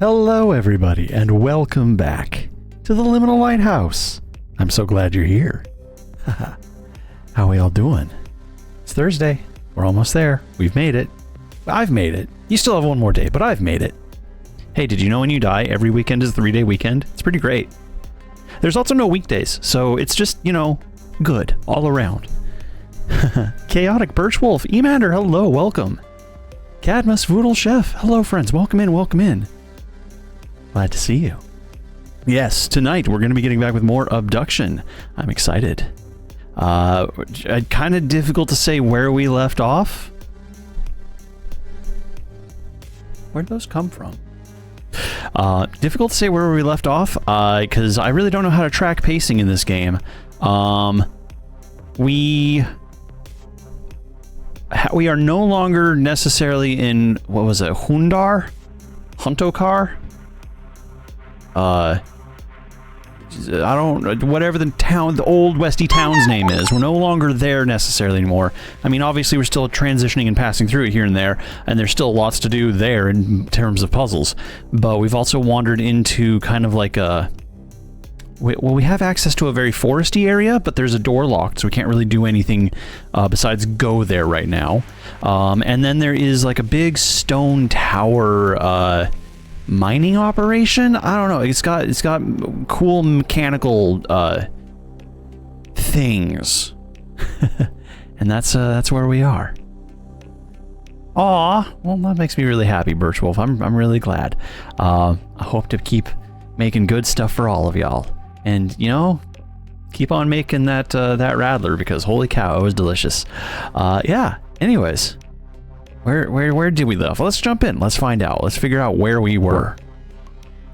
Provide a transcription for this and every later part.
Hello everybody and welcome back to the Liminal Lighthouse. I'm so glad you're here. How are we all doing? It's Thursday. We're almost there. We've made it. I've made it. You still have one more day, but I've made it. Hey, did you know when you die, every weekend is a 3-day weekend? It's pretty great. There's also no weekdays, so it's just, you know, good all around. Chaotic Birchwolf, Emander, hello, welcome. Cadmus, Voodle Chef, hello friends, welcome in, welcome in. Glad to see you. Yes, tonight we're going to be getting back with more Obduction. I'm excited. Kind of difficult to say where we left off. Where'd those come from? Difficult to say where we left off, because I really don't know how to track pacing in this game. We are no longer necessarily in, what was it, Hundar? Huntokar? I don't, whatever the old Westy town's name is. We're no longer there necessarily anymore. I mean, obviously we're still transitioning and passing through it here and there, and there's still lots to do there in terms of puzzles. But we've also wandered into kind of like a... Well, we have access to a very foresty area, but there's a door locked, so we can't really do anything besides go there right now. And then there is like a big stone tower mining operation. I don't know. It's got cool mechanical things, and that's where we are. Aw, well, that makes me really happy, Birchwolf. I'm really glad. I hope to keep making good stuff for all of y'all. And, you know, keep on making that Rattler, because holy cow, it was delicious. Yeah, anyways. Where did we leave? Let's jump in. Let's find out. Let's figure out where we were.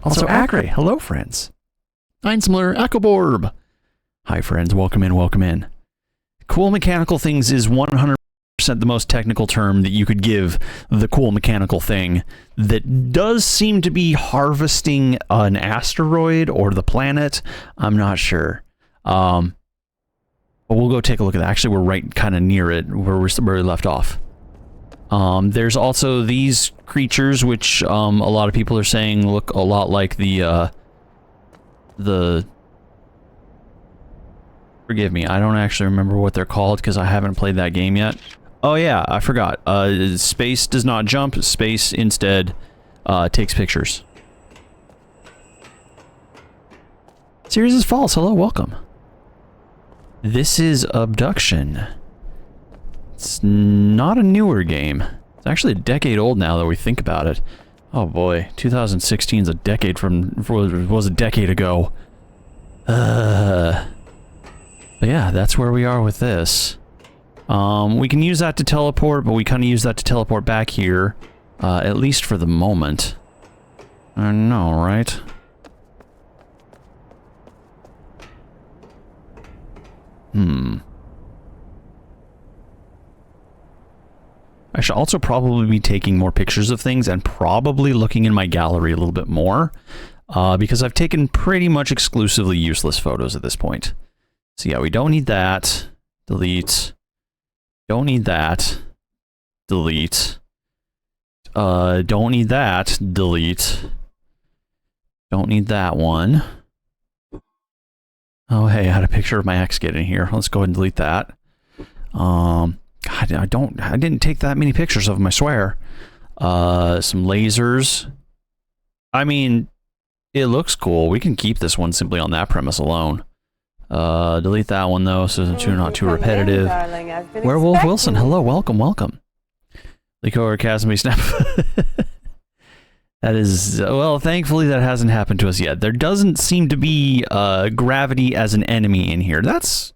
Also, Acre. Hello, friends. Einsmler, Akoborb. Hi, friends. Welcome in, welcome in. Cool mechanical things is 100% the most technical term that you could give the cool mechanical thing that does seem to be harvesting an asteroid or the planet. I'm not sure. But we'll go take a look at that. Actually, we're right kind of near it where we left off. There's also these creatures, which a lot of people are saying look a lot like the forgive me, I don't actually remember what they're called because I haven't played that game yet. Oh yeah, I forgot. Space does not jump, space instead takes pictures. Series is false, hello, welcome. This is Obduction. It's not a newer game. It's actually a decade old now that we think about it. Oh boy, 2016 is a decade was a decade ago. But yeah, that's where we are with this. We can use that to teleport, but we kind of use that to teleport back here, at least for the moment. I know, right? I should also probably be taking more pictures of things and probably looking in my gallery a little bit more, because I've taken pretty much exclusively useless photos at this point. So yeah, we don't need that. Delete. Don't need that. Delete. Don't need that. Delete. Don't need that one. Oh hey, I had a picture of my ex getting here. Let's go ahead and delete that. God, I didn't take that many pictures of them, I swear. Some lasers. I mean, it looks cool. We can keep this one simply on that premise alone. Delete that one though, so it's not too repetitive. Werewolf Wilson, hello, welcome, welcome. Liko or Casimir Snap. That is, well, thankfully that hasn't happened to us yet. There doesn't seem to be gravity as an enemy in here. That's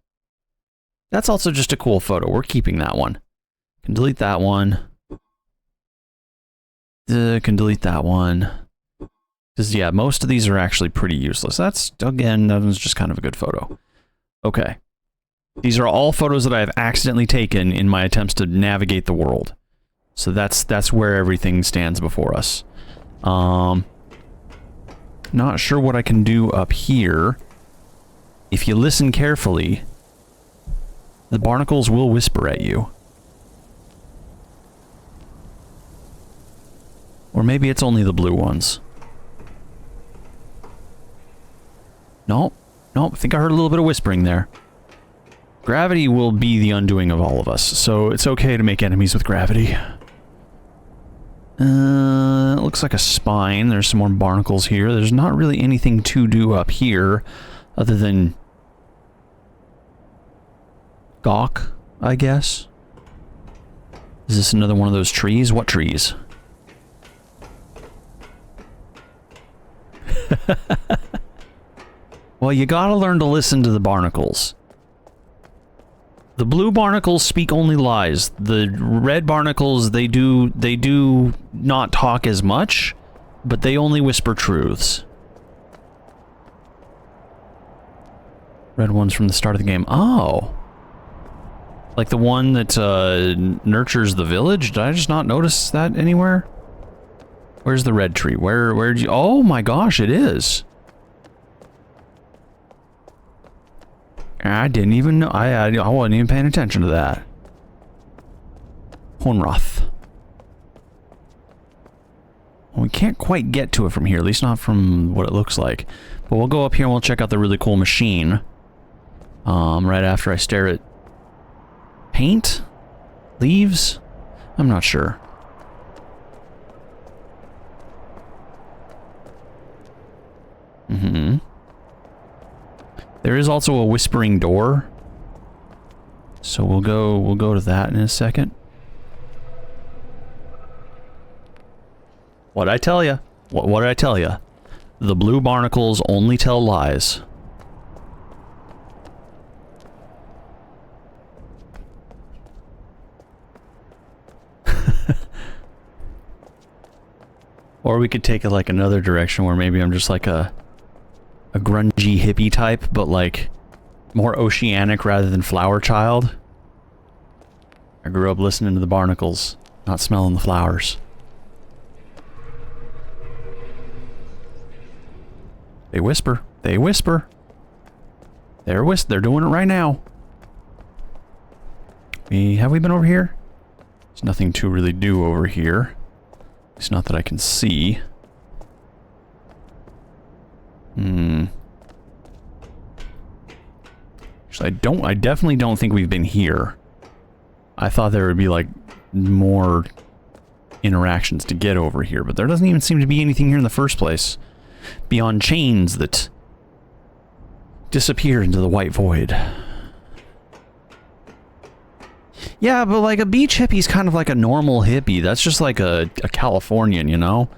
also just a cool photo. We're keeping that one. Can delete that one. Can delete that one. Because, yeah, most of these are actually pretty useless. That's, again, that one's just kind of a good photo. Okay. These are all photos that I have accidentally taken in my attempts to navigate the world. So that's where everything stands before us. Not sure what I can do up here. If you listen carefully, the barnacles will whisper at you. Or maybe it's only the blue ones. Nope. Nope. I think I heard a little bit of whispering there. Gravity will be the undoing of all of us, so it's okay to make enemies with gravity. It looks like a spine. There's some more barnacles here. There's not really anything to do up here other than gawk, I guess. Is this another one of those trees? What trees? Well, you gotta learn to listen to the barnacles. The blue barnacles speak only lies. The red barnacles, they do not talk as much, but they only whisper truths. Red one's from the start of the game. Oh. Like the one that nurtures the village? Did I just not notice that anywhere? Where's the red tree? Where'd you... Oh my gosh, it is. I didn't even know. I wasn't even paying attention to that. Hornroth. Well, we can't quite get to it from here, at least not from what it looks like. But we'll go up here and we'll check out the really cool machine. Right after I stare at paint? Leaves? I'm not sure. Mm-hmm. There is also a whispering door. So we'll go to that in a second. What'd I tell ya? What did I tell ya? The blue barnacles only tell lies. Or we could take it like another direction where maybe I'm just like a grungy hippie type, but like more oceanic rather than flower child. I grew up listening to the barnacles, not smelling the flowers. They whisper. They whisper. They're doing it right now. Have we been over here? There's nothing to really do over here. It's not that I can see. Actually, I definitely don't think we've been here. I thought there would be, like, more interactions to get over here, but there doesn't even seem to be anything here in the first place. Beyond chains that disappear into the white void. Yeah, but like a beach hippie's kind of like a normal hippie. That's just like a Californian, you know?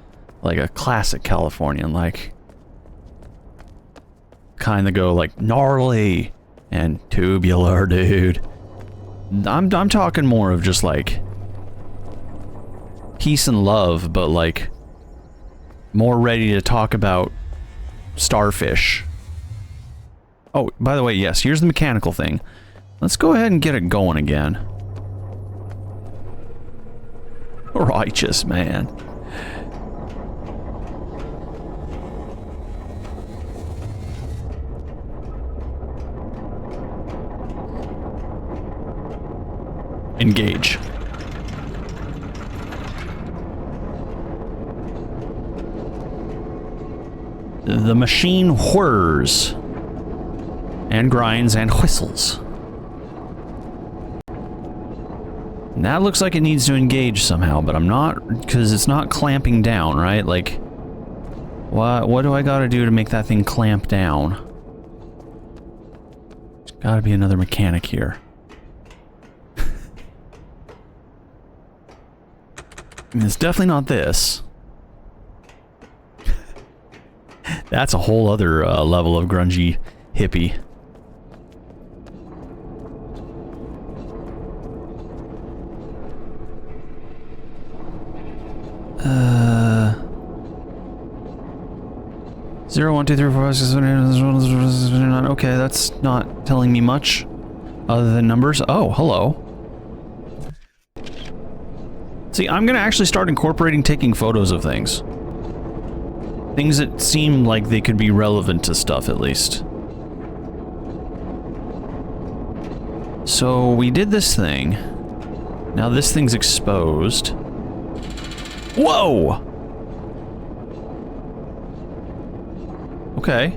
Like a classic Californian, like... kind of go like gnarly and tubular, dude. I'm talking more of just like peace and love, but like more ready to talk about starfish. Oh, by the way, yes, here's the mechanical thing. Let's go ahead and get it going again. Righteous man. Engage. The machine whirs and grinds and whistles. And that looks like it needs to engage somehow, but I'm not, because it's not clamping down, right? Like, what do I gotta do to make that thing clamp down? There's gotta be another mechanic here. I mean, it's definitely not this. That's a whole other level of grungy hippie. Zero, 1, 2, 3, 4, 5, 6, 7, 8, 9. Okay, that's not telling me much other than numbers. Oh, hello. See, I'm gonna actually start incorporating taking photos of things. Things that seem like they could be relevant to stuff, at least. So, we did this thing. Now this thing's exposed. Whoa! Okay.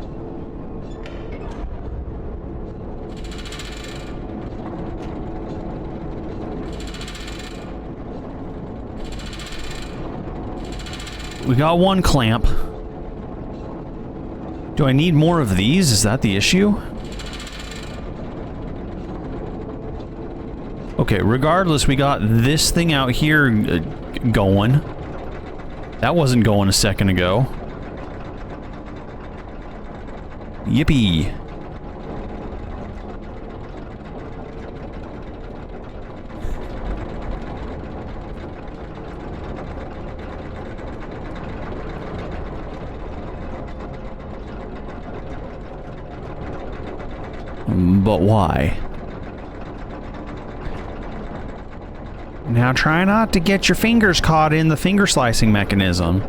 we got one clamp. Do I need more of these? Is that the issue? Okay, regardless, we got this thing out here going. That wasn't going a second ago. Yippee. But why? Now try not to get your fingers caught in the finger slicing mechanism.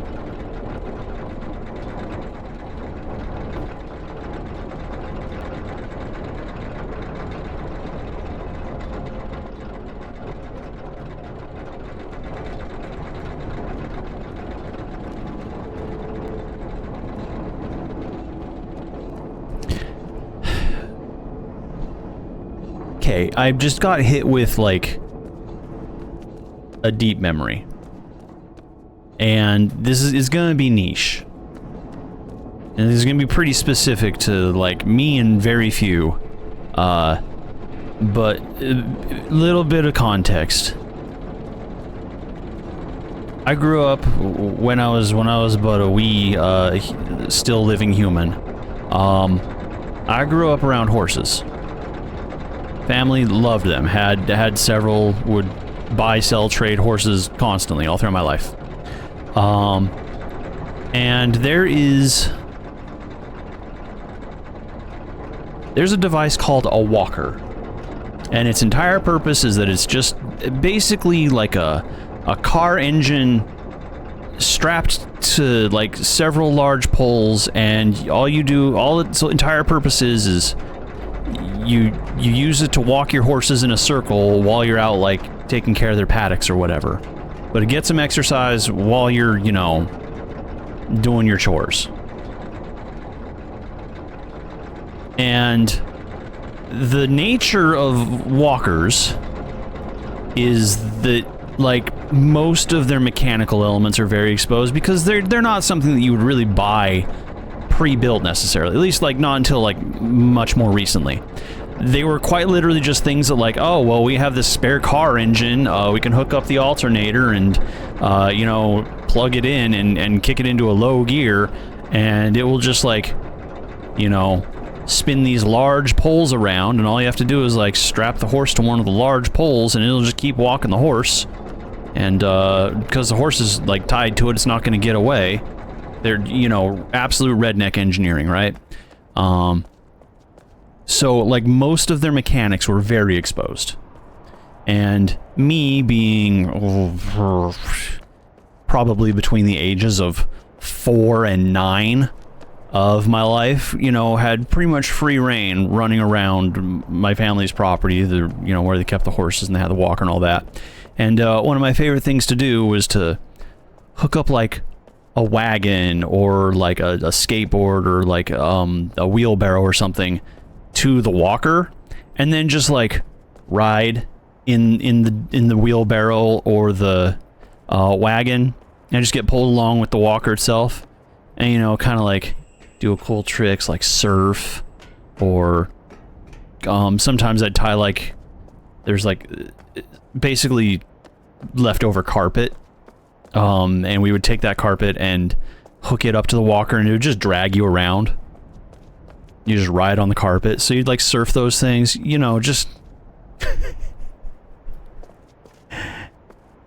Okay, I just got hit with, like, a deep memory. And this is gonna be niche. And this is gonna be pretty specific to, like, me and very few. But a little bit of context. I grew up when I was but a wee, still living human. I grew up around horses. Family loved them. Had several, would buy, sell, trade horses constantly all throughout my life. And there's a device called a walker. And its entire purpose is that it's just basically like a car engine strapped to like several large poles, and all its entire purpose is you use it to walk your horses in a circle while you're out, like, taking care of their paddocks or whatever. But it gets some exercise while you're, you know, doing your chores. And the nature of walkers is that, like, most of their mechanical elements are very exposed because they're not something that you would really buy pre-built necessarily, at least, like, not until, like, much more recently. They were quite literally just things that, like, oh, well, we have this spare car engine, we can hook up the alternator and, you know, plug it in and kick it into a low gear, and it will just, like, you know, spin these large poles around, and all you have to do is, like, strap the horse to one of the large poles, and it'll just keep walking the horse. And, because the horse is, like, tied to it, it's not going to get away. They're, you know, absolute redneck engineering, right? So, like, most of their mechanics were very exposed. And me being probably between the ages of 4 and 9 of my life, you know, had pretty much free reign running around my family's property, you know, where they kept the horses and they had the walker and all that. And one of my favorite things to do was to hook up, like, a wagon or, like, a skateboard or, like, a wheelbarrow or something to the walker, and then just, like, ride in the wheelbarrow or the wagon, and just get pulled along with the walker itself, and, you know, kind of, like, do cool tricks like surf, or sometimes I'd tie, like, there's, like, basically leftover carpet, and we would take that carpet and hook it up to the walker, and it would just drag you around. You just ride on the carpet, so you'd, like, surf those things, you know, just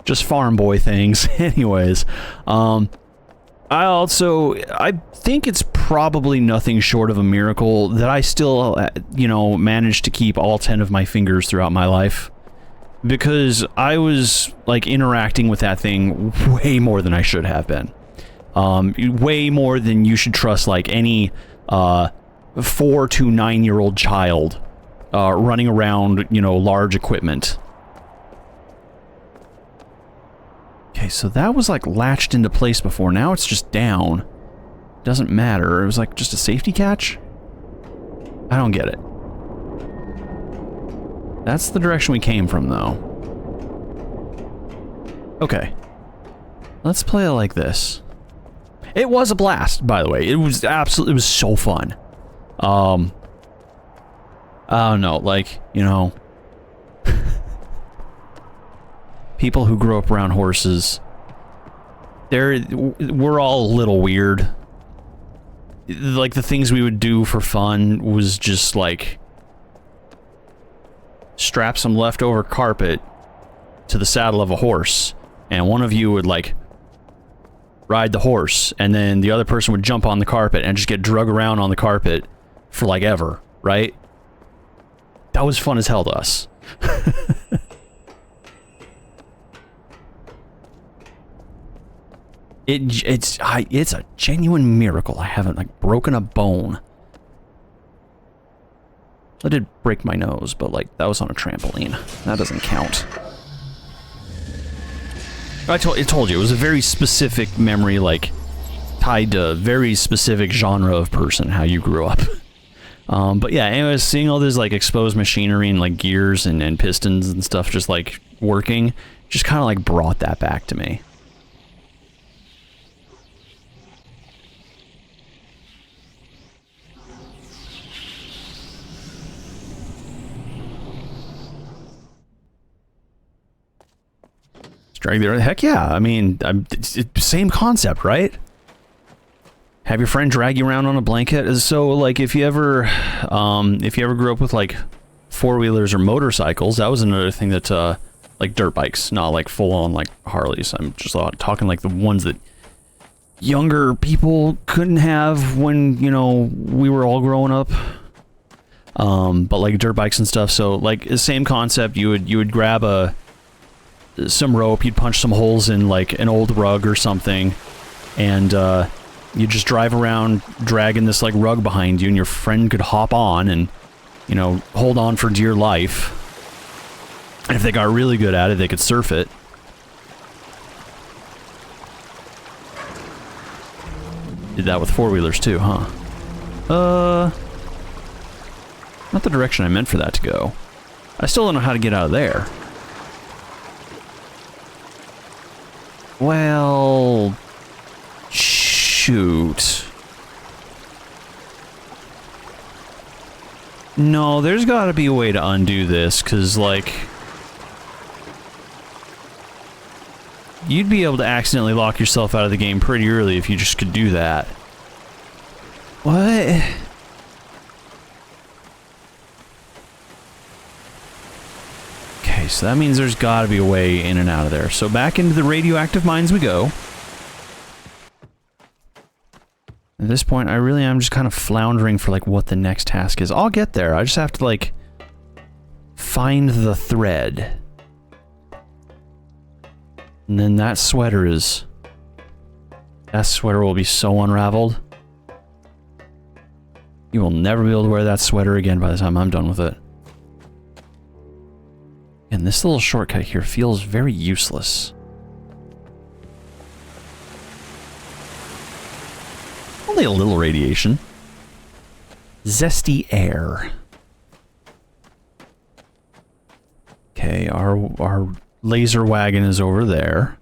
just farm boy things. Anyways, I think it's probably nothing short of a miracle that I still, you know, managed to keep all 10 of my fingers throughout my life. Because I was, like, interacting with that thing way more than I should have been. Way more than you should trust, like, any, 4 to 9-year-old child, running around, you know, large equipment. Okay, so that was, like, latched into place before. Now it's just down. Doesn't matter. It was, like, just a safety catch? I don't get it. That's the direction we came from, though. Okay. Let's play it like this. It was a blast, by the way. It was absolutely, it was so fun. I don't know, like, you know, people who grew up around horses, we're all a little weird. Like, the things we would do for fun was just, like, strap some leftover carpet to the saddle of a horse, and one of you would, like, ride the horse, and then the other person would jump on the carpet and just get drug around on the carpet for, like, ever, right? That was fun as hell to us. It's a genuine miracle I haven't, like, broken a bone. I did break my nose, but, like, that was on a trampoline. That doesn't count. I told you, it was a very specific memory, like, tied to a very specific genre of person, how you grew up. But yeah, anyways, seeing all this, like, exposed machinery and, like, gears and pistons and stuff just, like, working, just kind of, like, brought that back to me. Drag there, heck yeah, I mean, it's same concept, right? Have your friend drag you around on a blanket. So, like, if you ever grew up with, like, four-wheelers or motorcycles, that was another thing that, like, dirt bikes, not, like, full-on, like, Harleys. I'm just talking, like, the ones that younger people couldn't have when, you know, we were all growing up. But, like, dirt bikes and stuff, so, like, the same concept, you would grab some rope, you'd punch some holes in, like, an old rug or something, and you just drive around dragging this, like, rug behind you, and your friend could hop on and, you know, hold on for dear life. And if they got really good at it, they could surf it. Did that with four-wheelers too, huh? Not the direction I meant for that to go. I still don't know how to get out of there. Well, shoot. No, there's got to be a way to undo this, because, like, you'd be able to accidentally lock yourself out of the game pretty early if you just could do that. What? Okay, so that means there's got to be a way in and out of there. So back into the radioactive mines we go. At this point, I really am just kind of floundering for, like, what the next task is. I'll get there. I just have to, like, find the thread. And then that sweater is... That sweater will be so unraveled. You will never be able to wear that sweater again by the time I'm done with it. And this little shortcut here feels very useless. Only a little radiation. Zesty air. Okay, our laser wagon is over there.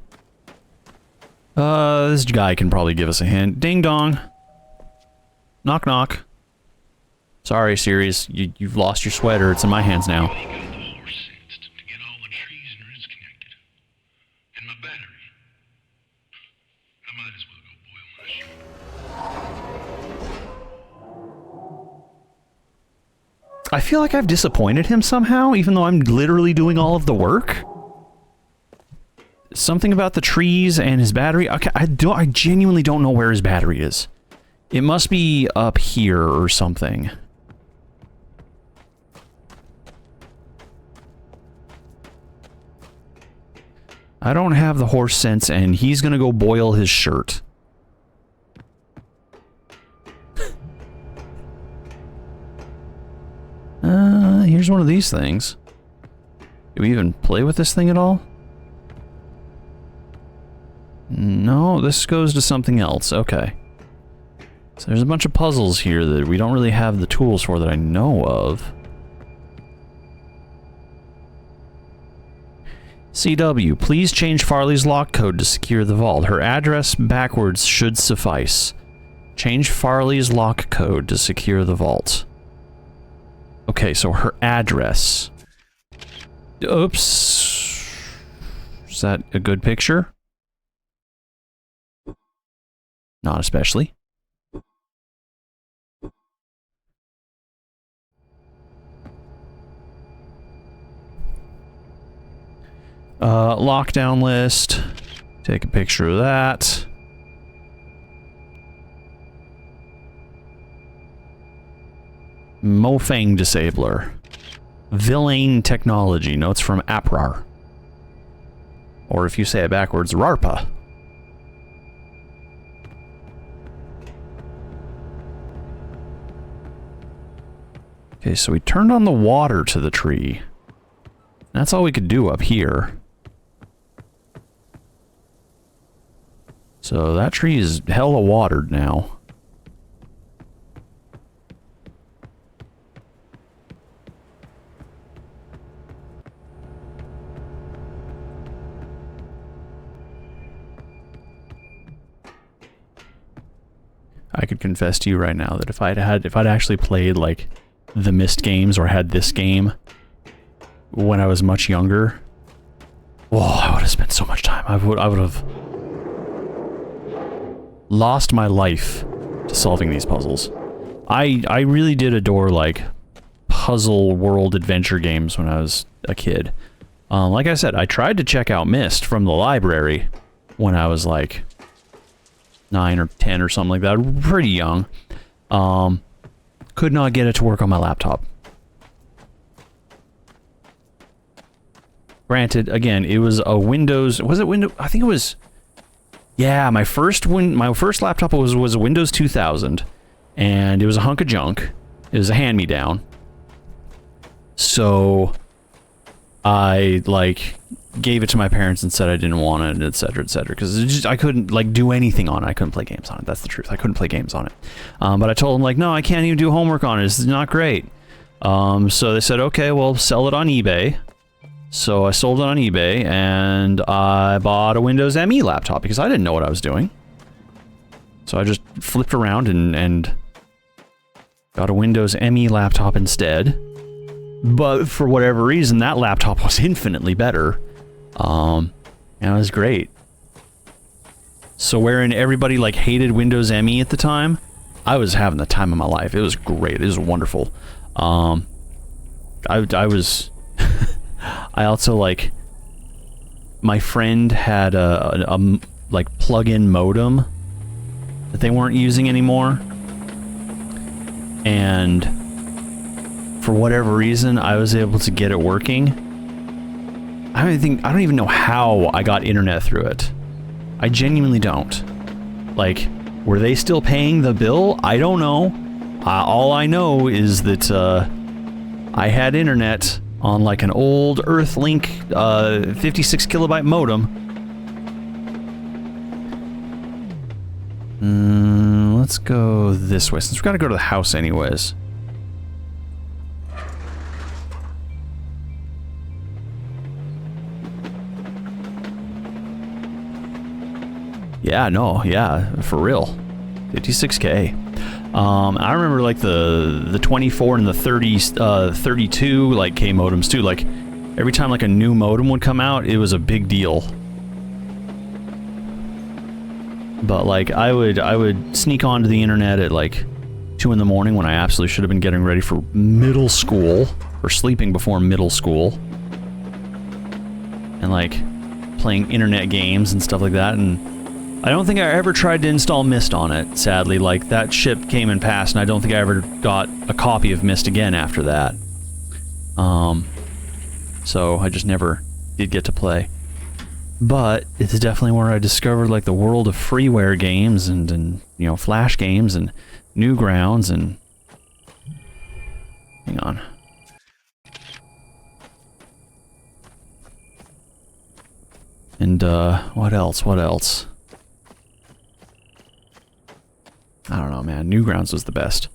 This guy can probably give us a hint. Ding dong. Knock knock. Sorry, Sirius, you've lost your sweater. It's in my hands now. I feel like I've disappointed him somehow, even though I'm literally doing all of the work. Something about the trees and his battery. Okay, I genuinely don't know where his battery is. It must be up here or something. I don't have the horse sense, and he's gonna go boil his shirt. Here's one of these things. Do we even play with this thing at all? No, this goes to something else. Okay. So there's a bunch of puzzles here that we don't really have the tools for that I know of. CW, please change Farley's lock code to secure the vault. Her address backwards should suffice. Change Farley's lock code to secure the vault. Okay, so her address. Oops. Is that a good picture? Not especially. Lockdown list. Take a picture of that. Mofang disabler. Villain technology. Notes from APRAR. Or if you say it backwards, RARPA. Okay, so we turned on the water to the tree. That's all we could do up here. So that tree is hella watered now. I could confess to you right now that if I'd actually played like the Myst games or had this game when I was much younger, whoa, I would have spent so much time. I would have lost my life to solving these puzzles. I really did adore like puzzle world adventure games when I was a kid. Like I said, I tried to check out Myst from the library when I was like 9 or 10 or something like that, pretty young. Could not get it to work on my laptop. Granted, again, it was a Windows, was it Windows? I think it was, yeah, my first laptop was a Windows 2000, and it was a hunk of junk. It was a hand-me-down. So I like gave it to my parents and said I didn't want it, etc., etc., because I couldn't like do anything on it. I couldn't play games on it. That's the truth. I couldn't play games on it. But I told them like, no, I can't even do homework on it. It's not great. So they said, okay, well, sell it on eBay. So I sold it on eBay, and I bought a Windows ME laptop because I didn't know what I was doing. So I just flipped around and got a Windows ME laptop instead. But for whatever reason, that laptop was infinitely better. And it was great. So wherein everybody like hated Windows ME at the time, I was having the time of my life. It was great. It was wonderful. I was... I also, like... My friend had a like, plug-in modem that they weren't using anymore. And... for whatever reason, I was able to get it working. I don't even know how I got internet through it. I genuinely don't. Like, were they still paying the bill? I don't know. All I know is that I had internet on like an old Earthlink 56 kilobyte modem. Let's go this way, since we've got to go to the house anyways. Yeah, no, yeah, for real. 56K. I remember like the 24 and the 32 like K modems too. Like every time like a new modem would come out, it was a big deal. But like I would sneak onto the internet at like 2 in the morning when I absolutely should have been getting ready for middle school or sleeping before middle school. And like playing internet games and stuff like that, and I don't think I ever tried to install Myst on it, sadly. Like, that ship came and passed, and I don't think I ever got a copy of Myst again after that. So I just never did get to play. But it's definitely where I discovered, like, the world of freeware games and you know, Flash games and Newgrounds and... Hang on. And, what else? What else? I don't know, man. Newgrounds was the best.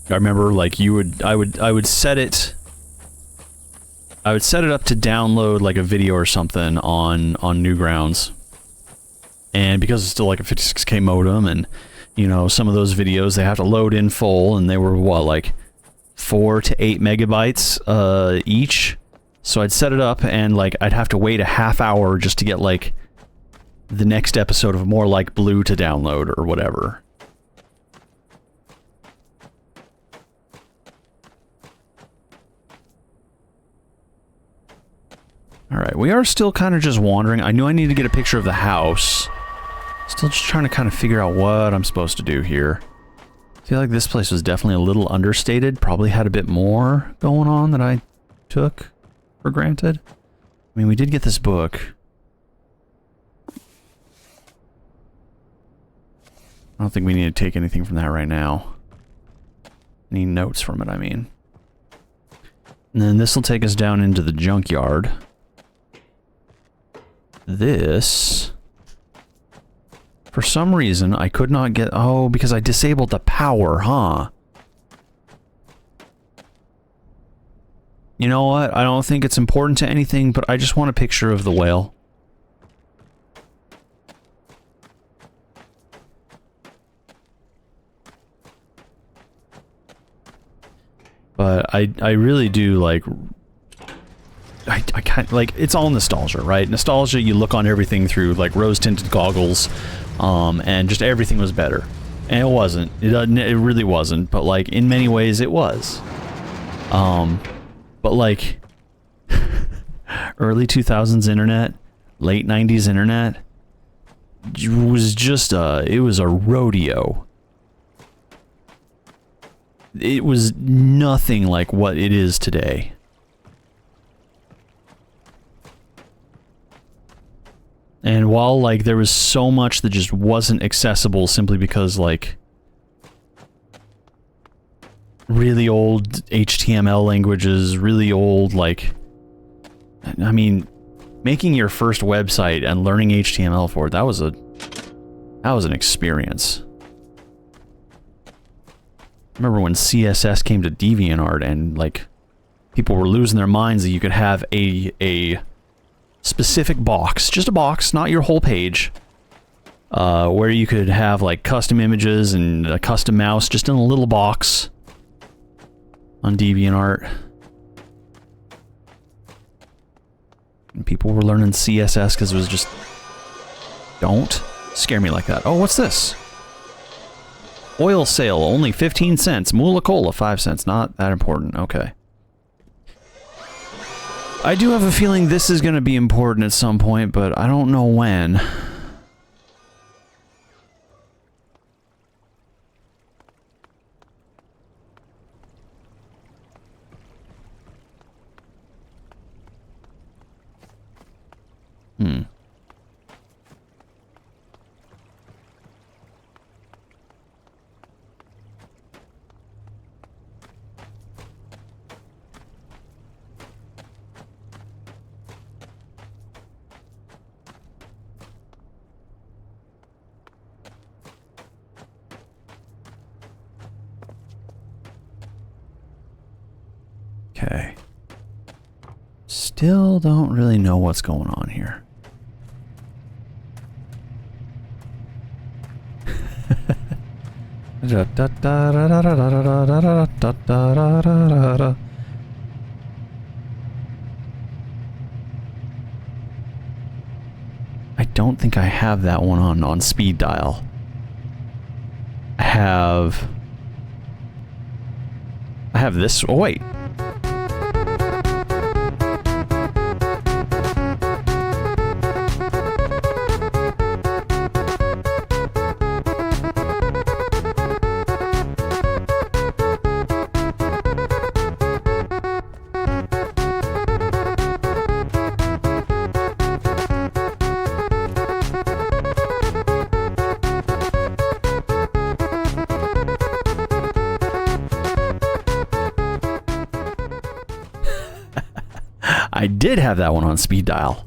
I remember, like, I would set it I would set it up to download like a video or something on Newgrounds. And because it's still like a 56K modem, and you know, some of those videos they have to load in full, and they were what, like 4 to 8 megabytes each. So I'd set it up, and like I'd have to wait a half hour just to get like the next episode of More Like Blue to download or whatever. Alright, we are still kind of just wandering. I knew I needed to get a picture of the house. Still just trying to kind of figure out what I'm supposed to do here. I feel like this place was definitely a little understated. Probably had a bit more going on that I took for granted. I mean, we did get this book. I don't think we need to take anything from that right now. Any notes from it, I mean. And then this will take us down into the junkyard. This... For some reason, I could not get... Oh, because I disabled the power, huh? You know what? I don't think it's important to anything, but I just want a picture of the whale. But I really do, like... I can't... Like, it's all nostalgia, right? Nostalgia, you look on everything through, like, rose-tinted goggles, and just everything was better. And it wasn't. It really wasn't, but, like, in many ways, it was. But, like... early 2000s internet, late 90s internet, was just it was a rodeo. It was nothing like what it is today. And while, like, there was so much that just wasn't accessible simply because, like, really old HTML languages, really old, like... I mean, making your first website and learning HTML for it, that was an experience. I remember when CSS came to DeviantArt and, like, people were losing their minds that you could have a specific box, just a box, not your whole page, where you could have, like, custom images and a custom mouse just in a little box on DeviantArt. And people were learning CSS because it was just... Don't scare me like that. Oh, what's this? Oil sale, only 15 cents. Moola Cola, 5 cents. Not that important. Okay. I do have a feeling this is going to be important at some point, but I don't know when. Okay. Still don't really know what's going on here. I don't think I have that one on speed dial. I have this. Oh, wait. I did have that one on speed dial.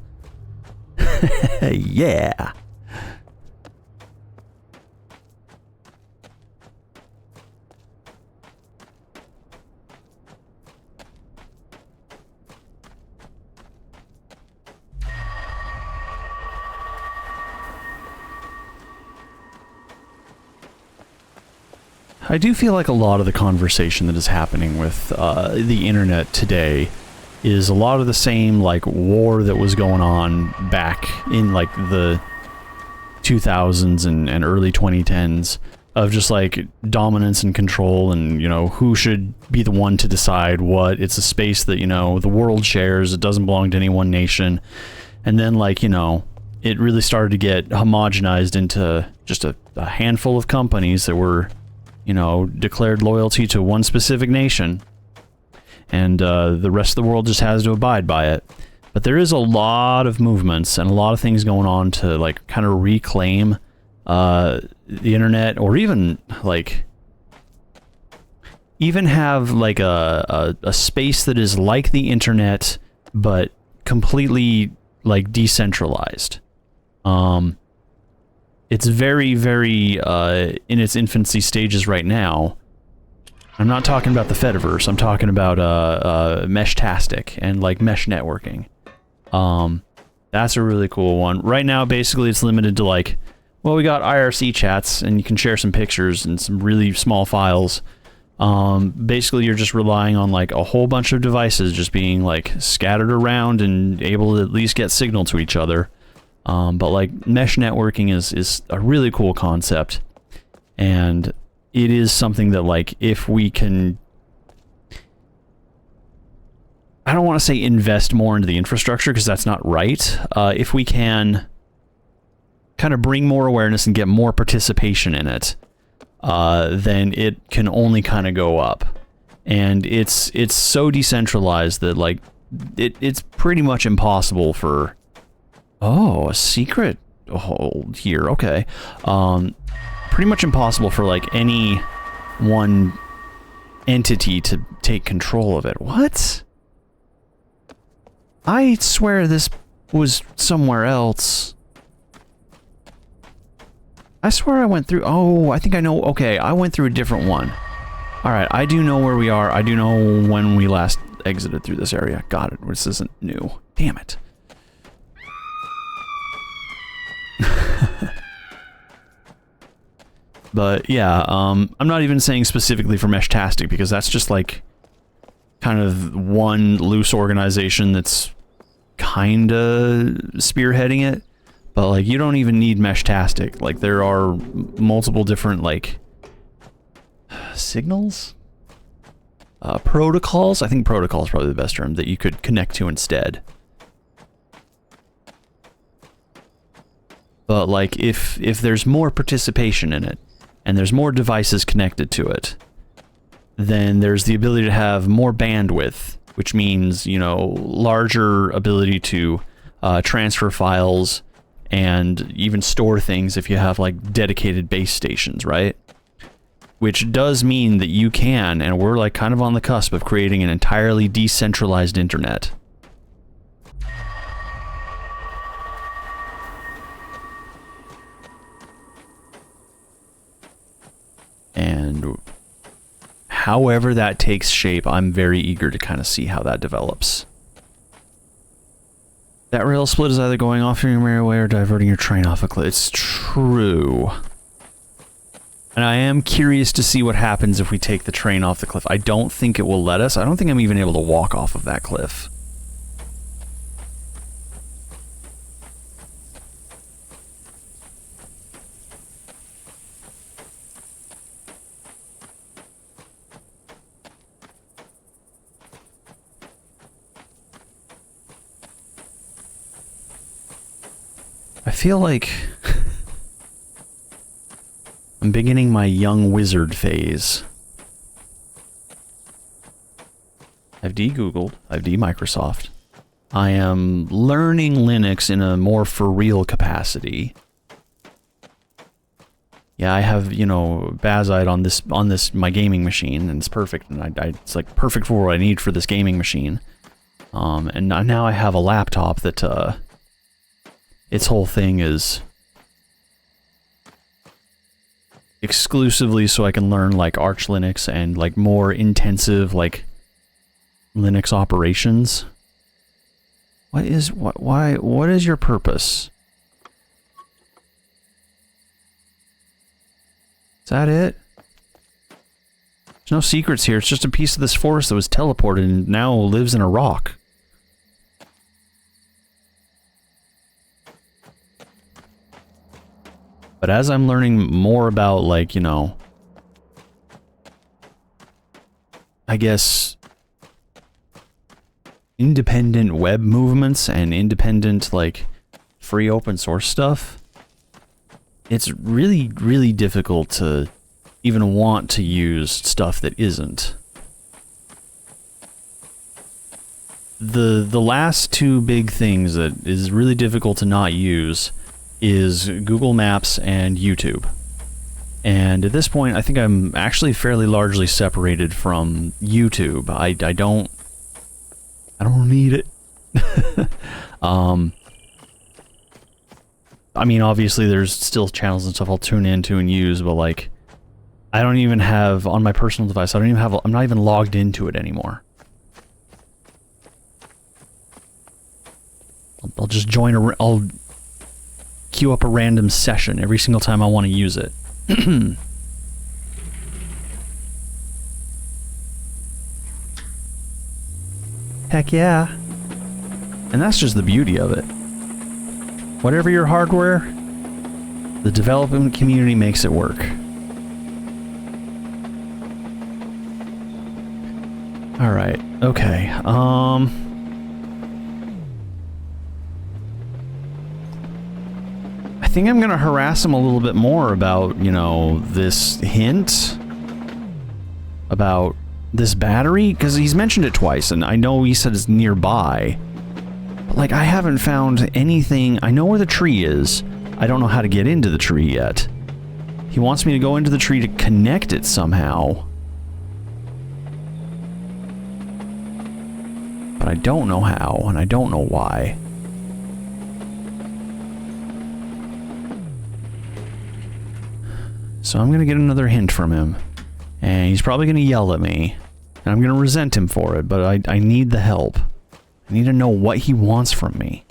Yeah. I do feel like a lot of the conversation that is happening with the internet today is a lot of the same, like, war that was going on back in, like, the 2000s and early 2010s of just, like, dominance and control and, you know, who should be the one to decide what. It's a space that, you know, the world shares. It doesn't belong to any one nation. And then, like, you know, it really started to get homogenized into just a handful of companies that were, you know, declared loyalty to one specific nation. And the rest of the world just has to abide by it. But there is a lot of movements and a lot of things going on to, like, kind of reclaim the internet, or even, like, even have, like, a space that is like the internet, but completely, like, decentralized. It's very, very in its infancy stages right now. I'm not talking about the Fediverse. I'm talking about Meshtastic and, like, mesh networking. That's a really cool one. Right now, basically, it's limited to, like, well, we got IRC chats, and you can share some pictures and some really small files. Basically, you're just relying on, like, a whole bunch of devices just being, like, scattered around and able to at least get signal to each other. But, like, mesh networking is a really cool concept. And it is something that, like, if we can... I don't want to say invest more into the infrastructure, because that's not right. If we can kind of bring more awareness and get more participation in it, then it can only kind of go up. And it's so decentralized that, like, it's pretty much impossible for... Oh, a secret hold here, okay. Pretty much impossible for, like, any one entity to take control of it. What? I swear this was somewhere else. I swear I went through... Oh, I think I know... Okay, I went through a different one. Alright, I do know where we are. I do know when we last exited through this area. Got it. This isn't new. Damn it. But, yeah, I'm not even saying specifically for Meshtastic, because that's just, like, kind of one loose organization that's kinda spearheading it. But, like, you don't even need Meshtastic. Like, there are multiple different, like, signals? Protocols? I think protocol is probably the best term that you could connect to instead. But, like, if there's more participation in it, and there's more devices connected to it, then there's the ability to have more bandwidth, which means, you know, larger ability to transfer files and even store things if you have, like, dedicated base stations, right? Which does mean that you can, and we're, like, kind of on the cusp of creating an entirely decentralized internet. And however that takes shape, I'm very eager to kind of see how that develops. That rail split is either going off your merry way or diverting your train off a cliff. It's true. And I am curious to see what happens if we take the train off the cliff. I don't think it will let us. I don't think I'm even able to walk off of that cliff. I feel like I'm beginning my young wizard phase. I've de-Googled, I've de-Microsoft. I am learning Linux in a more for real capacity. Yeah, I have, you know, Bazite on this my gaming machine, and it's perfect, and it's like perfect for what I need for this gaming machine. And now I have a laptop that its whole thing is exclusively so I can learn, like, Arch Linux and, like, more intensive, like, Linux operations. What is your purpose? Is that it? There's no secrets here. It's just a piece of this forest that was teleported and now lives in a rock. But as I'm learning more about, like, you know, I guess, independent web movements and independent, like, free open source stuff, it's really, really difficult to even want to use stuff that isn't. The last two big things that is really difficult to not use is Google Maps and YouTube. And at this point, I think I'm actually fairly largely separated from YouTube. I don't need it. I mean, obviously there's still channels and stuff I'll tune into and use, but like, I don't even have, on my personal device, I'm not even logged into it anymore. I'll just join I'll queue up a random session every single time I want to use it. Heck yeah. And that's just the beauty of it. Whatever your hardware, the development community makes it work. Alright, okay, I think I'm gonna harass him a little bit more about, you know, this hint about this battery, because he's mentioned it twice, and I know he said it's nearby. But, like, I haven't found anything. I know where the tree is. I don't know how to get into the tree yet. He wants me to go into the tree to connect it somehow. But I don't know how, and I don't know why. So I'm gonna get another hint from him. And he's probably gonna yell at me. And I'm gonna resent him for it, but I need the help. I need to know what he wants from me.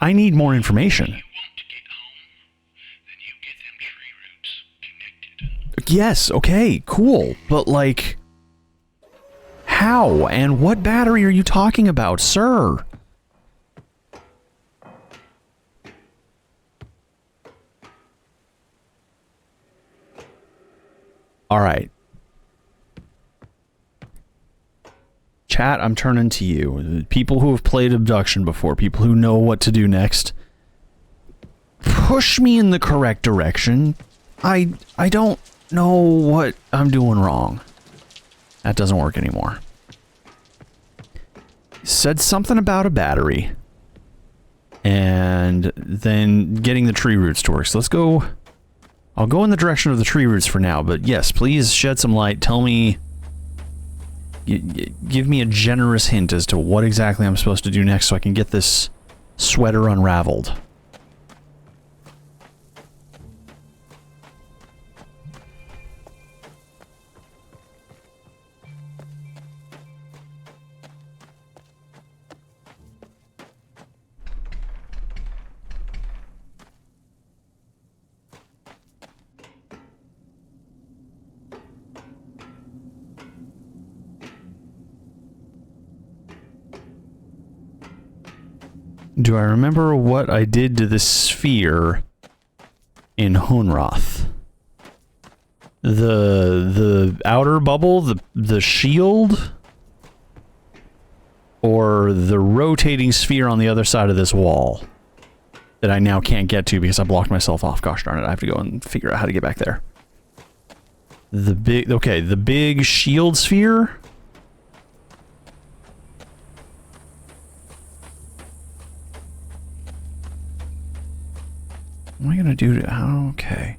I need more information. Yes, okay, cool. But like, how and what battery are you talking about, sir? All right. Chat, I'm turning to you. People who have played Obduction before, people who know what to do next. Push me in the correct direction. I don't know what I'm doing wrong. That doesn't work anymore. Said something about a battery. And then getting the tree roots to work. So let's go. I'll go in the direction of the tree roots for now, but yes, please shed some light. Tell me. Give me a generous hint as to what exactly I'm supposed to do next so I can get this sweater unraveled. Do I remember what I did to this sphere in Hunroth? The outer bubble, the shield, or the rotating sphere on the other side of this wall that I now can't get to because I blocked myself off. Gosh darn it, I have to go and figure out how to get back there. The big shield sphere. What am I gonna do to... Oh, okay.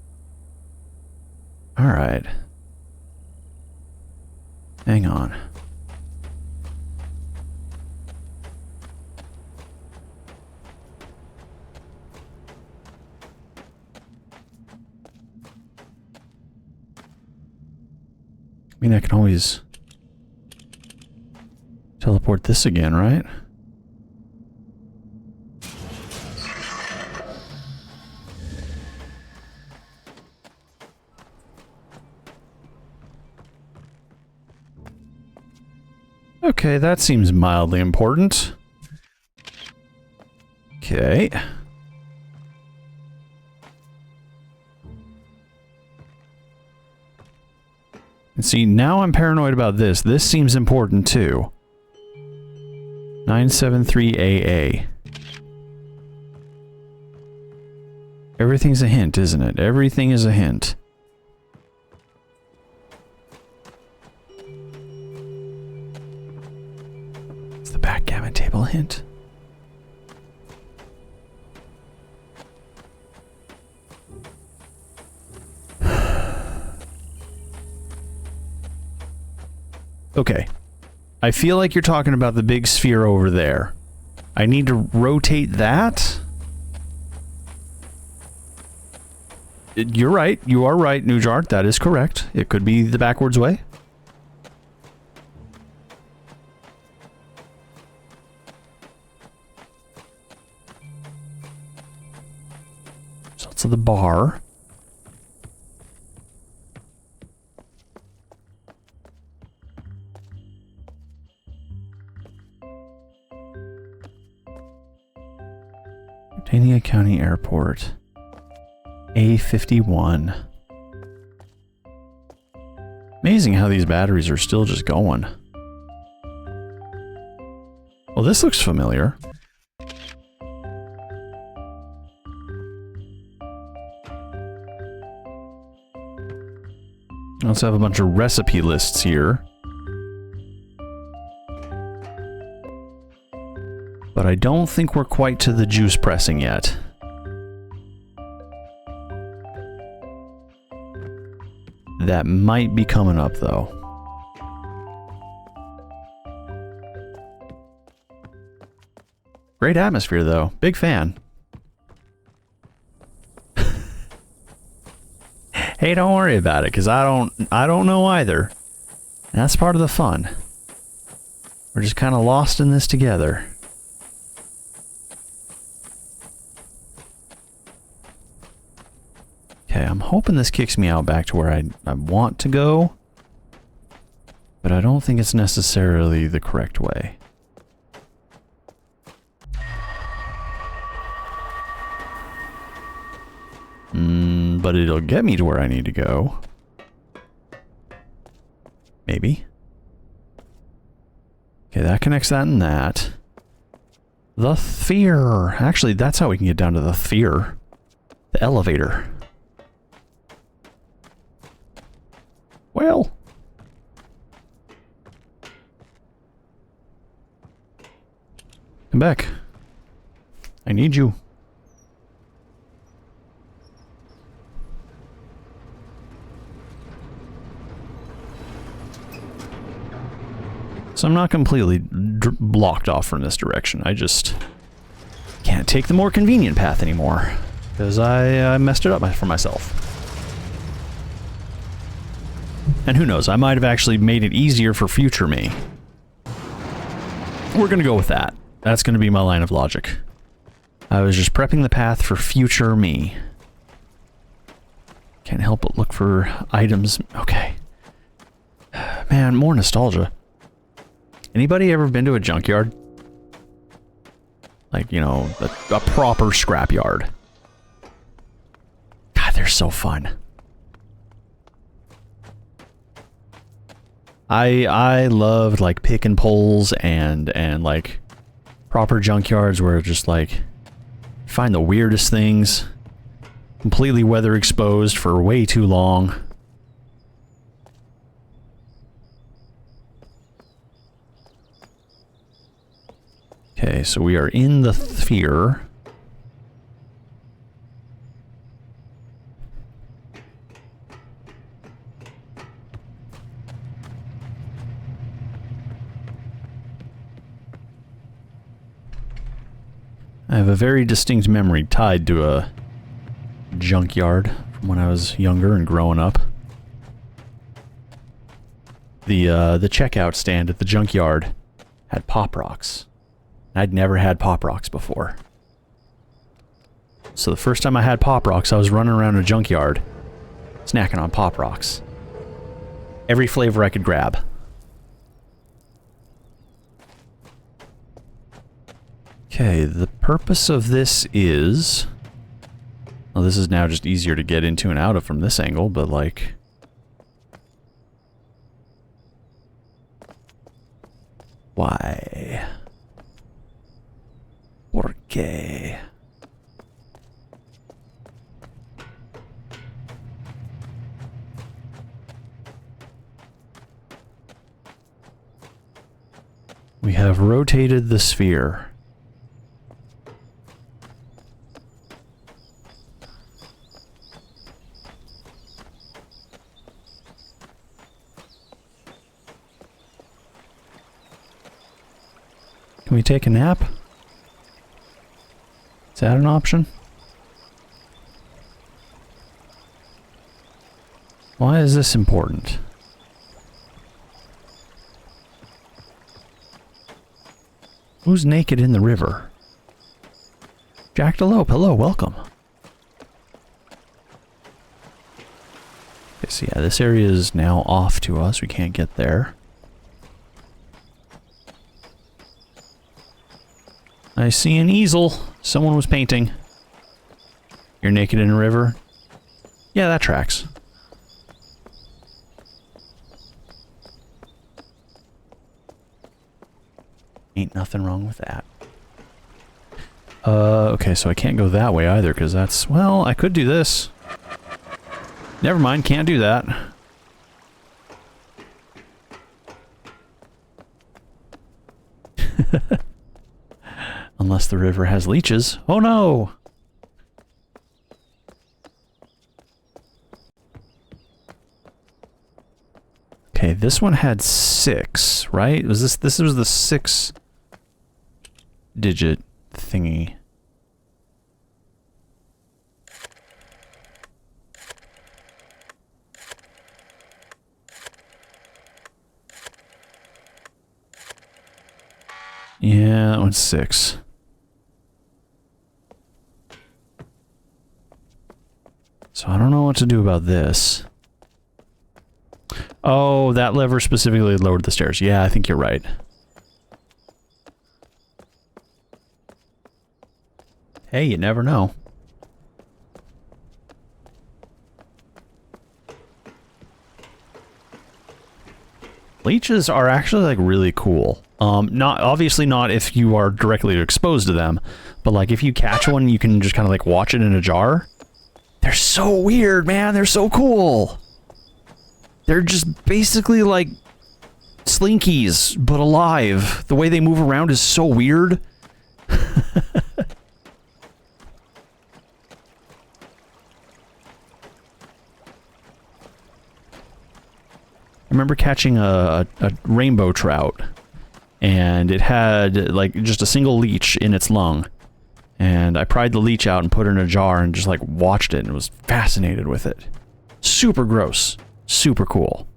Alright. Hang on. I mean, I can always... Teleport this again, right? Okay, that seems mildly important. Okay. And see, now I'm paranoid about this. This seems important too. 973AA. Everything's a hint, isn't it? Everything is a hint. It's the backgammon table hint. Okay. I feel like you're talking about the big sphere over there. I need to rotate that? You're right. You are right, Nujart. That is correct. It could be the backwards way. Results of the bar. Dania County Airport. A51. Amazing how these batteries are still just going. Well, this looks familiar. Let's have a bunch of recipe lists here. But I don't think we're quite to the juice pressing yet. That might be coming up, though. Great atmosphere, though. Big fan. Hey, don't worry about it, because I don't know either. That's part of the fun. We're just kind of lost in this together. Okay, I'm hoping this kicks me out back to where I want to go. But I don't think it's necessarily the correct way. But it'll get me to where I need to go. Maybe. Okay, that connects that and that. The sphere. Actually, that's how we can get down to the sphere. The elevator. Well. Come back. I need you. So I'm not completely blocked off from this direction. I just can't take the more convenient path anymore. Because I messed it up for myself. And who knows, I might have actually made it easier for future me. We're gonna go with that. That's gonna be my line of logic. I was just prepping the path for future me. Can't help but look for items. Okay. Man, more nostalgia. Anybody ever been to a junkyard? Like, you know, a proper scrapyard. God, they're so fun. I loved like pick and pulls and like proper junkyards where just like find the weirdest things, completely weather exposed for way too long. Okay, so we are in the sphere. I have a very distinct memory tied to a junkyard from when I was younger and growing up. The checkout stand at the junkyard had pop rocks. I'd never had pop rocks before. So the first time I had pop rocks, I was running around a junkyard, snacking on pop rocks. Every flavor I could grab. Okay, the purpose of this is... Well, this is now just easier to get into and out of from this angle, but like... Why? Por qué? We have rotated the sphere. Can we take a nap? Is that an option? Why is this important? Who's naked in the river? Jackalope, hello, welcome. Okay, so yeah, this area is now off to us. We can't get there. I see an easel. Someone was painting. You're naked in a river? Yeah, that tracks. Ain't nothing wrong with that. Okay, so I can't go that way either, because that's... Well, I could do this. Never mind, can't do that. Unless the river has leeches. Oh no! Okay, this one had 6, right? Was this was the 6-digit thingy. Yeah, that one's 6. So I don't know what to do about this. Oh, that lever specifically lowered the stairs. Yeah, I think you're right. Hey, you never know. Leeches are actually like really cool. Obviously not if you are directly exposed to them, but like if you catch one, you can just kind of like watch it in a jar. They're so weird, man. They're so cool. They're just basically like slinkies, but alive. The way they move around is so weird. I remember catching a rainbow trout, and it had like just a single leech in its lung. And I pried the leech out and put it in a jar and just like watched it and was fascinated with it. Super gross. Super cool.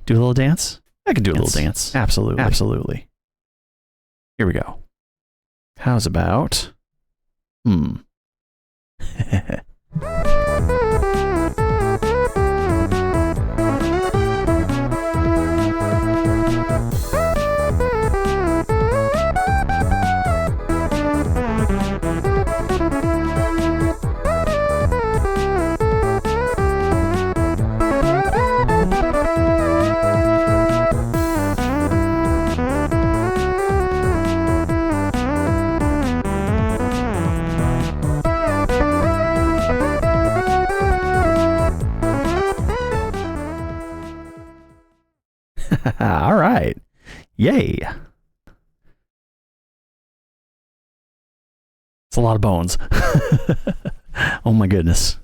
Do a little dance? I can do a little dance. Absolutely. Absolutely. Here we go. How's about... All right. Yay. It's a lot of bones. Oh my goodness.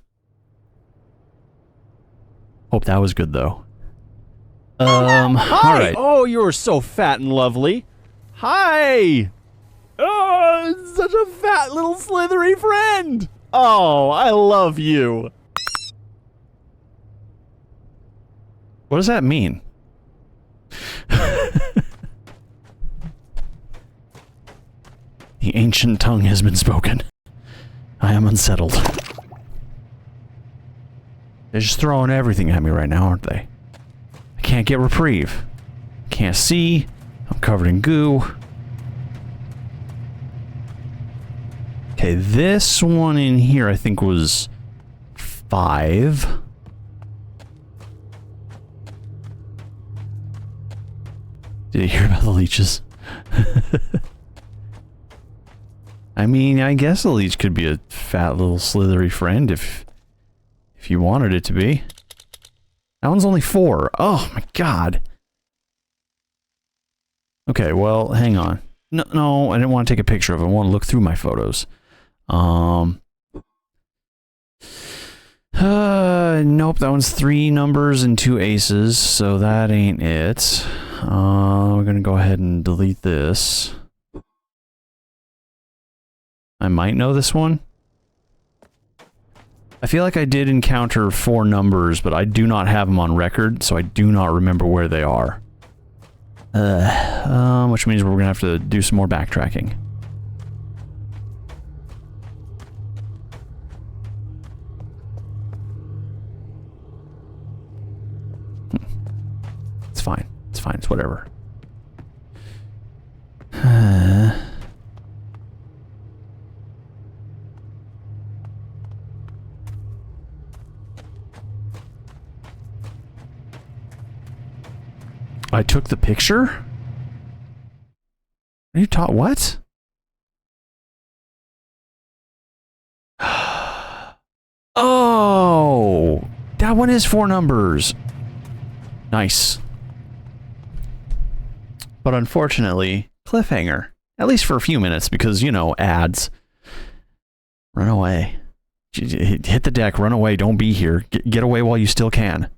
Hope that was good though. Hi! All right. Oh, you're so fat and lovely. Hi! Oh, such a fat little slithery friend. Oh, I love you. What does that mean? The ancient tongue has been spoken. I am unsettled. They're just throwing everything at me right now, aren't they? I can't get reprieve. Can't see. I'm covered in goo. Okay, this one in here I think was 5. Did you hear about the leeches? I mean, I guess a leech could be a fat little slithery friend if you wanted it to be. That one's only 4. Oh my god. Okay, well, hang on. No, I didn't want to take a picture of it. I want to look through my photos. Nope, that one's 3 numbers and 2 aces, so that ain't it. We're gonna go ahead and delete this. I might know this one. I feel like I did encounter 4 numbers, but I do not have them on record, so I do not remember where they are. Which means we're gonna have to do some more backtracking. It's fine. It's fine. It's whatever. I took the picture? Are you taught what? Oh! That one is 4 numbers. Nice. But unfortunately, cliffhanger. At least for a few minutes, because, you know, ads. Run away. Hit the deck, run away, don't be here. Get away while you still can.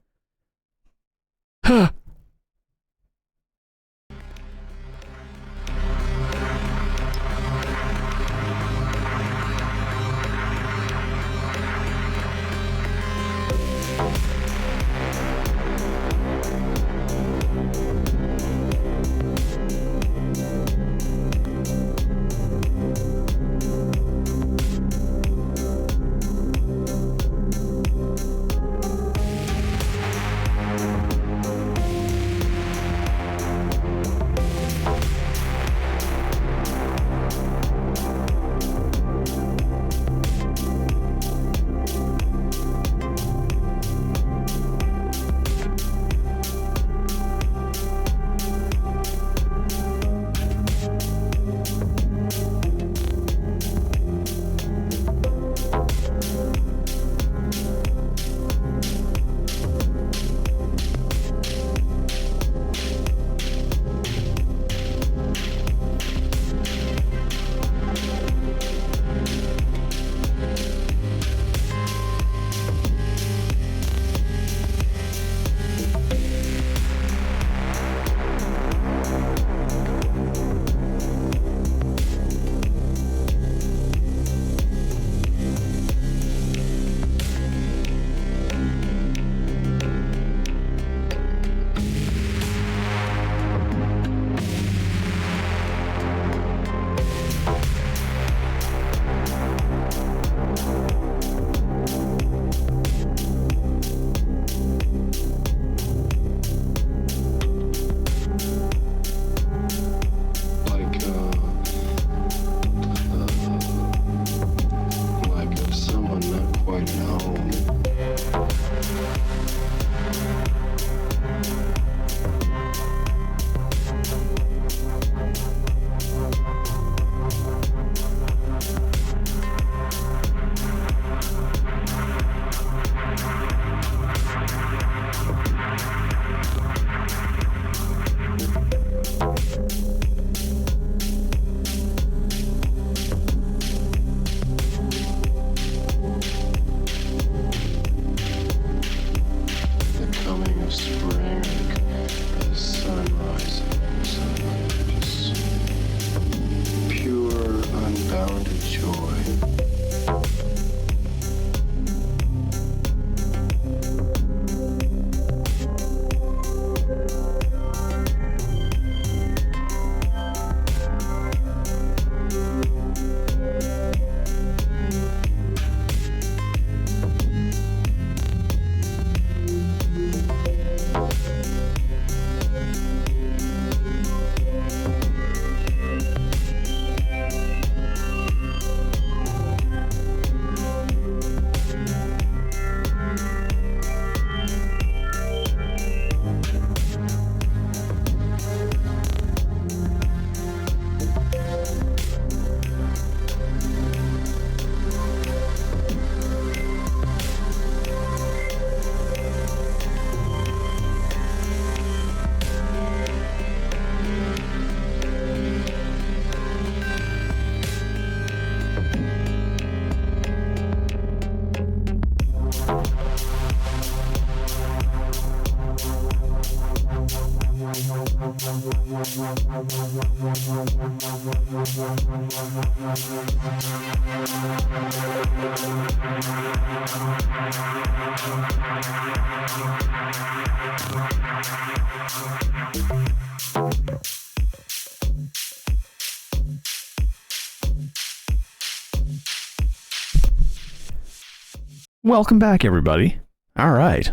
Welcome back, everybody. All right.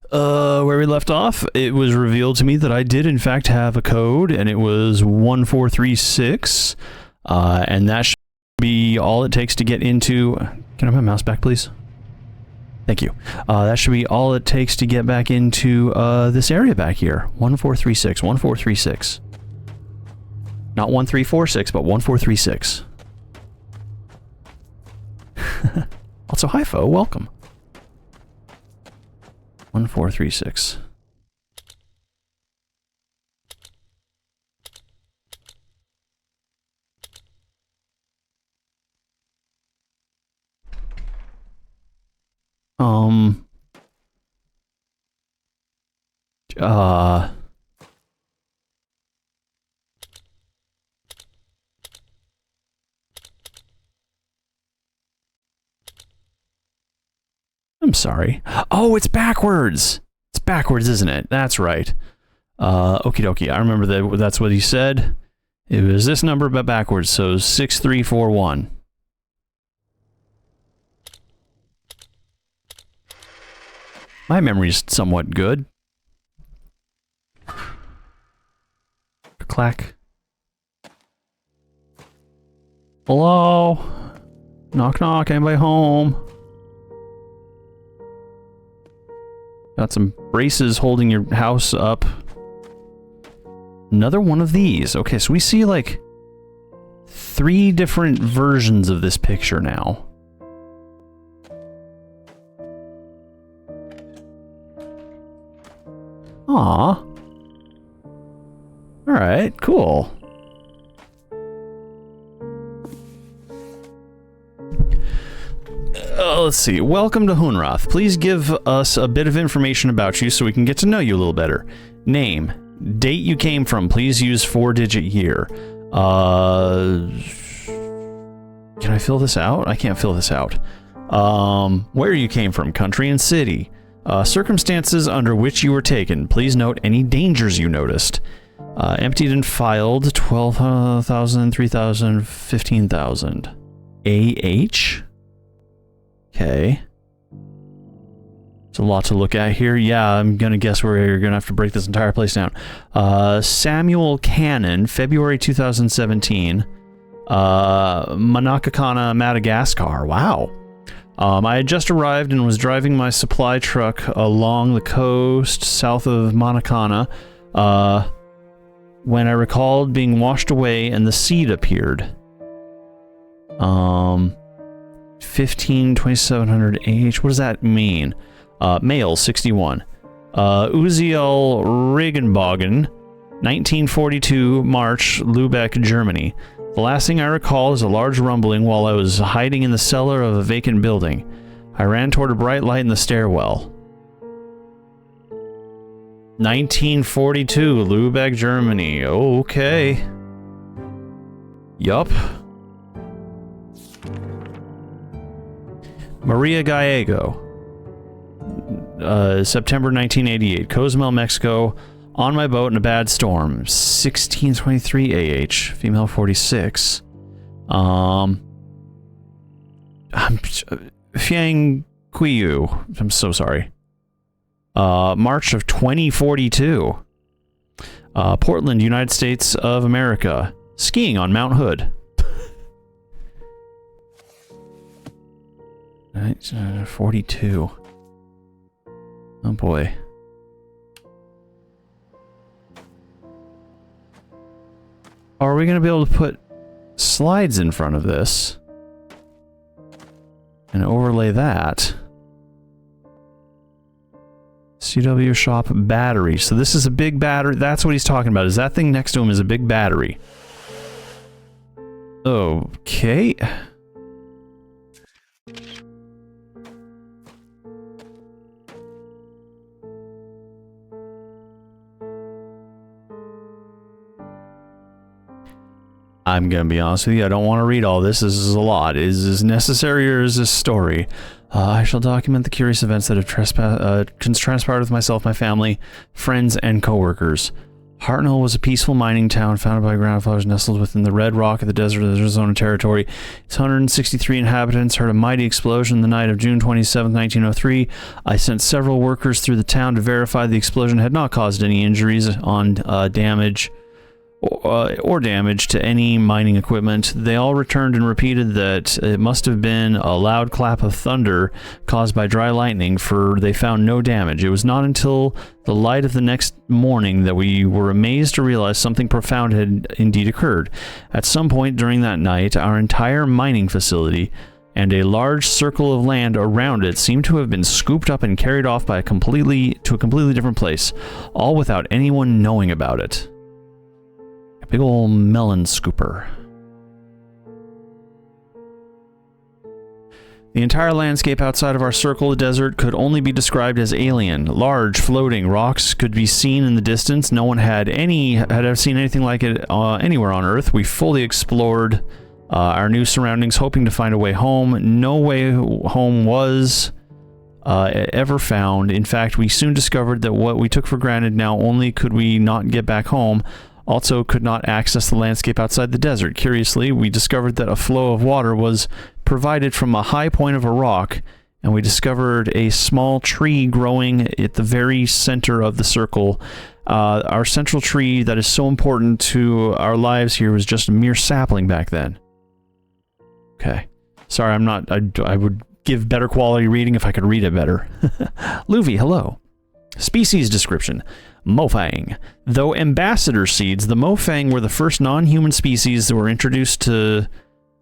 Where we left off, it was revealed to me that I did in fact have a code, and it was 1436, and that should be all it takes to get into... Can I have my mouse back, please? Thank you. That should be all it takes to get back into this area back here. 1436, 1436. Not 1346, but 1436. Also, hi, Fo. Welcome. 1436. I'm sorry. Oh, it's backwards. It's backwards, isn't it? That's right. Okie dokie. I remember that. That's what he said. It was this number, but backwards. So 6341. My memory's somewhat good. Clack. Hello? Knock knock. Anybody home? Got some braces holding your house up. Another one of these. Okay, so we see like 3 different versions of this picture now. Aw. Alright, cool. Let's see. Welcome to Hunrath. Please give us a bit of information about you so we can get to know you a little better. Name. Date you came from. Please use 4-digit year. Can I fill this out? I can't fill this out. Where you came from. Country and city. Circumstances under which you were taken. Please note any dangers you noticed. Emptied and filed. 12,000, 3,000, 15,000. AH? Okay. It's a lot to look at here. Yeah, I'm gonna guess we're gonna have to break this entire place down. Samuel Cannon, February 2017. Manakakana, Madagascar. Wow. I had just arrived and was driving my supply truck along the coast south of Manakana when I recalled being washed away and the seed appeared. 2700 AH. What does that mean? Male, 61. Uziel Regenbogen, 1942, March, Lübeck, Germany. The last thing I recall is a large rumbling while I was hiding in the cellar of a vacant building. I ran toward a bright light in the stairwell. 1942, Lübeck, Germany. Okay. Yup. Maria Gallego. September 1988. Cozumel, Mexico. On my boat in a bad storm. 1623 AH. Female 46. Fiang Qiyu. I'm so sorry. March of 2042. Portland, United States of America. Skiing on Mount Hood. 42. Oh boy. Are we going to be able to put slides in front of this and overlay that? CW shop battery. So this is a big battery. That's what he's talking about. Is that thing next to him is a big battery? Okay. I'm gonna be honest with you, I don't want to read all this. This is a lot. Is this necessary or is this story? I shall document the curious events that have transpired with myself, my family, friends, and co-workers. Hartnell was a peaceful mining town founded by grandfathers nestled within the red rock of the desert of the Arizona Territory. Its 163 inhabitants heard a mighty explosion the night of June 27, 1903. I sent several workers through the town to verify the explosion had not caused any injuries on damage to any mining equipment. They all returned and repeated that it must have been a loud clap of thunder caused by dry lightning, for they found no damage. It was not until the light of the next morning that we were amazed to realize something profound had indeed occurred. At some point during that night, our entire mining facility and a large circle of land around it seemed to have been scooped up and carried off by to a completely different place, all without anyone knowing about it. A big ol' melon scooper. The entire landscape outside of our circle of desert could only be described as alien. Large, floating rocks could be seen in the distance. No one had ever seen anything like it anywhere on Earth. We fully explored our new surroundings, hoping to find a way home. No way home was ever found. In fact, we soon discovered that what we took for granted, now only could we not get back home, also could not access the landscape outside the desert. Curiously, we discovered that a flow of water was provided from a high point of a rock, and we discovered a small tree growing at the very center of the circle. Our central tree that is so important to our lives here was just a mere sapling back then. Okay. Sorry, I would give better quality reading if I could read it better. Luvi, hello. Species description. Mofang. Though ambassador seeds, the Mofang were the first non-human species that were introduced to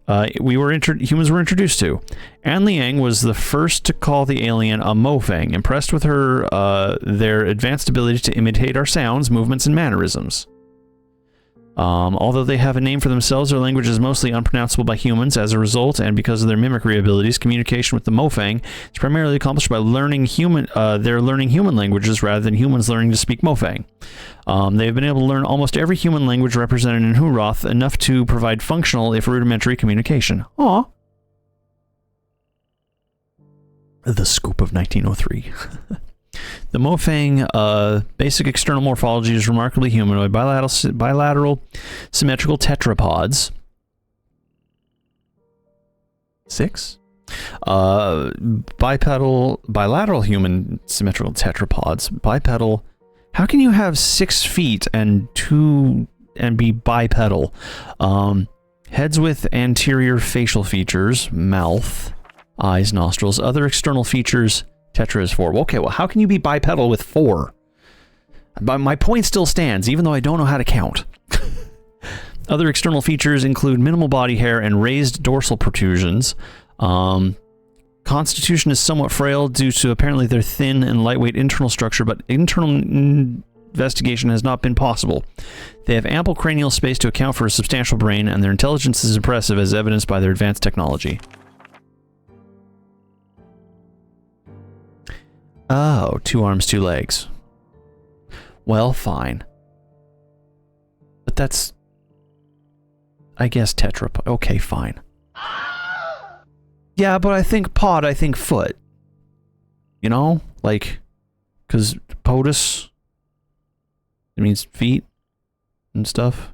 humans were introduced to. Anne Liang was the first to call the alien a Mofang, impressed with their advanced ability to imitate our sounds, movements, and mannerisms. Although they have a name for themselves, their language is mostly unpronounceable by humans. As a result, and because of their mimicry abilities, communication with the Mofang is primarily accomplished by learning human languages rather than humans learning to speak Mofang. They have been able to learn almost every human language represented in Huroth, enough to provide functional, if rudimentary, communication. Aww. The Scoop of 1903. The Mofang basic external morphology is remarkably humanoid. Bilateral symmetrical tetrapods. 6? Bilateral human symmetrical tetrapods. Bipedal. How can you have 6 feet and be bipedal? Heads with anterior facial features, mouth, eyes, nostrils. Other external features. Tetra is 4. Okay, well, how can you be bipedal with 4? But my point still stands, even though I don't know how to count. Other external features include minimal body hair and raised dorsal protrusions. Constitution is somewhat frail due to apparently their thin and lightweight internal structure, but internal investigation has not been possible. They have ample cranial space to account for a substantial brain, and their intelligence is impressive as evidenced by their advanced technology. Oh, 2 arms, 2 legs. Well, fine. But that's... I guess tetrapod. Okay, fine. Yeah, but I think foot. You know? Like, because POTUS, it means feet and stuff.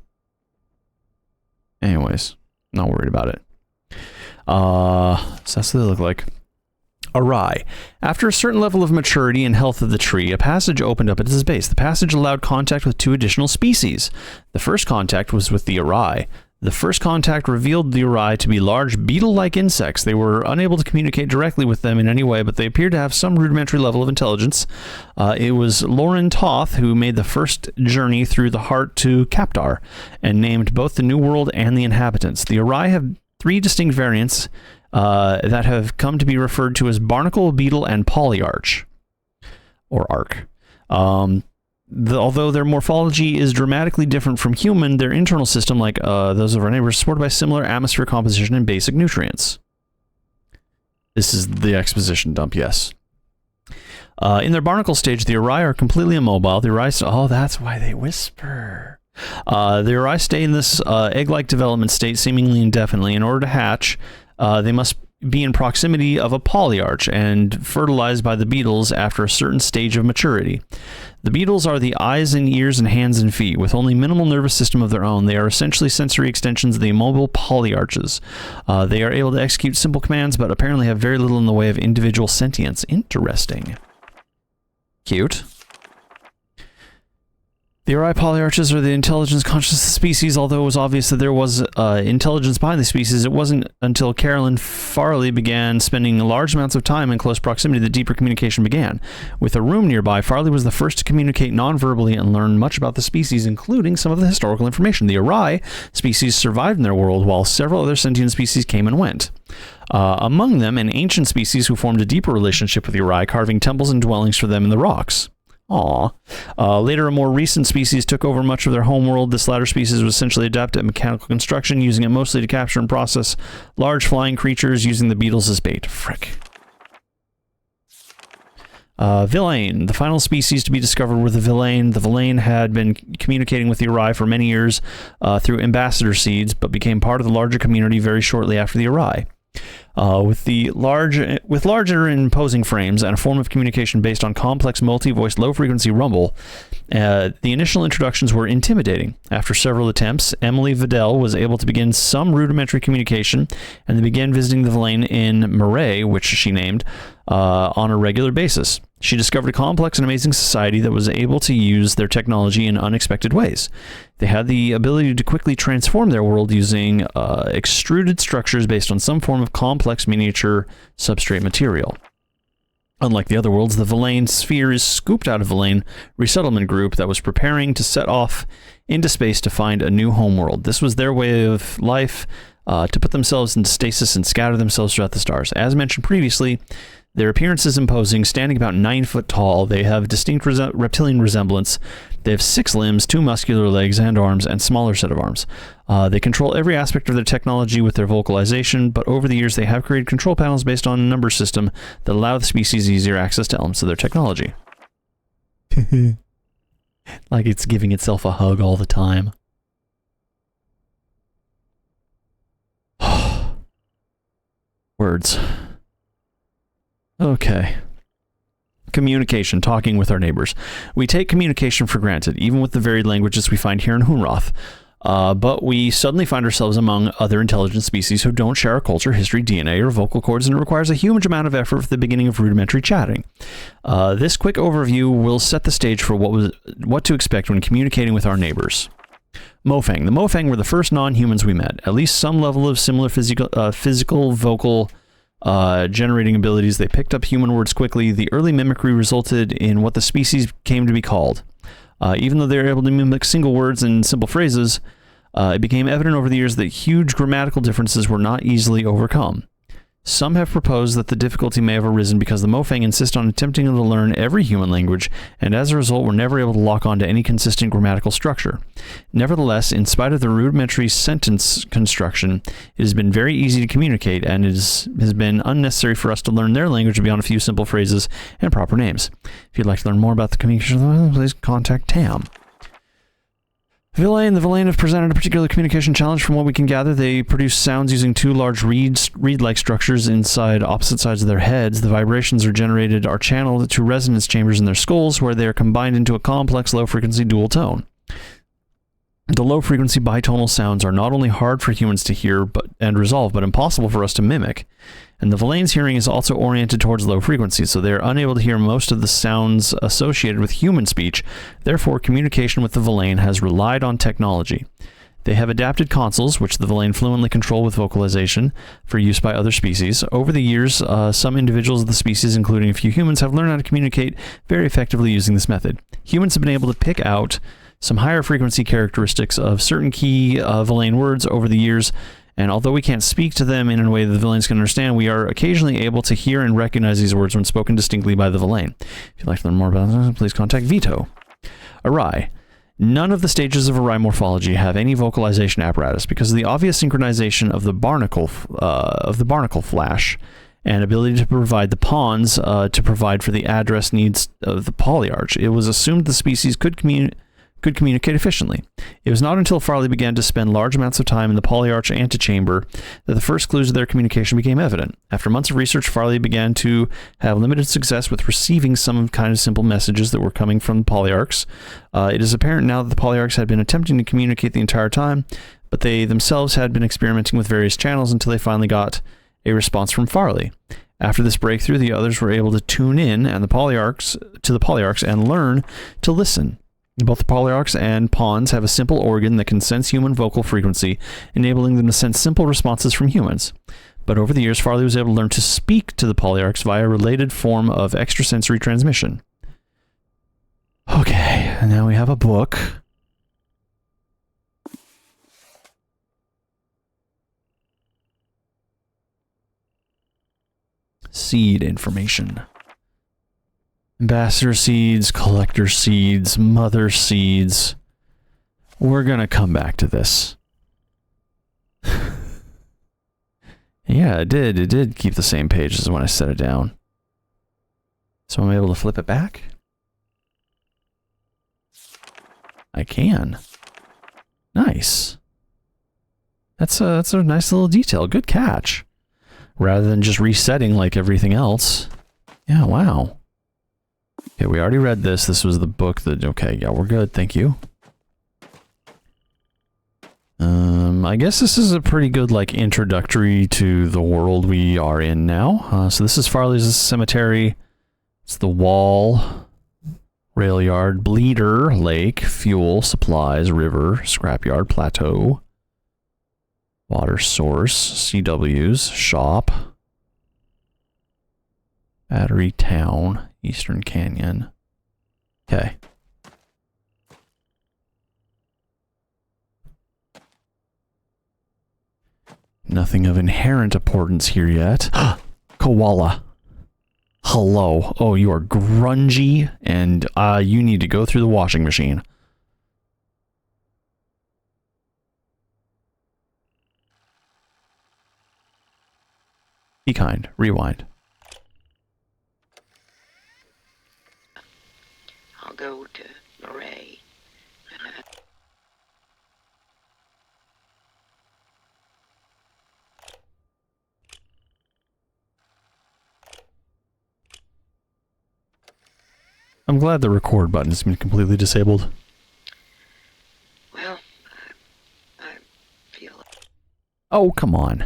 Anyways, not worried about it. So that's what they look like. Awry. After a certain level of maturity and health of the tree, a passage opened up at its base. The passage allowed contact with 2 additional species. The first contact was with the Awry. The first contact revealed the Awry to be large beetle-like insects. They were unable to communicate directly with them in any way, but they appeared to have some rudimentary level of intelligence. It was Lauren Toth who made the first journey through the heart to Kaptar and named both the New World and the inhabitants. The Awry have 3 distinct variants that have come to be referred to as barnacle, beetle, and polyarch, or arc. Although their morphology is dramatically different from human, their internal system, like those of our neighbors, is supported by similar atmosphere composition and basic nutrients. This is the exposition dump, yes. In their barnacle stage, the Awry are completely immobile. The Awry... Oh, that's why they whisper. The Uri stay in this egg-like development state seemingly indefinitely. In order to hatch, they must be in proximity of a polyarch and fertilized by the beetles after a certain stage of maturity. The beetles are the eyes and ears and hands and feet. With only minimal nervous system of their own, they are essentially sensory extensions of the immobile polyarches. They are able to execute simple commands, but apparently have very little in the way of individual sentience. Interesting. Cute. The Uri polyarches are the intelligence conscious species. Although it was obvious that there was intelligence behind the species, it wasn't until Carolyn Farley began spending large amounts of time in close proximity that deeper communication began. With a room nearby, Farley was the first to communicate non-verbally and learn much about the species, including some of the historical information. The Uri species survived in their world, while several other sentient species came and went. Among them, an ancient species who formed a deeper relationship with the Uri, carving temples and dwellings for them in the rocks. Later, a more recent species took over much of their homeworld. This latter species was essentially adept at mechanical construction, using it mostly to capture and process large flying creatures, using the beetles as bait. Frick. Villain. The final species to be discovered were the Villain. The Villain had been communicating with the Uri for many years through ambassador seeds, but became part of the larger community very shortly after the Uri. With larger and imposing frames and a form of communication based on complex multi-voice low-frequency rumble, the initial introductions were intimidating. After several attempts, Emily Vidal was able to begin some rudimentary communication, and they began visiting the Villain in Marais, which she named, on a regular basis. She discovered a complex and amazing society that was able to use their technology in unexpected ways. They had the ability to quickly transform their world using extruded structures based on some form of complex miniature substrate material. Unlike the other worlds, the Villain sphere is scooped out of Villain resettlement group that was preparing to set off into space to find a new homeworld. This was their way of life, to put themselves into stasis and scatter themselves throughout the stars. As mentioned previously, their appearance is imposing, standing about 9 foot tall. They have distinct reptilian resemblance. They have 6 limbs, 2 muscular legs and arms, and smaller set of arms. They control every aspect of their technology with their vocalization, but over the years they have created control panels based on a number system that allow the species easier access to elements of their technology. Like it's giving itself a hug all the time. Words. Okay. Communication, talking with our neighbors. We take communication for granted, even with the varied languages we find here in Hunroth. But we suddenly find ourselves among other intelligent species who don't share our culture, history, DNA, or vocal cords, and it requires a huge amount of effort for the beginning of rudimentary chatting. This quick overview will set the stage for what to expect when communicating with our neighbors. Mofang. The Mofang were the first non-humans we met. At least some level of similar physical, vocal, generating abilities. They picked up human words quickly. The early mimicry resulted in what the species came to be called. Even though they were able to mimic single words and simple phrases, it became evident over the years that huge grammatical differences were not easily overcome. Some have proposed that the difficulty may have arisen because the Mofang insist on attempting to learn every human language, and as a result were never able to lock onto any consistent grammatical structure. Nevertheless, in spite of the rudimentary sentence construction, it has been very easy to communicate, and it has been unnecessary for us to learn their language beyond a few simple phrases and proper names. If you'd like to learn more about the communication, please contact Tam. The Villain have presented a particular communication challenge. From what we can gather, they produce sounds using 2 large reed-like structures inside opposite sides of their heads. The vibrations are channeled to resonance chambers in their skulls, where they are combined into a complex low-frequency dual tone. The low-frequency bitonal sounds are not only hard for humans to hear and resolve, but impossible for us to mimic. And the Villain's hearing is also oriented towards low frequencies, so they are unable to hear most of the sounds associated with human speech. Therefore, communication with the Villain has relied on technology. They have adapted consoles, which the Villain fluently control with vocalization, for use by other species. Over the years, some individuals of the species, including a few humans, have learned how to communicate very effectively using this method. Humans have been able to pick out some higher frequency characteristics of certain key Villain words over the years, and although we can't speak to them in a way that the Villains can understand, we are occasionally able to hear and recognize these words when spoken distinctly by the Villain. If you'd like to learn more about this, please contact Vito. Uri. None of the stages of Uri morphology have any vocalization apparatus because of the obvious synchronization of the barnacle flash and ability to provide the pawns to provide for the address needs of the polyarch. It was assumed the species could could communicate efficiently. It was not until Farley began to spend large amounts of time in the polyarch antechamber that the first clues of their communication became evident. After months of research, Farley began to have limited success with receiving some kind of simple messages that were coming from the polyarchs. It is apparent now that the polyarchs had been attempting to communicate the entire time, but they themselves had been experimenting with various channels until they finally got a response from Farley. After this breakthrough, the others were able to tune in and the polyarchs and learn to listen. Both the polyarchs and pawns have a simple organ that can sense human vocal frequency, enabling them to sense simple responses from humans. But over the years, Farley was able to learn to speak to the polyarchs via a related form of extrasensory transmission. Okay, and now we have a book. Seed information. Ambassador seeds, collector seeds, mother seeds. We're gonna come back to this. Yeah, it did. It did keep the same page as when I set it down. So I'm able to flip it back? I can. Nice. That's a nice little detail. Good catch. Rather than just resetting like everything else. Yeah, wow. Okay, we already read this. This was the book that... Okay, yeah, we're good. Thank you. I guess this is a pretty good, like, introductory to the world we are in now. So this is Farley's Cemetery. It's the wall, rail yard, bleeder, lake, fuel, supplies, river, scrapyard, plateau, water source, CWs, shop, battery town, Eastern Canyon. Okay. Nothing of inherent importance here yet. Koala. Hello. Oh, you are grungy, and you need to go through the washing machine. Be kind. Rewind. I'll go to Murray. I'm glad the record button has been completely disabled. Well, I feel Oh, come on.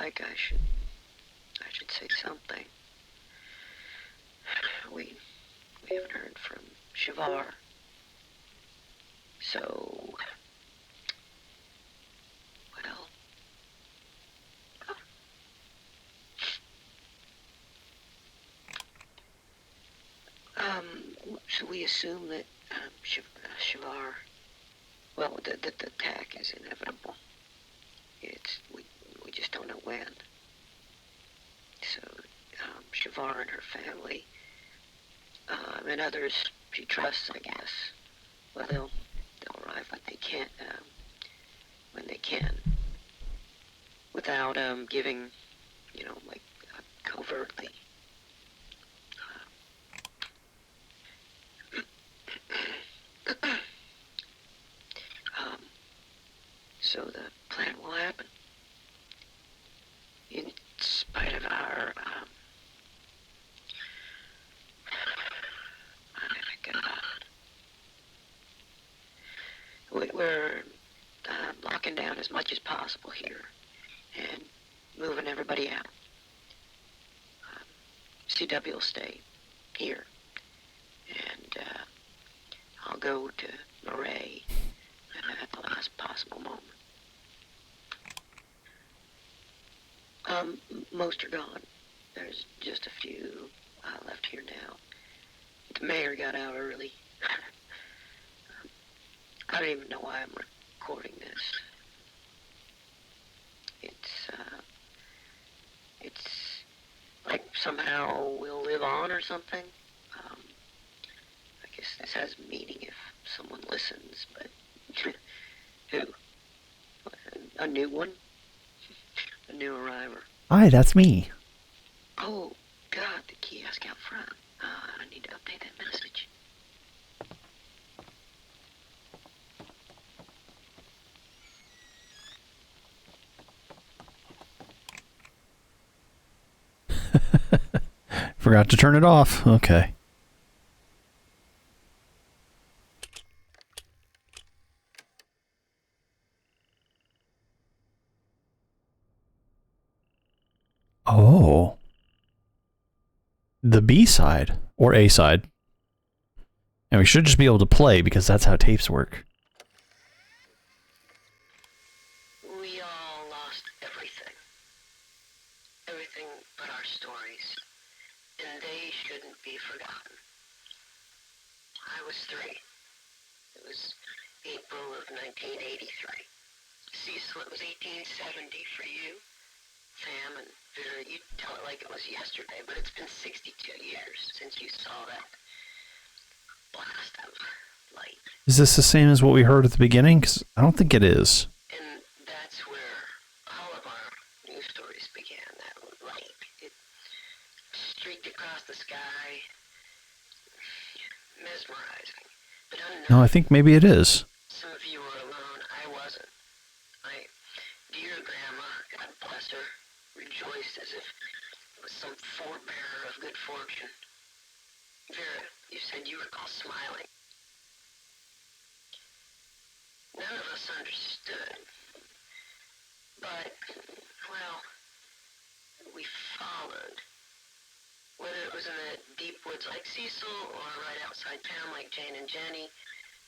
like I should say something. We haven't heard from Shavar. So, well, should we assume that Shavar, well, that the attack is inevitable? We just don't know when. So, Shavar and her family, and others she trusts, I guess, well, they'll arrive when they can, without giving, like covertly. So the plan will happen. In spite of our, we're locking down as much as possible here and moving everybody out. CW will stay here, and I'll go to Murray at the last possible moment. Most are gone. There's just a few left here now. The mayor got out early. I don't even know why I'm recording this. It's like somehow we'll live on or something. I guess this has meaning if someone listens, but who? A new one? A new arriver. Hi, that's me. Oh, God, the kiosk out front. I need to update that message. Forgot to turn it off. Okay. Oh. The B side. Or A side. And we should just be able to play because that's how tapes work. We all lost everything. Everything but our stories. And they shouldn't be forgotten. I was 3. It was April of 1983. Cecil, it was 1870 for you. Sam and Vera, you tell it like it was yesterday, but it's been 62 years since you saw that blast of light. Is this the same as what we heard at the beginning? 'Cause I don't think it is. And that's where all of our news stories began, that light. It streaked across the sky, mesmerizing, but unknown. No, I think maybe it is. Some of you were alone, I wasn't. My dear grandma, God bless her, rejoiced as if it was some forebearer of good fortune. Vera, you said you recall smiling. None of us understood. But, well, we followed. Whether it was in the deep woods like Cecil or right outside town like Jane and Jenny,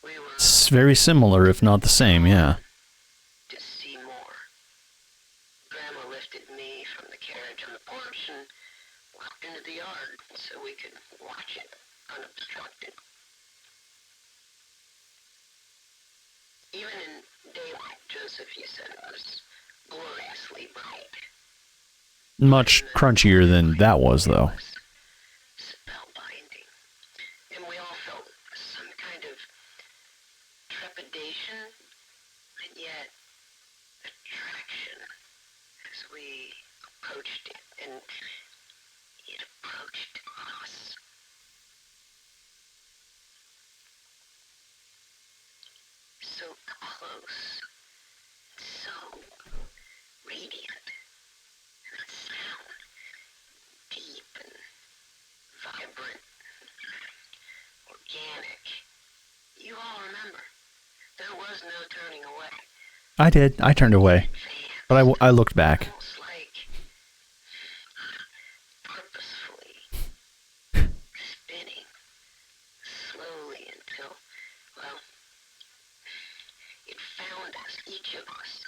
we were It's very similar, if not the same, yeah. to see more. Grandma lifted me from the carriage on the porch and walked into the yard so we could watch it unobstructed. Even in daylight, Joseph, you said it was gloriously bright. Much crunchier than that was, though. Spellbinding. And we all felt some kind of trepidation and yet attraction as we approached it, and it approached us. So close, so radiant, and that sound, deep and vibrant, organic. You all remember, there was no turning away. I did. I turned away. But I looked back. Almost like purposefully spinning slowly until, well, it found us, each of us.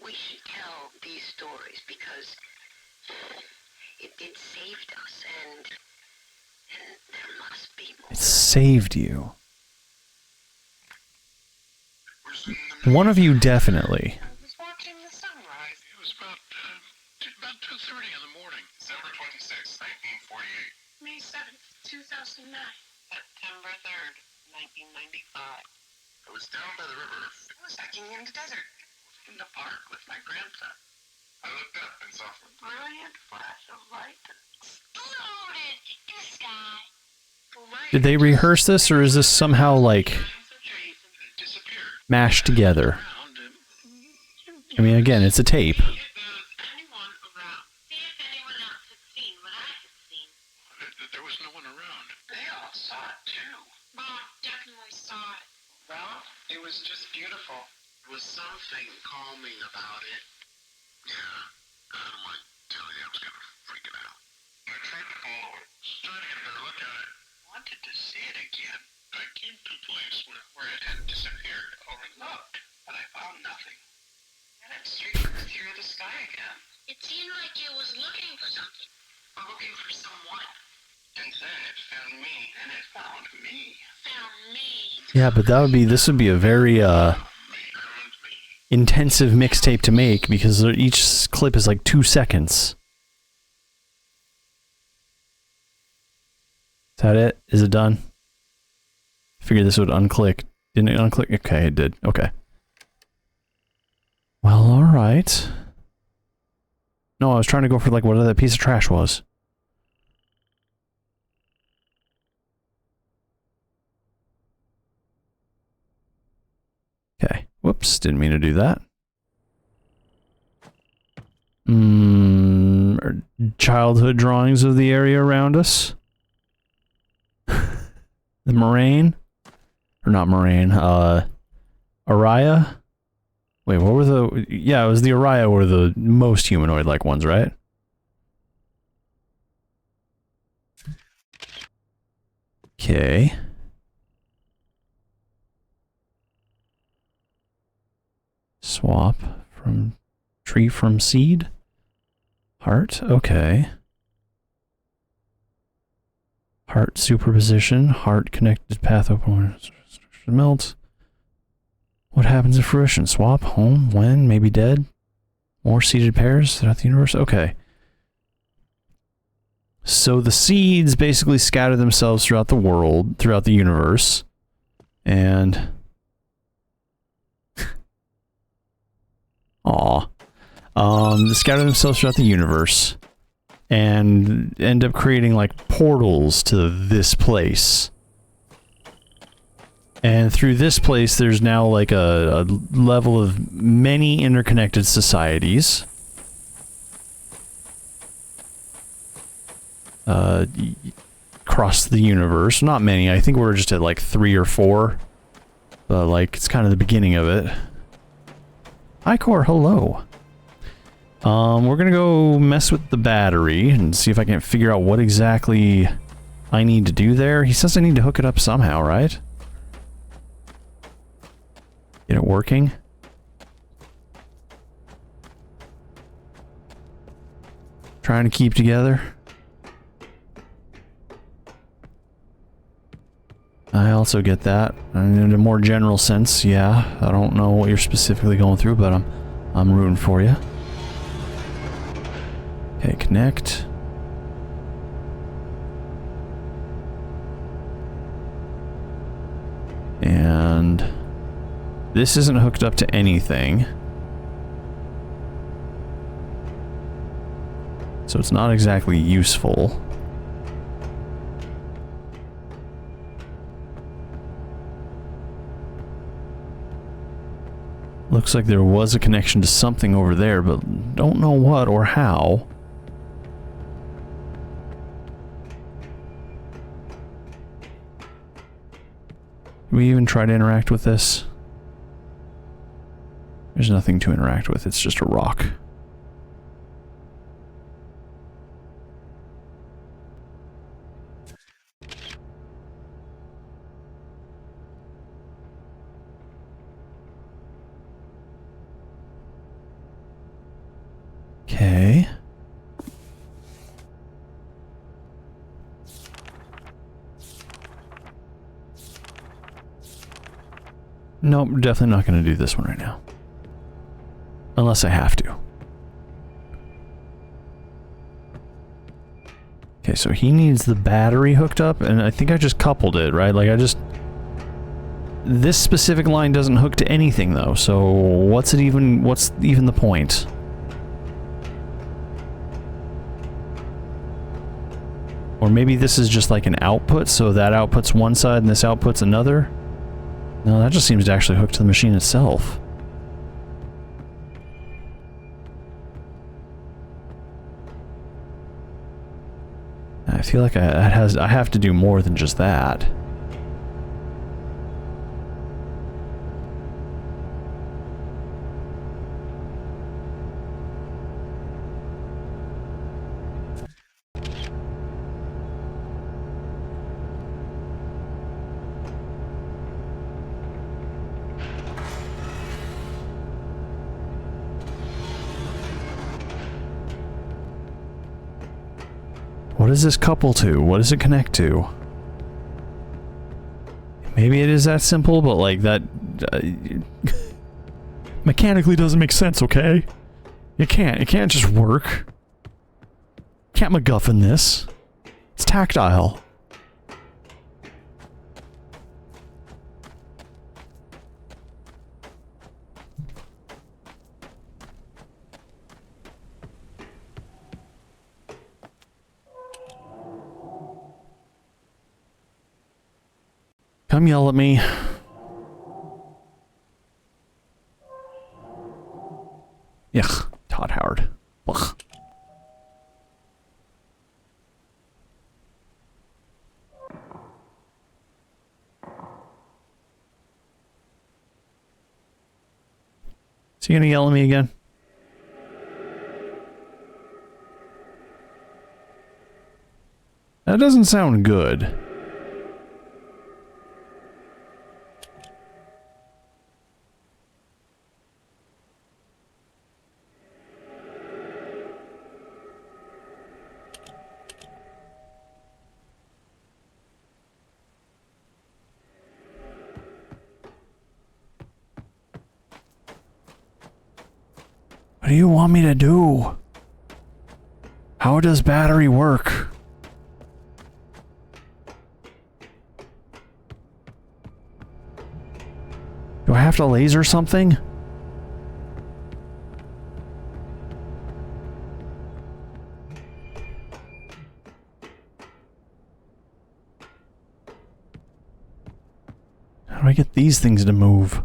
We should tell these stories because it saved us, and there must be more. It saved you. One of you definitely. I was watching the sunrise. It was about 2:30 in the morning. December 26, 1948. May 7th, 2009. September 3rd, 1995. I was down by the river. I was hiking in the desert, in the park with my grandson. I looked up and saw A brilliant flash of light that exploded in the sky. Did they rehearse this, or is this somehow, like, it disappeared. mashed together? Around and I mean, again, it's a tape. Anyone around? See if anyone else had seen what I had seen. there was no one around. They all saw it too. Bob definitely saw it. Well, it was just beautiful. There was something calming about it. Yeah, I don't mind telling you, I was kind of freaking out. I tried to follow it, trying to get a better look at it. Wanted to see it again. I came to a place where it had disappeared. Overlooked, but I found nothing. And it streaked through the sky again. It seemed like it was looking for something. Or looking for someone. And then it found me. And it found me. Found me. Yeah, but this would be a very, Found me. intensive mixtape to make, because each clip is like 2 seconds. Is that it? Is it done? I figured this would unclick. Didn't it unclick? Okay, it did. Okay. Well, alright. No, I was trying to go for, like, what that piece of trash was. Okay. Whoops, didn't mean to do that. childhood drawings of the area around us. The moraine? Or not moraine, Araya? Wait, what were the... Yeah, it was the Araya were the most humanoid-like ones, right? Okay. Swap from... Tree from seed? Heart? Okay. Heart superposition. Heart connected path open. Melt. What happens at fruition? Swap, home, when, maybe dead? More seeded pairs throughout the universe? Okay. So the seeds basically scatter themselves throughout the world, throughout the universe. And... Aw. They scatter themselves throughout the universe. And end up creating, like, portals to this place. And through this place, there's now like a level of many interconnected societies. Across the universe. Not many, I think we're just at like 3 or 4. But like, it's kind of the beginning of it. Hi, Core, hello. We're gonna go mess with the battery and see if I can figure out what exactly I need to do there. He says I need to hook it up somehow, right? Get it working. Trying to keep together. I also get that. In a more general sense, yeah. I don't know what you're specifically going through, but I'm rooting for you. Okay, connect. And this isn't hooked up to anything. So it's not exactly useful. Looks like there was a connection to something over there, but don't know what or how. Did we even try to interact with this? There's nothing to interact with, it's just a rock. Okay. Nope, definitely not going to do this one right now. Unless I have to. Okay, so he needs the battery hooked up, and I think I just coupled it, right? Like, this specific line doesn't hook to anything, though, so what's even the point? Or maybe this is just like an output, so that outputs one side and this outputs another? No, that just seems to actually hook to the machine itself. I feel like I have to do more than just that. What does this couple to? What does it connect to? Maybe it is that simple, but like that... mechanically doesn't make sense, okay? It can't just work. Can't MacGuffin this. It's tactile. Come yell at me. Yuck. Todd Howard. Ugh. Is he gonna yell at me again? That doesn't sound good. What do you want me to do? How does battery work? Do I have to laser something? How do I get these things to move?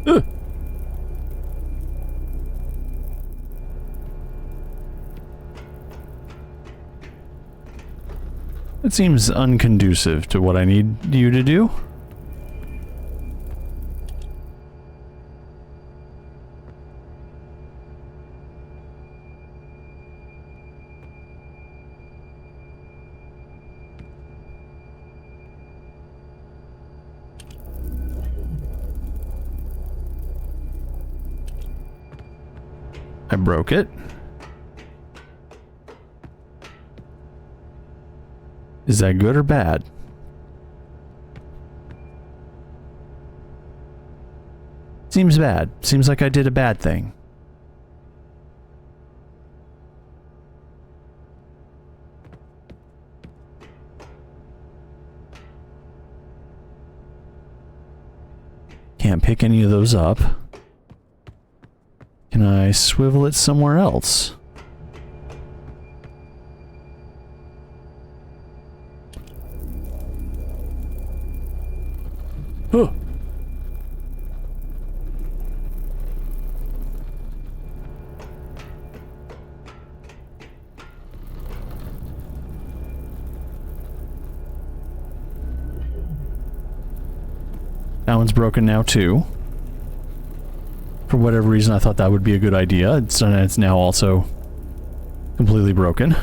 Ugh. It seems unconducive to what I need you to do. I broke it. Is that good or bad? Seems bad. Seems like I did a bad thing. Can't pick any of those up. Can I swivel it somewhere else? Huh. That one's broken now too. For whatever reason, I thought that would be a good idea. It's now also completely broken.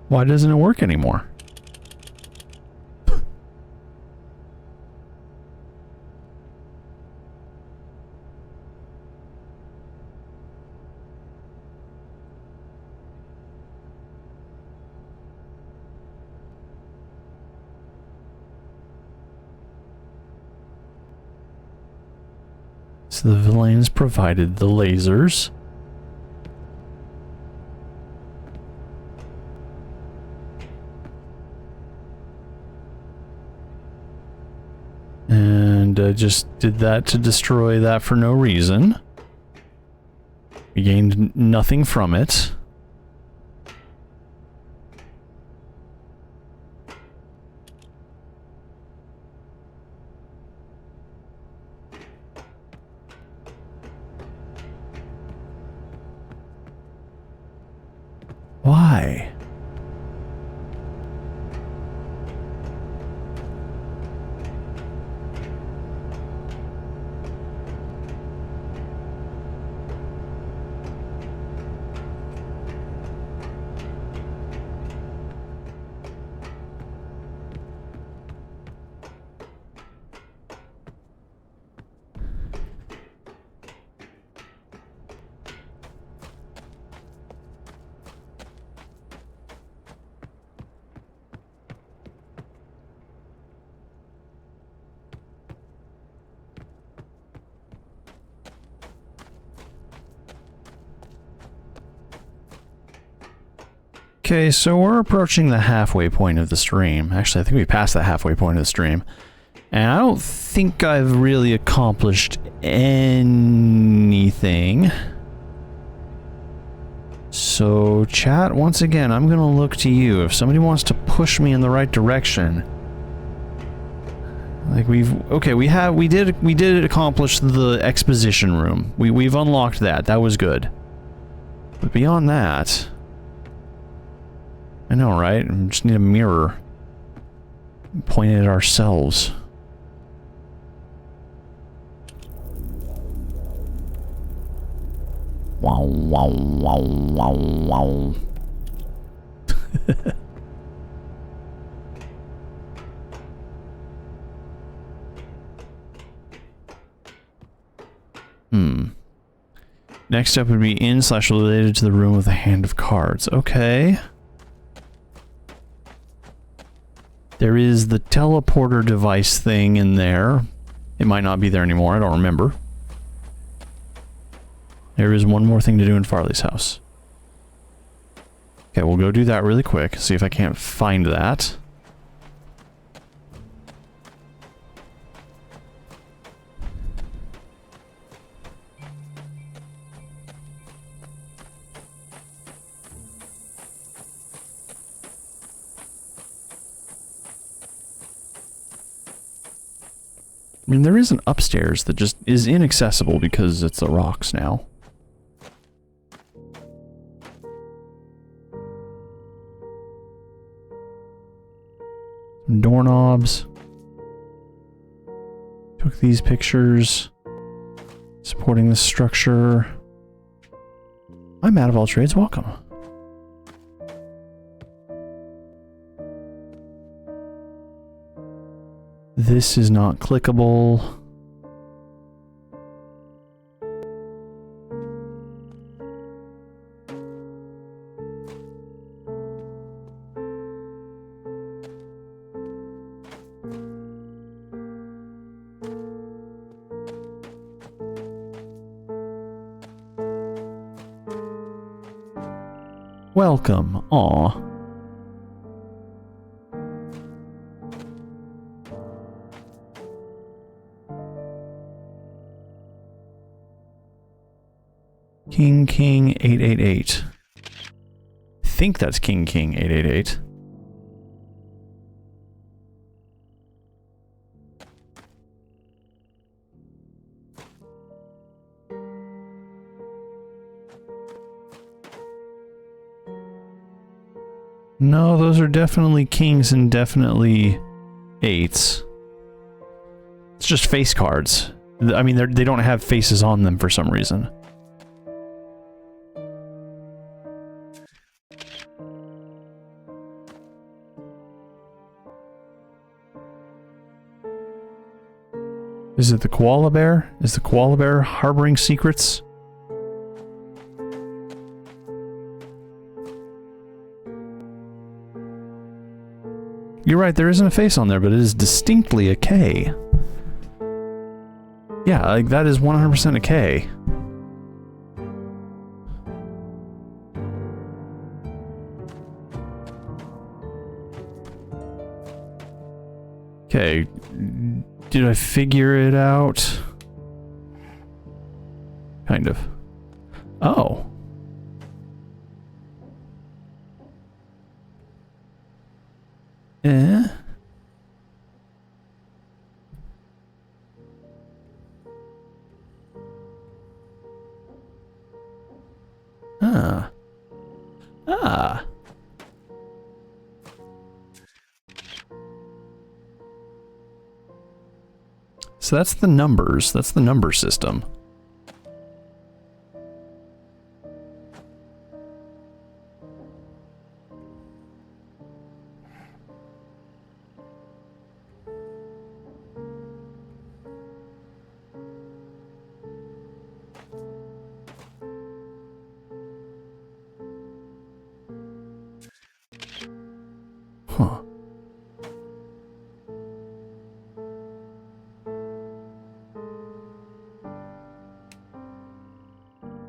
Why doesn't it work anymore? So the villains provided the lasers. And just did that to destroy that for no reason. We gained nothing from it. Why? Okay, so we're approaching the halfway point of the stream. Actually, I think we passed the halfway point of the stream. And I don't think I've really accomplished anything. So, chat, once again, I'm gonna look to you. If somebody wants to push me in the right direction. Like we did accomplish the exposition room. We've unlocked that. That was good. But beyond that, I know, right? We just need a mirror pointed at ourselves. Wow, wow, wow, wow, wow. Next up would be in/related to the room with a hand of cards. Okay. There is the teleporter device thing in there. It might not be there anymore, I don't remember. There is one more thing to do in Farley's house. Okay, we'll go do that really quick, see if I can't find that. I mean, there is an upstairs that just is inaccessible because it's the rocks now. Some doorknobs. Took these pictures. Supporting this structure. I'm out of all trades, welcome. This is not clickable. Welcome. Aw. King 888. I think that's King 888. No, those are definitely kings and definitely eights. It's just face cards. I mean, they don't have faces on them for some reason. Is it the koala bear? Is the koala bear harboring secrets? You're right, there isn't a face on there, but it is distinctly a K. Yeah, like that is 100% a K. Okay, did I figure it out? Kind of. Oh. Eh? Ah. Ah. So that's the numbers. That's the number system. Huh.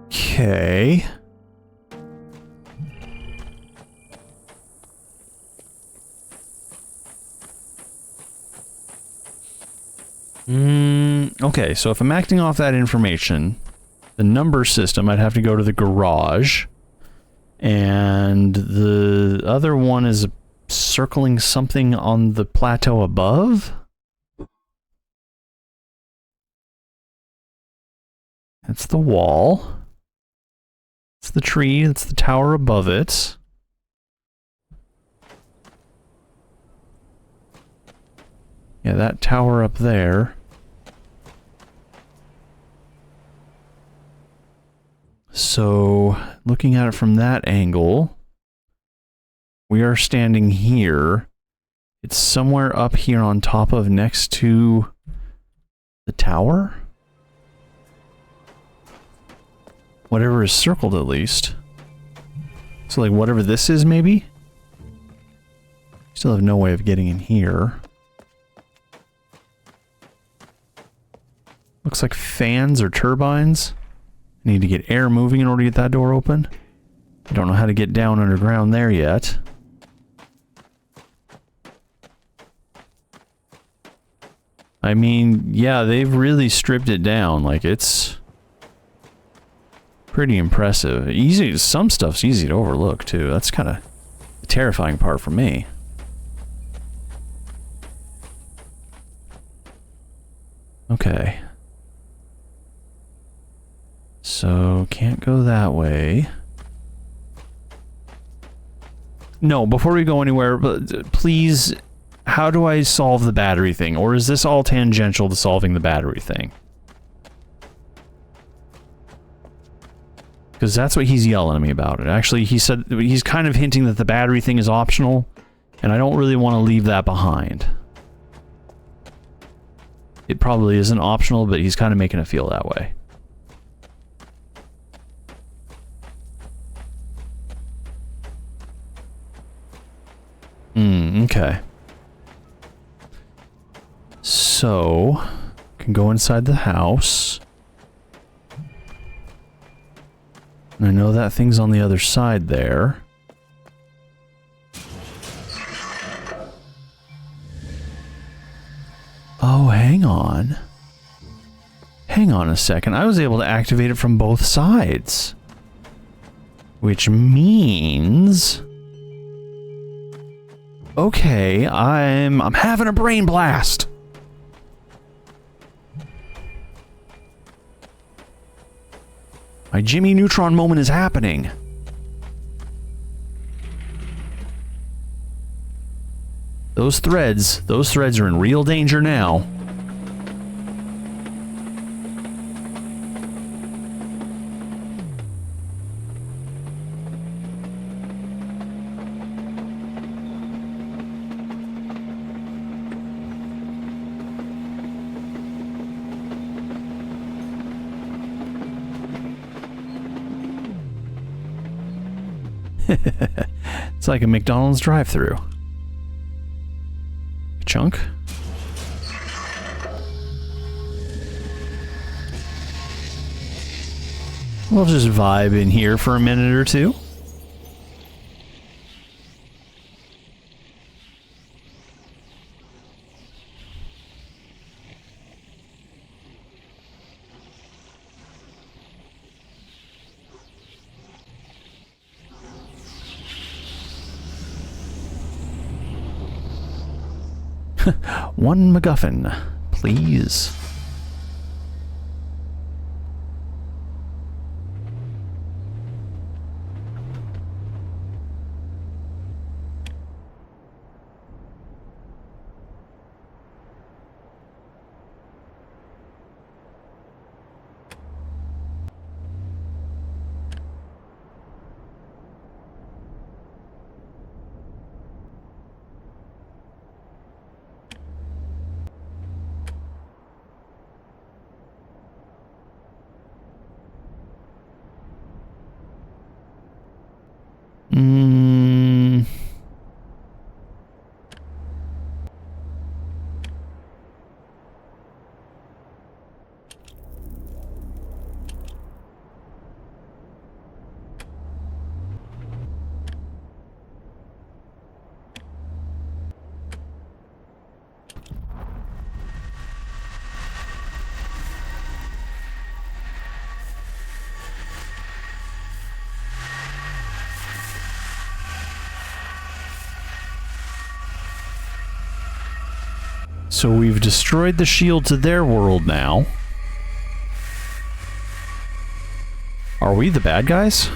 Okay. Okay, so if I'm acting off that information, the number system, I'd have to go to the garage. And the other one is circling something on the plateau above? That's the wall. It's the tree, it's the tower above it. Yeah, that tower up there. So, looking at it from that angle, we are standing here. It's somewhere up here on top of next to the tower? Whatever is circled at least. So like whatever this is maybe? Still have no way of getting in here. Looks like fans or turbines. I need to get air moving in order to get that door open. I don't know how to get down underground there yet. I mean, yeah, they've really stripped it down. Like, it's pretty impressive. Easy, some stuff's easy to overlook, too. That's kind of the terrifying part for me. Okay. So, can't go that way. No, before we go anywhere, please, how do I solve the battery thing? Or is this all tangential to solving the battery thing? Because that's what he's yelling at me about it. Actually, he said, he's kind of hinting that the battery thing is optional, and I don't really want to leave that behind. It probably isn't optional, but he's kind of making it feel that way. Okay. So, can go inside the house. And I know that thing's on the other side there. Oh, hang on. Hang on a second. I was able to activate it from both sides. Which means... Okay, I'm having a brain blast. My Jimmy Neutron moment is happening. Those threads are in real danger now. It's like a McDonald's drive-thru. Chunk. We'll just vibe in here for a minute or two. One MacGuffin, please. So we've destroyed the shield to their world now. Are we the bad guys?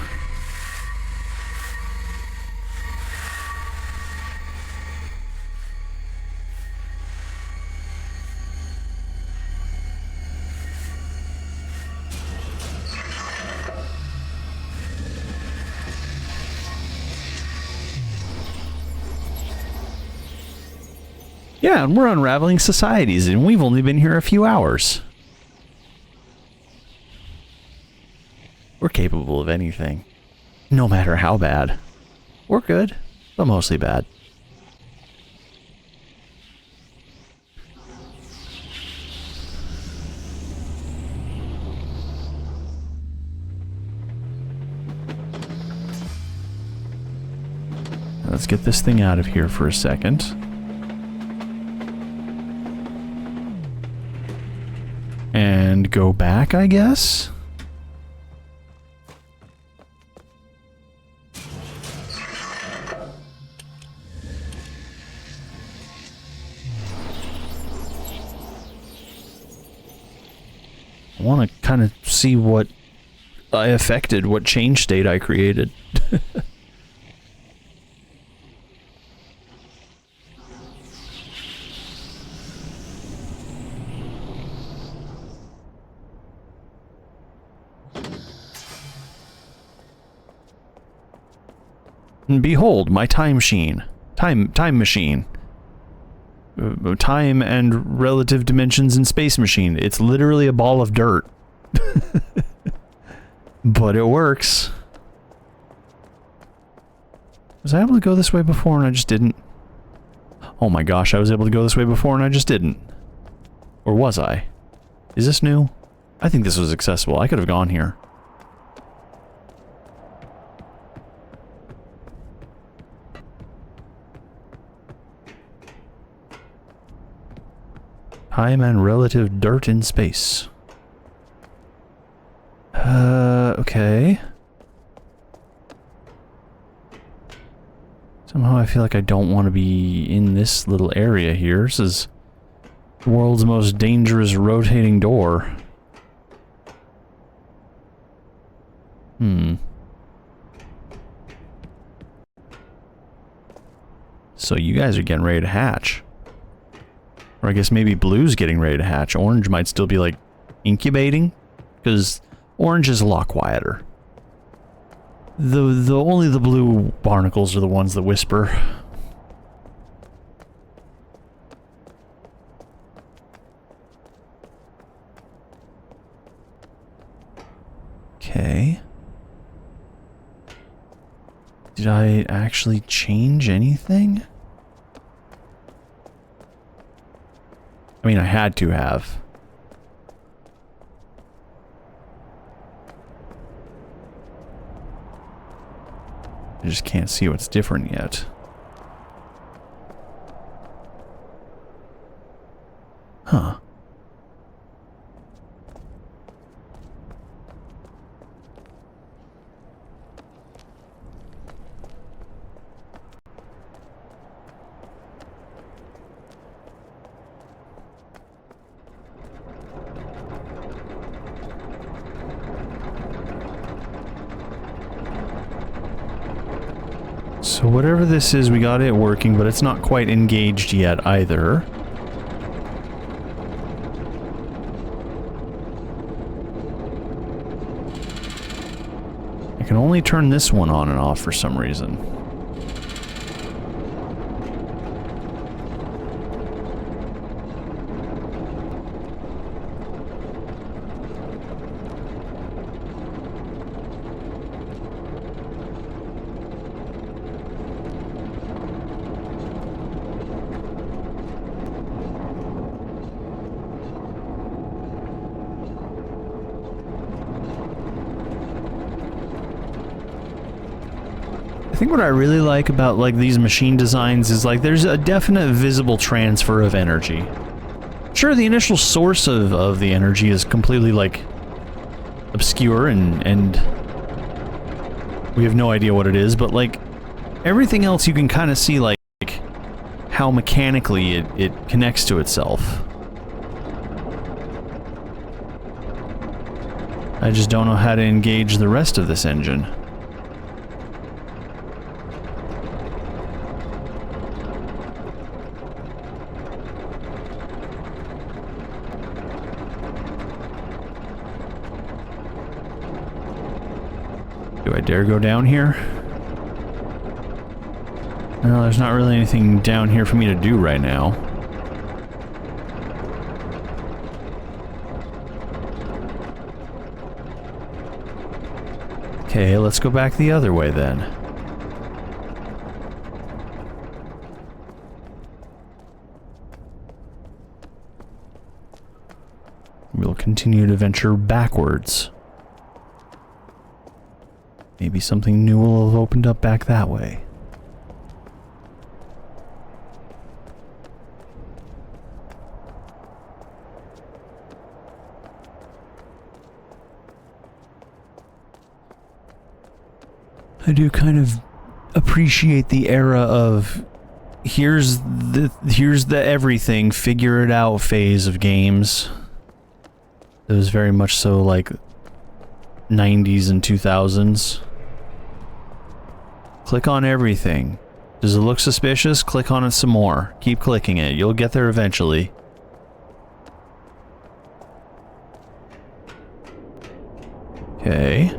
Yeah, and we're unraveling societies, and we've only been here a few hours. We're capable of anything. No matter how bad. We're good, but mostly bad. Let's get this thing out of here for a second. And go back, I guess? I want to kind of see what I affected, what change state I created. And behold, my time machine. Time machine. Time and relative dimensions in space machine. It's literally a ball of dirt. But it works. Was I able to go this way before and I just didn't? Oh my gosh, I was able to go this way before and I just didn't. Or was I? Is this new? I think this was accessible. I could have gone here. Time and relative dirt in space. Okay. Somehow I feel like I don't want to be in this little area here. This is the world's most dangerous rotating door. So you guys are getting ready to hatch. Or I guess maybe blue's getting ready to hatch. Orange might still be, like, incubating. Because orange is a lot quieter. Only the blue barnacles are the ones that whisper. Okay. Did I actually change anything? I mean, I had to have. I just can't see what's different yet. Huh. So whatever this is, we got it working, but it's not quite engaged yet either. I can only turn this one on and off for some reason. I think what I really like about, like, these machine designs is, like, there's a definite visible transfer of energy. Sure, the initial source of the energy is completely, like, obscure and we have no idea what it is, but, like, everything else you can kind of see, like, how mechanically it connects to itself. I just don't know how to engage the rest of this engine. Do I dare go down here? No, there's not really anything down here for me to do right now. Okay, let's go back the other way then. We'll continue to venture backwards. Maybe something new will have opened up back that way. I do kind of appreciate the era of here's the everything, figure it out phase of games. It was very much so like 90s and 2000s. Click on everything. Does it look suspicious? Click on it some more. Keep clicking it. You'll get there eventually. Okay.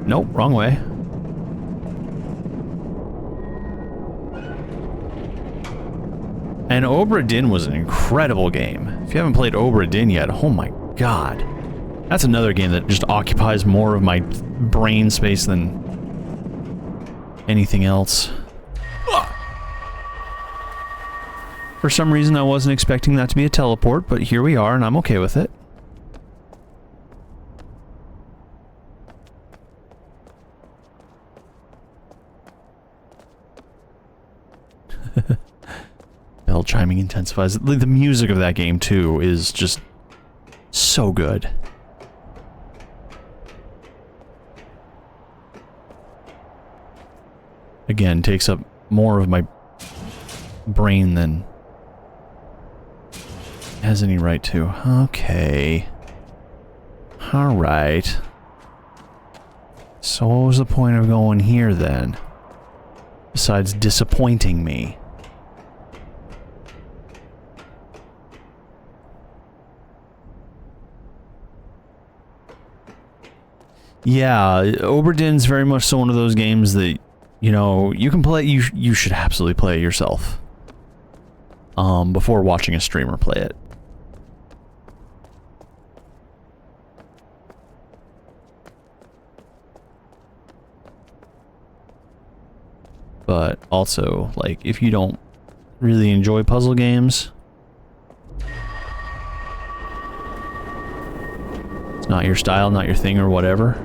Nope, wrong way. And Obra Dinn was an incredible game. If you haven't played Obra Dinn yet, oh my god. That's another game that just occupies more of my brain space than anything else. For some reason, I wasn't expecting that to be a teleport, but here we are, and I'm okay with it. Bell chiming intensifies. The music of that game, too, is just so good. Again, takes up more of my brain than it has any right to. Okay. Alright. So what was the point of going here, then? Besides disappointing me. Yeah, Obra Dinn's very much so one of those games that, you know, you can play, you should absolutely play it yourself. Before watching a streamer play it. But also, like, if you don't really enjoy puzzle games, it's not your style, not your thing, or whatever.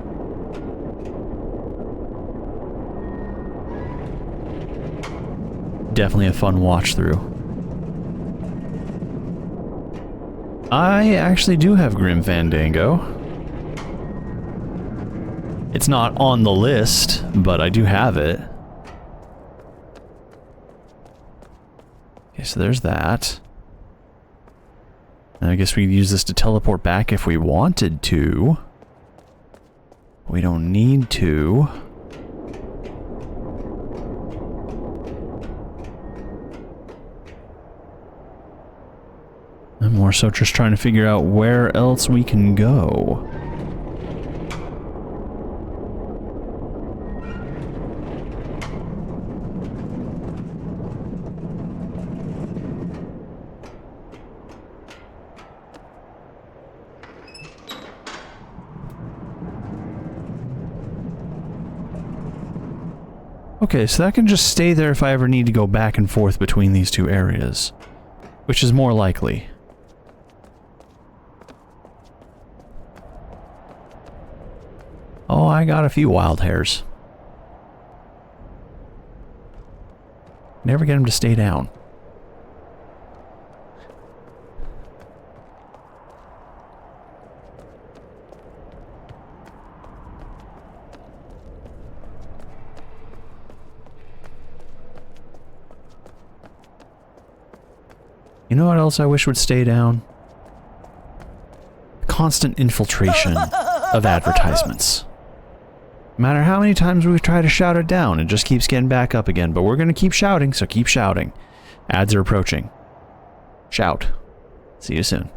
Definitely a fun watch through. I actually do have Grim Fandango. It's not on the list, but I do have it. Okay, so there's that. And I guess we could use this to teleport back if we wanted to. We don't need to. I'm more so just trying to figure out where else we can go. Okay, so that can just stay there if I ever need to go back and forth between these two areas, which is more likely. Oh, I got a few wild hairs. Never get them to stay down. You know what else I wish would stay down? Constant infiltration of advertisements. No matter how many times we try to shout it down, it just keeps getting back up again. But we're going to keep shouting, so keep shouting. Ads are approaching. Shout. See you soon.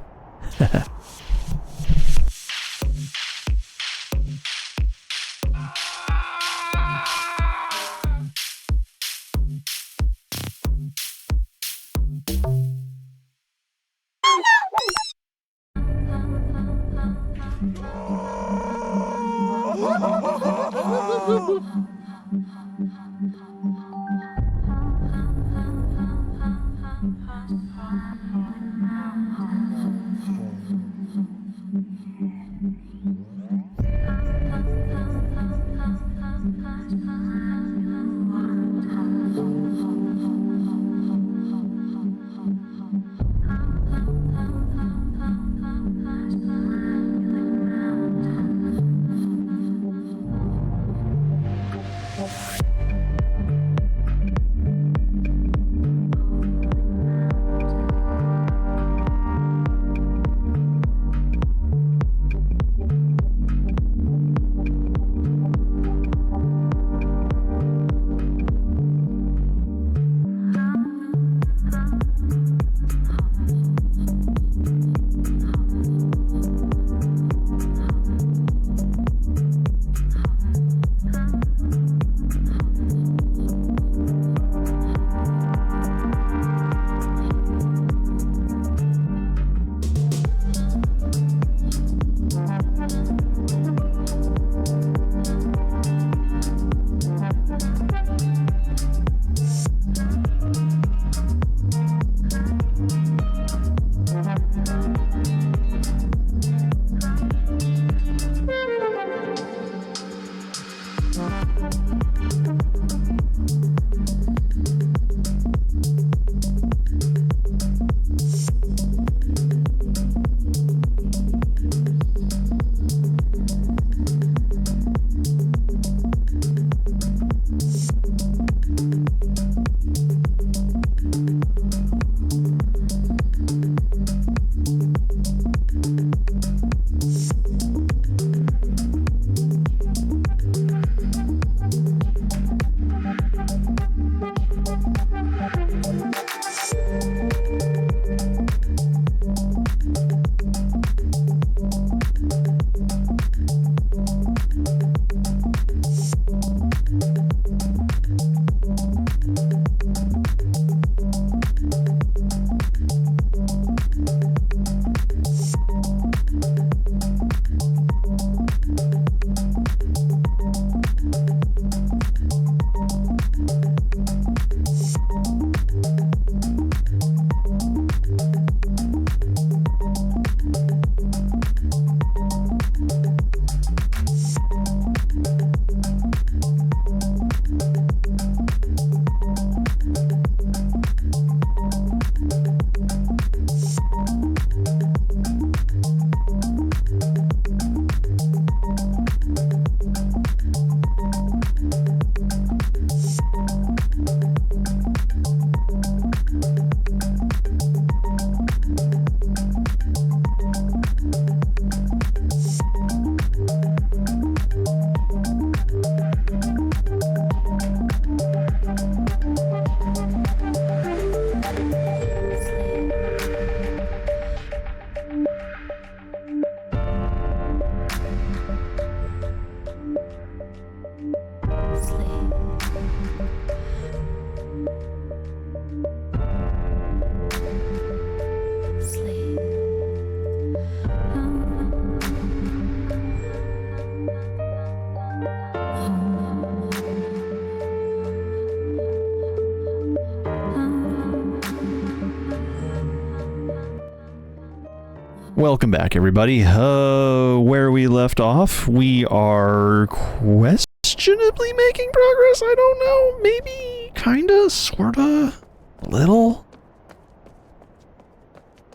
Welcome back, everybody. Where we left off, we are questionably making progress. I don't know. Maybe, kinda, sorta, a little.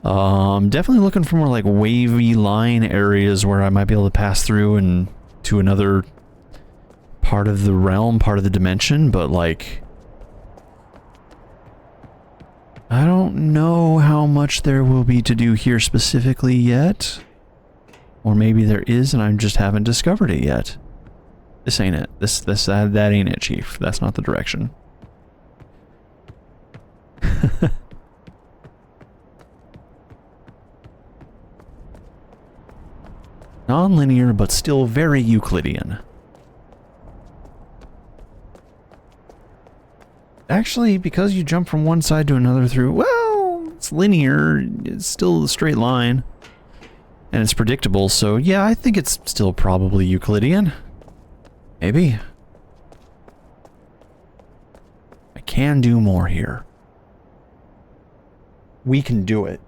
Definitely looking for more like wavy line areas where I might be able to pass through and to another part of the realm, part of the dimension, but like, I don't know how how much there will be to do here specifically yet. Or maybe there is and I just haven't discovered it yet. This ain't it. That ain't it, Chief. That's not the direction. Non-linear, but still very Euclidean. Actually, because you jump from one side to another through, well, it's linear, it's still a straight line. And it's predictable, so yeah, I think it's still probably Euclidean. Maybe. I can do more here. We can do it.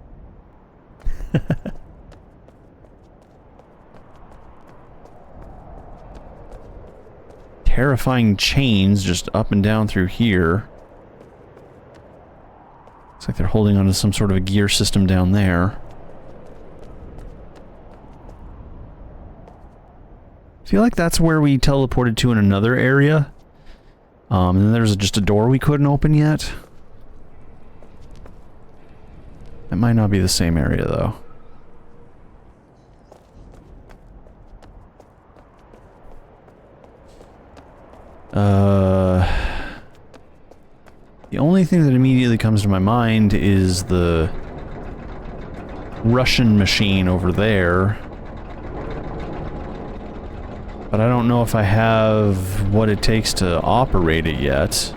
Terrifying chains just up and down through here. Looks like they're holding onto some sort of a gear system down there. I feel like that's where we teleported to in another area. And then there's just a door we couldn't open yet. It might not be the same area, though. The only thing that immediately comes to my mind is the Russian machine over there. But I don't know if I have what it takes to operate it yet.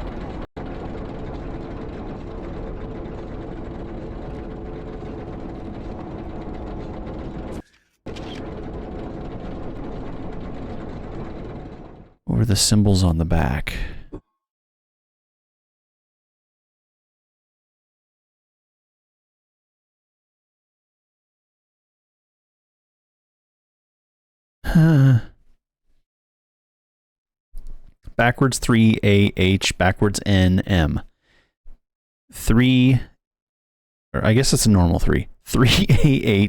What are the symbols on the back? Huh. Backwards 3 AH, backwards N M. 3, or I guess it's a normal 3. 3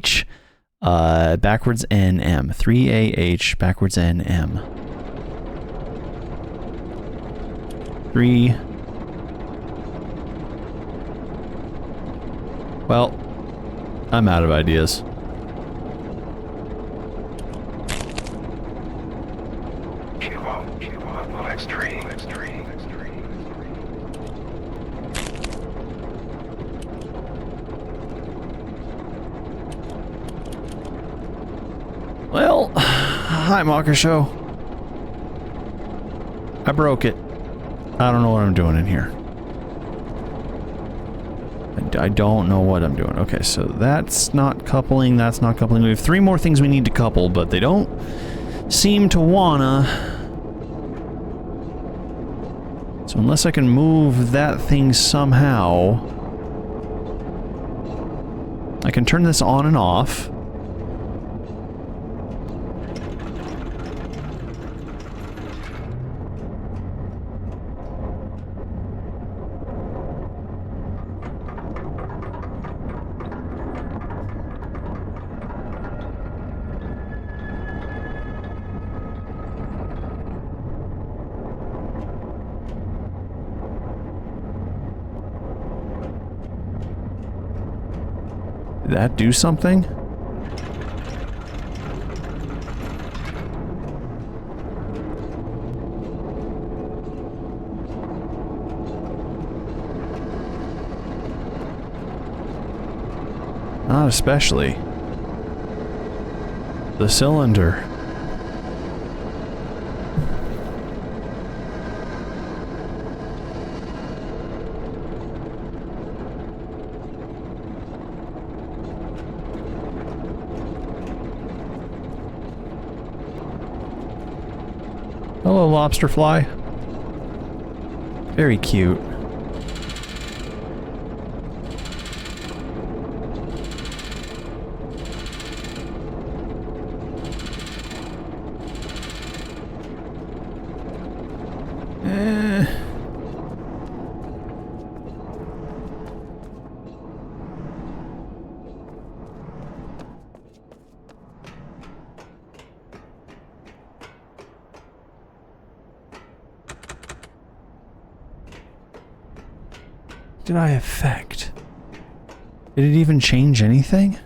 AH, backwards N M. 3 AH, backwards N M. 3. Well, I'm out of ideas. Well, hi Mocker Show. I broke it. I don't know what I'm doing in here. I don't know what I'm doing. Okay, so that's not coupling, that's not coupling. We have 3 more things we need to couple, but they don't seem to wanna. So unless I can move that thing somehow, I can turn this on and off. Did that do something? Not especially. The cylinder. Hello, lobster fly. Very cute. Did I affect? Did it even change anything?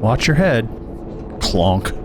Watch your head. Clonk.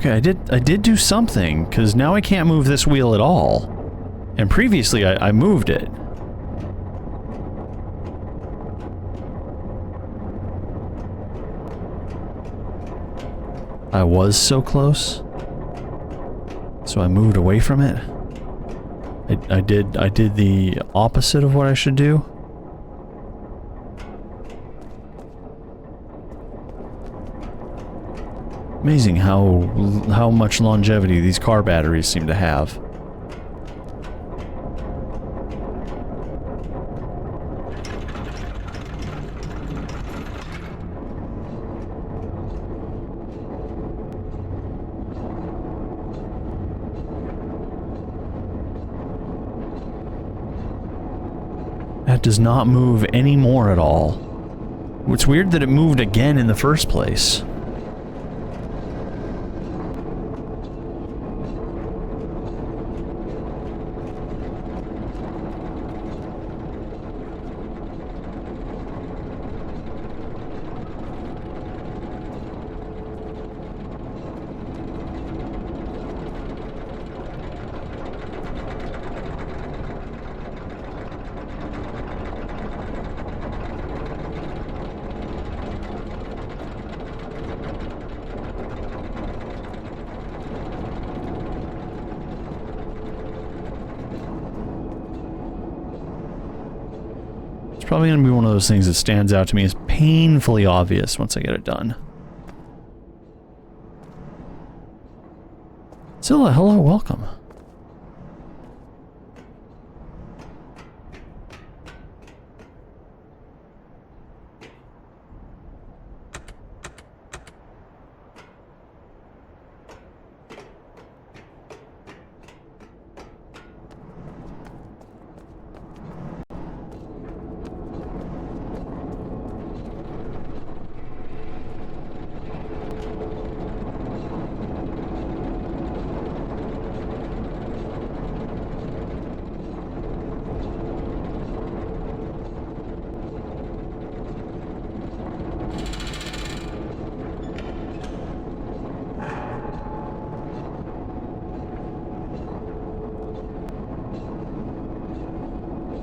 Okay, I did do something, because now I can't move this wheel at all. And previously I moved it. I was so close. So I moved away from it. I did the opposite of what I should do. Amazing how much longevity these car batteries seem to have. That does not move anymore at all. It's weird that it moved again in the first place. It's probably going to be one of those things that stands out to me as painfully obvious once I get it done. Zilla, hello, welcome.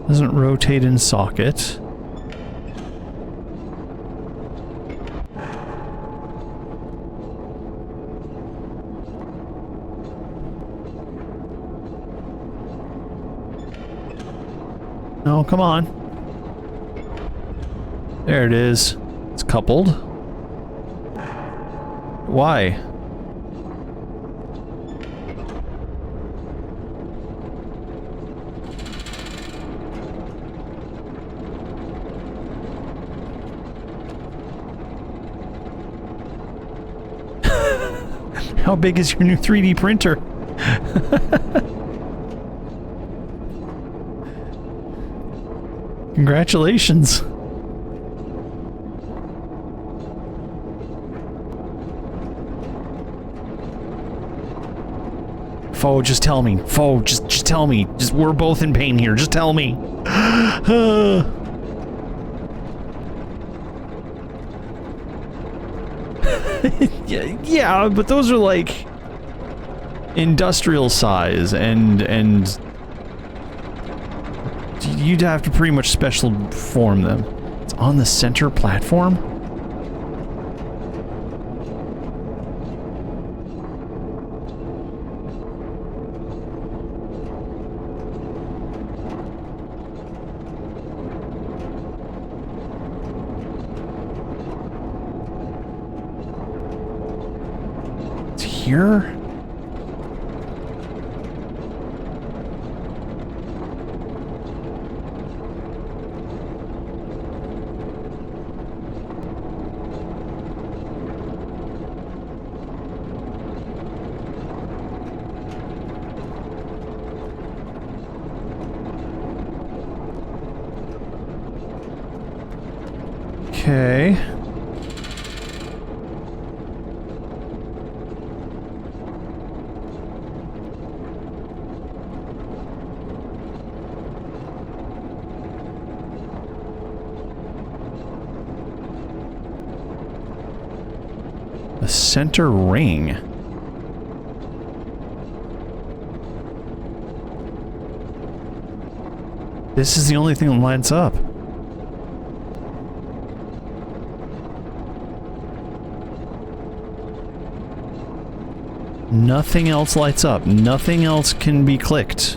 Doesn't rotate in socket. No, come on. There it is. It's coupled. Why? How big is your new 3D printer? Congratulations. Fo, just tell me. Fo, just tell me. We're both in pain here. Just tell me. Yeah, but those are like industrial size and you'd have to pretty much special form them. It's on the center platform? here? Okay. The center ring. This is the only thing that lights up. Nothing else lights up. Nothing else can be clicked.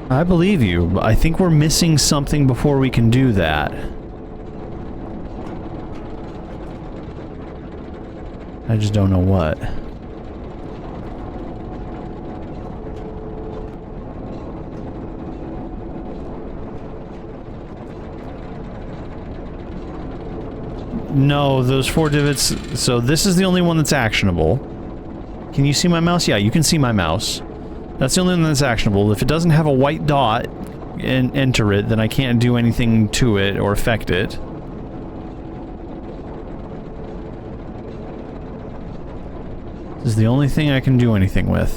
I believe you, but I think we're missing something before we can do that. I just don't know what. No, those 4 divots... So this is the only one that's actionable. Can you see my mouse? Yeah, you can see my mouse. That's the only one that's actionable. If it doesn't have a white dot and enter it, then I can't do anything to it or affect it. This is the only thing I can do anything with.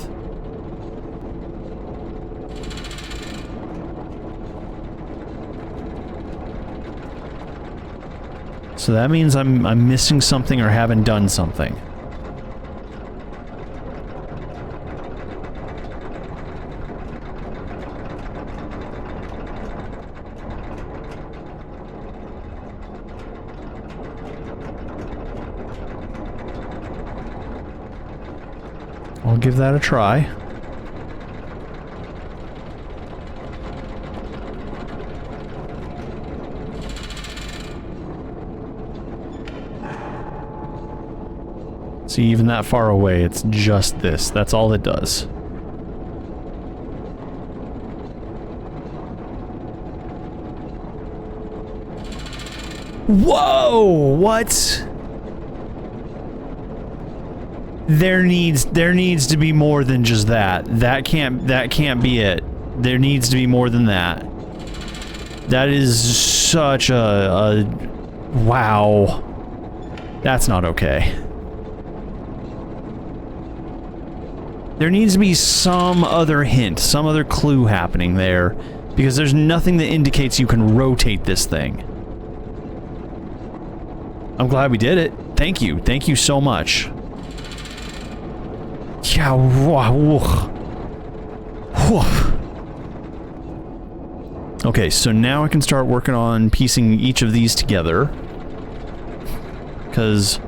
So that means I'm missing something or haven't done something. I'll give that a try. See, even that far away, it's just this. That's all it does. Whoa! What? There needs to be more than just that. That can't be it. There needs to be more than that. That is such a wow. That's not okay. There needs to be some other hint, some other clue happening there, because there's nothing that indicates you can rotate this thing. I'm glad we did it. Thank you. Thank you so much. Yeah, okay, so now I can start working on piecing each of these together. Because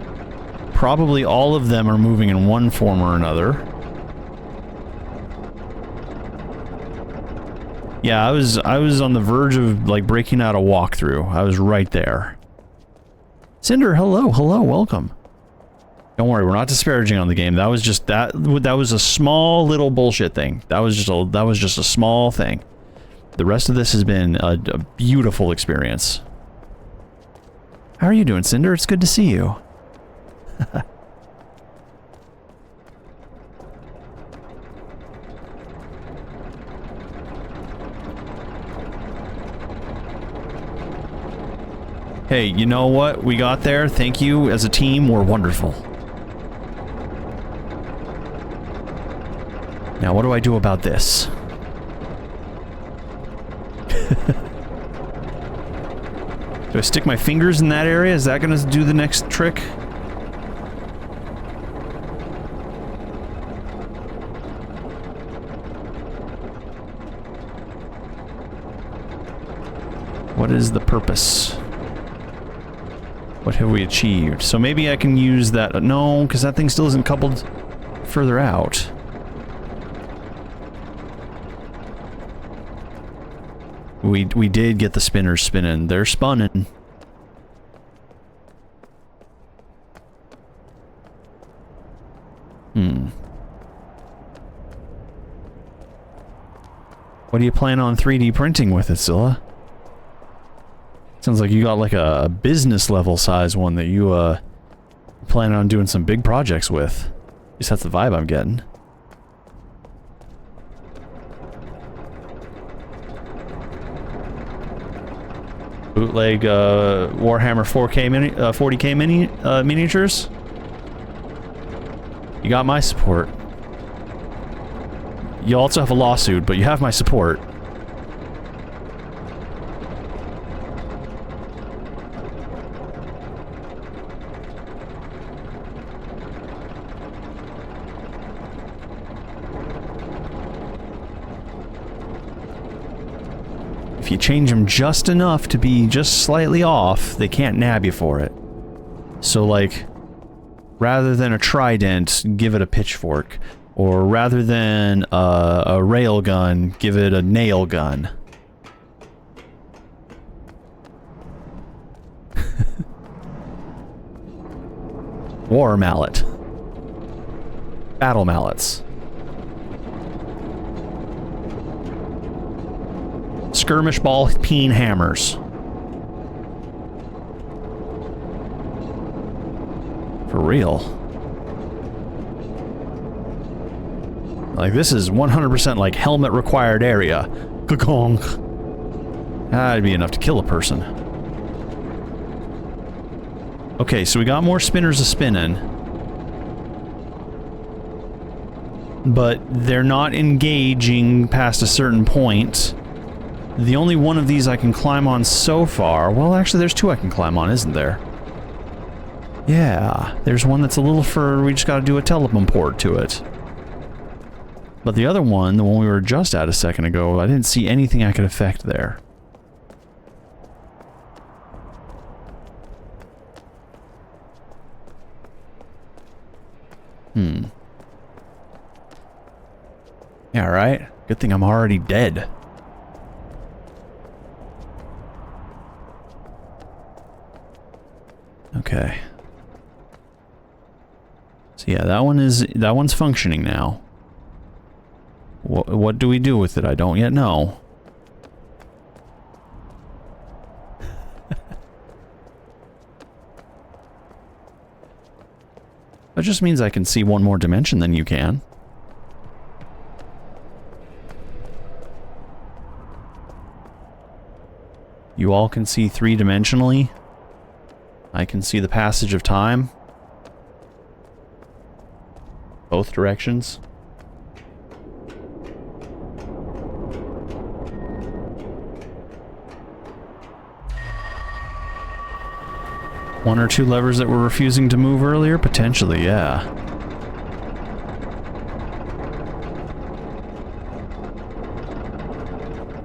probably all of them are moving in one form or another. Yeah, I was on the verge of like breaking out a walkthrough. I was right there. Cinder, hello, welcome. Don't worry, we're not disparaging on the game. That was just that was a small little bullshit thing. That was just a small thing. The rest of this has been a beautiful experience. How are you doing, Cinder? It's good to see you. Hey, you know what? We got there. Thank you. As a team, we're wonderful. Now, what do I do about this? Do I stick my fingers in that area? Is that gonna do the next trick? What is the purpose? What have we achieved? So maybe I can use that... No, because that thing still isn't coupled further out. We did get the spinners spinning. They're spunning. What do you plan on 3D printing with it, Zilla? Sounds like you got like a business level size one that you plan on doing some big projects with. At least that's the vibe I'm getting. Bootleg Warhammer 40K miniatures. You got my support. You also have a lawsuit, but you have my support. If you change them just enough to be just slightly off, they can't nab you for it. So like, rather than a trident, give it a pitchfork. Or rather than a rail gun, give it a nail gun. War mallet. Battle mallets. Skirmish ball peen hammers. For real. Like, this is 100% like helmet required area. Ka-konk. That'd be enough to kill a person. Okay, so we got more spinners a-spinning. But they're not engaging past a certain point. The only one of these I can climb on so far... Well, actually, there's two I can climb on, isn't there? Yeah, there's one that's a little further. We just gotta do a teleport to it. But the other one, the one we were just at a second ago, I didn't see anything I could affect there. Yeah, right? Good thing I'm already dead. Okay. So yeah, that one's functioning now. What do we do with it? I don't yet know. That just means I can see one more dimension than you can. You all can see three-dimensionally. I can see the passage of time. Both directions. One or two levers that were refusing to move earlier? Potentially, yeah.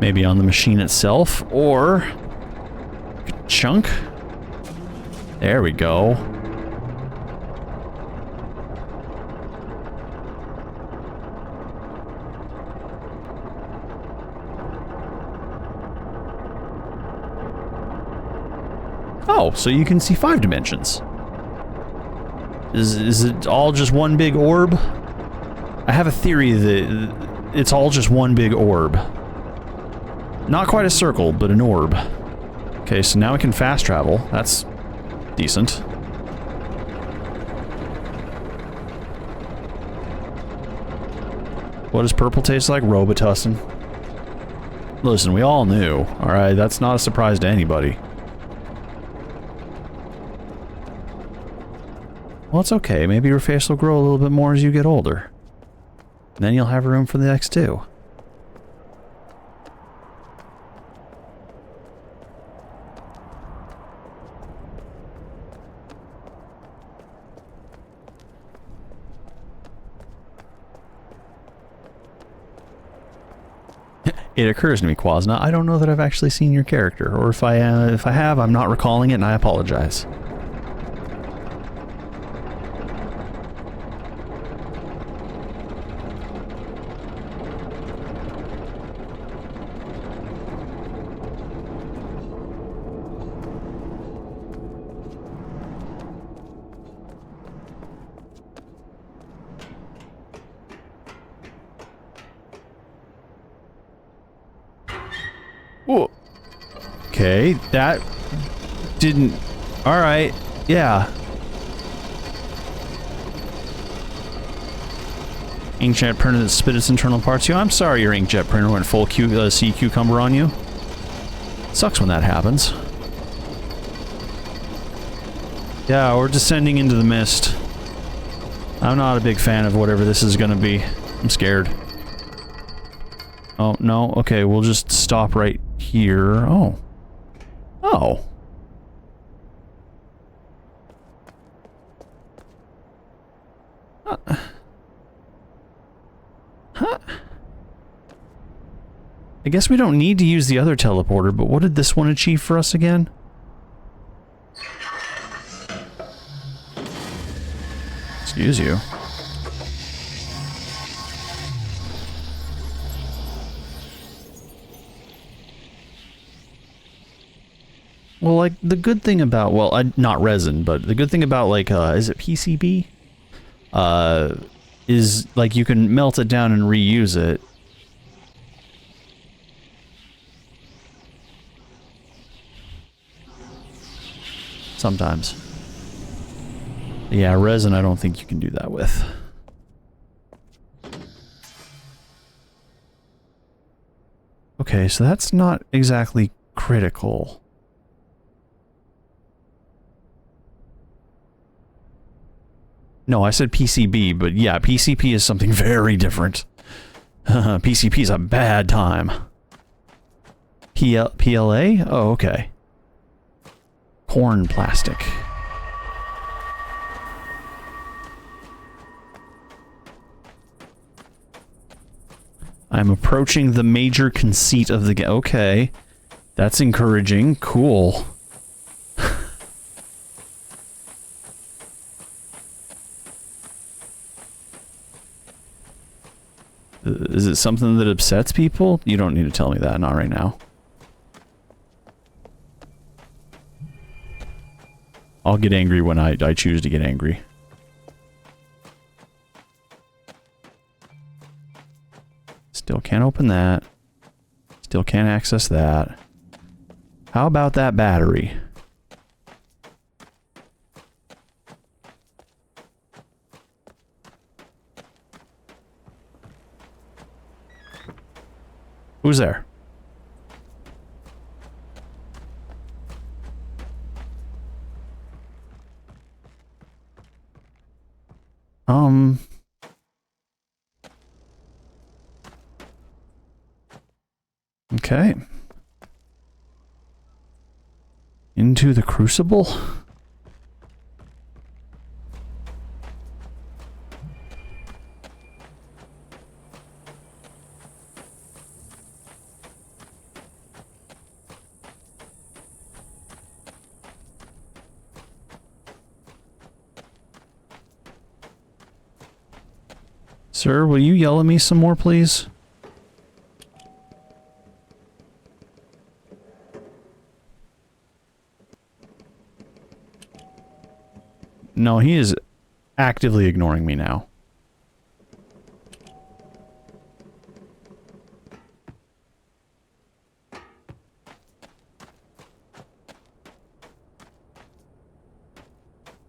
Maybe on the machine itself, or... a chunk? There we go. Oh, so you can see 5 dimensions. Is it all just one big orb? I have a theory that it's all just one big orb. Not quite a circle, but an orb. Okay, so now we can fast travel. That's decent. What does purple taste like? Robitussin. Listen, we all knew, alright? That's not a surprise to anybody. Well, it's okay. Maybe your face will grow a little bit more as you get older. And then you'll have room for the next two. It occurs to me, Quasna, I don't know that I've actually seen your character, or if I have, I'm not recalling it and I apologize. Whoa. Okay, that didn't... Alright, yeah. Inkjet printer that spit its internal parts. I'm sorry your inkjet printer went full sea cucumber on you. Sucks when that happens. Yeah, we're descending into the mist. I'm not a big fan of whatever this is gonna be. I'm scared. Oh, no. Okay, we'll just stop right here. Oh. Oh. Huh. I guess we don't need to use the other teleporter, but what did this one achieve for us again? Excuse you. Well, like, the good thing about, well, not resin, but the good thing about, like, is it PCB? Is, like, you can melt it down and reuse it. Sometimes. Yeah, resin I don't think you can do that with. Okay, so that's not exactly critical. No, I said PCB, but yeah, PCP is something very different. PCP is a bad time. PLA? Oh, okay. Corn plastic. I'm approaching the major conceit of the game. Okay. That's encouraging. Cool. Is it something that upsets people? You don't need to tell me that, not right now. I'll get angry when I choose to get angry. Still can't open that. Still can't access that. How about that battery? Who's there? Okay. Into the crucible? Sir, will you yell at me some more, please? No, he is actively ignoring me now.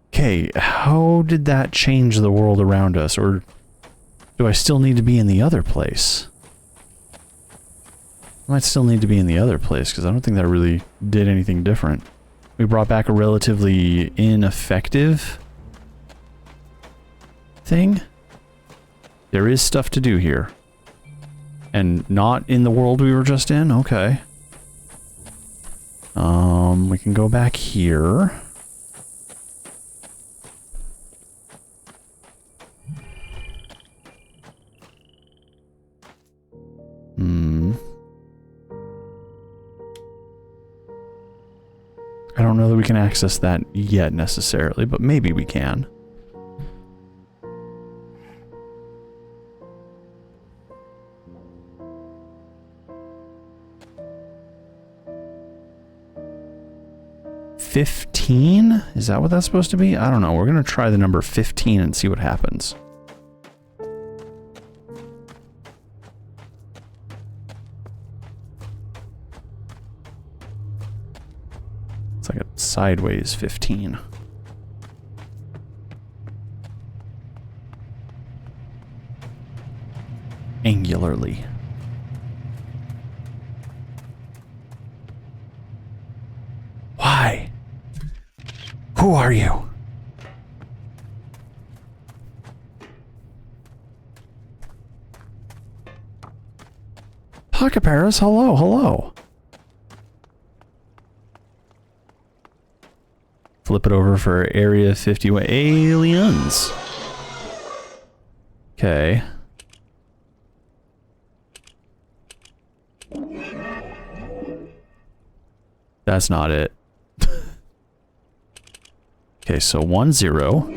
Okay, how did that change the world around us? Or do I still need to be in the other place? I might still need to be in the other place, because I don't think that really did anything different. We brought back a relatively ineffective thing. There is stuff to do here. And not in the world we were just in? Okay. We can go back here. I don't know that we can access that yet necessarily, but maybe we can. $15? Is that what that's supposed to be? I don't know. We're going to try the number 15 and see what happens. It's like a sideways 15. Angularly. Why? Who are you? Pocket Paris, hello, hello. Flip it over for Area 51 aliens. Okay. That's not it. Okay, so 1 0.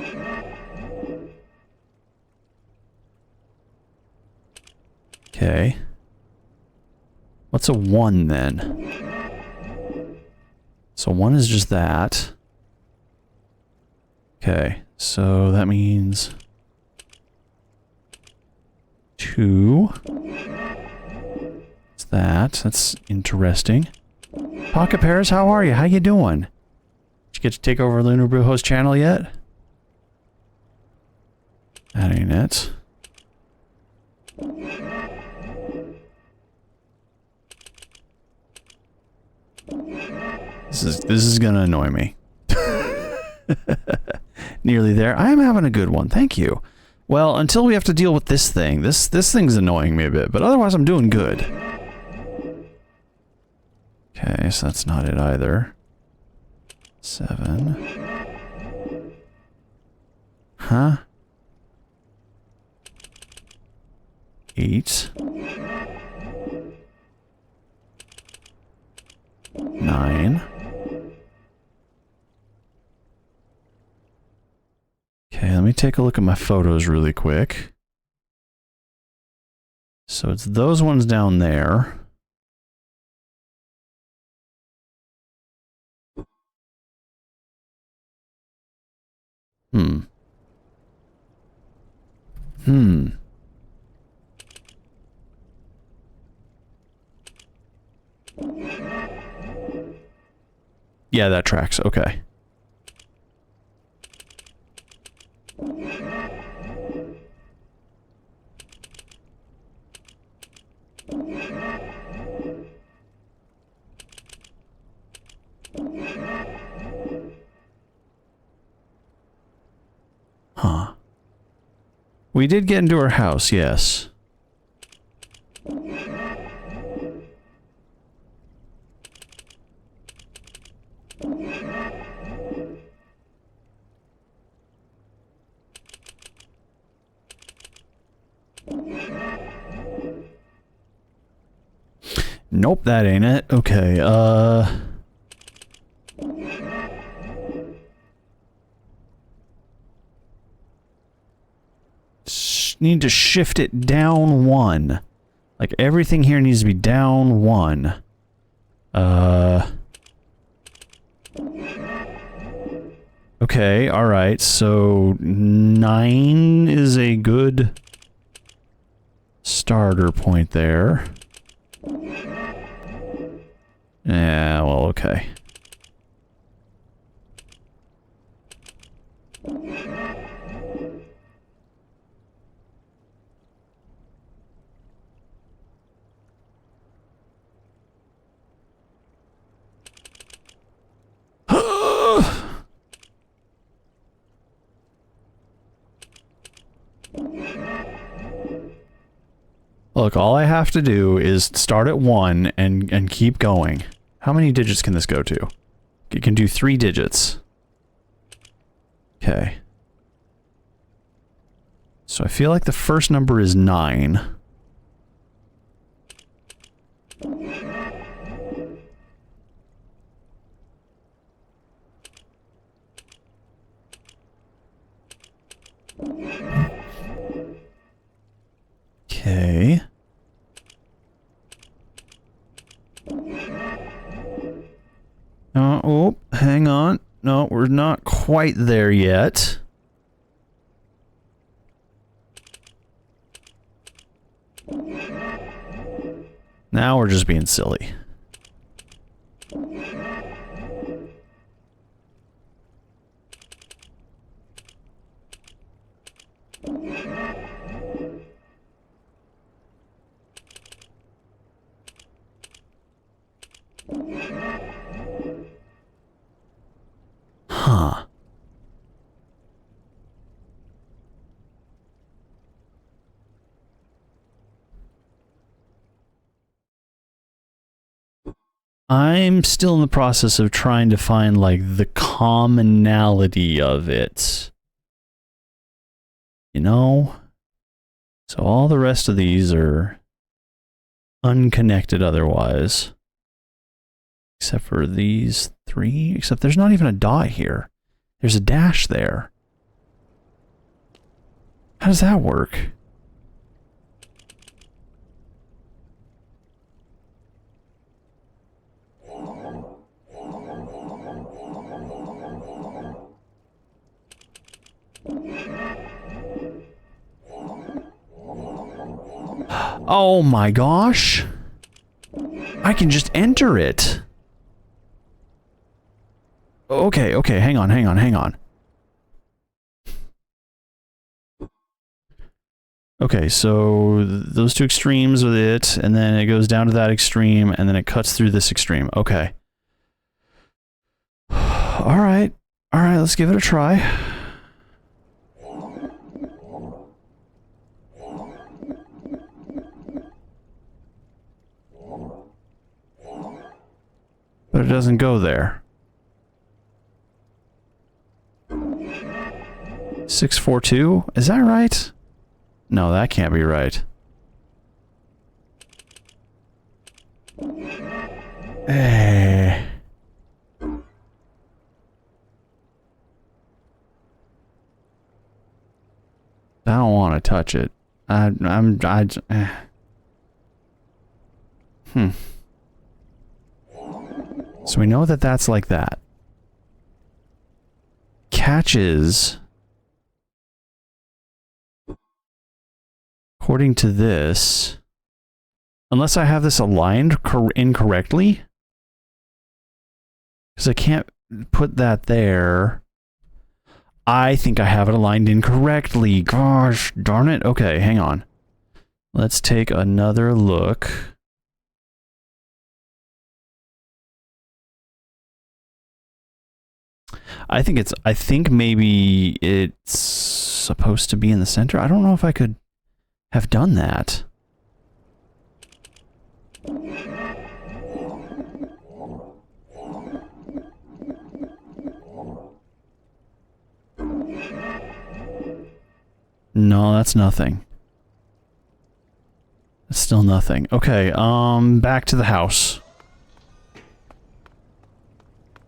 Okay. What's a 1 then? So 1 is just that. Okay, so that means 2. It's that. That's interesting. Pocket Paris, how are you? How you doing? Did you get to take over Lunar Brujo's channel yet? That ain't it. This is gonna annoy me. Nearly there. I am having a good one, thank you. Well, until we have to deal with this thing. This thing's annoying me a bit, but otherwise I'm doing good. Okay, so that's not it either. 7. Huh? 8. 9. Okay, let me take a look at my photos really quick. So it's those ones down there. Yeah, that tracks. Okay. Huh. We did get into her house, yes. Nope, that ain't it. Okay, need to shift it down 1. Like, everything here needs to be down 1. Okay, alright, so 9 is a good starter point there. Yeah, well, okay. Look, all I have to do is start at 1 and keep going. How many digits can this go to? It can do 3 digits. Okay. So I feel like the first number is 9. Okay. Oh, hang on. No, we're not quite there yet. Now we're just being silly. I'm still in the process of trying to find, like, the commonality of it. You know? So all the rest of these are unconnected otherwise. Except for these 3. Except there's not even a dot here. There's a dash there. How does that work? Oh my gosh! I can just enter it! Okay, okay, hang on. Okay, so those 2 extremes are it, and then it goes down to that extreme, and then it cuts through this extreme. Okay. Alright, let's give it a try. But it doesn't go there. 642? Is that right? No, that can't be right. Hey. I don't want to touch it. So we know that that's like that. Catches, according to this, unless I have this aligned incorrectly, because I can't put that there. I think I have it aligned incorrectly. Gosh, darn it. Okay, hang on. Let's take another look. I think maybe it's supposed to be in the center. I don't know if I could have done that. No, that's nothing. It's still nothing. Okay, back to the house.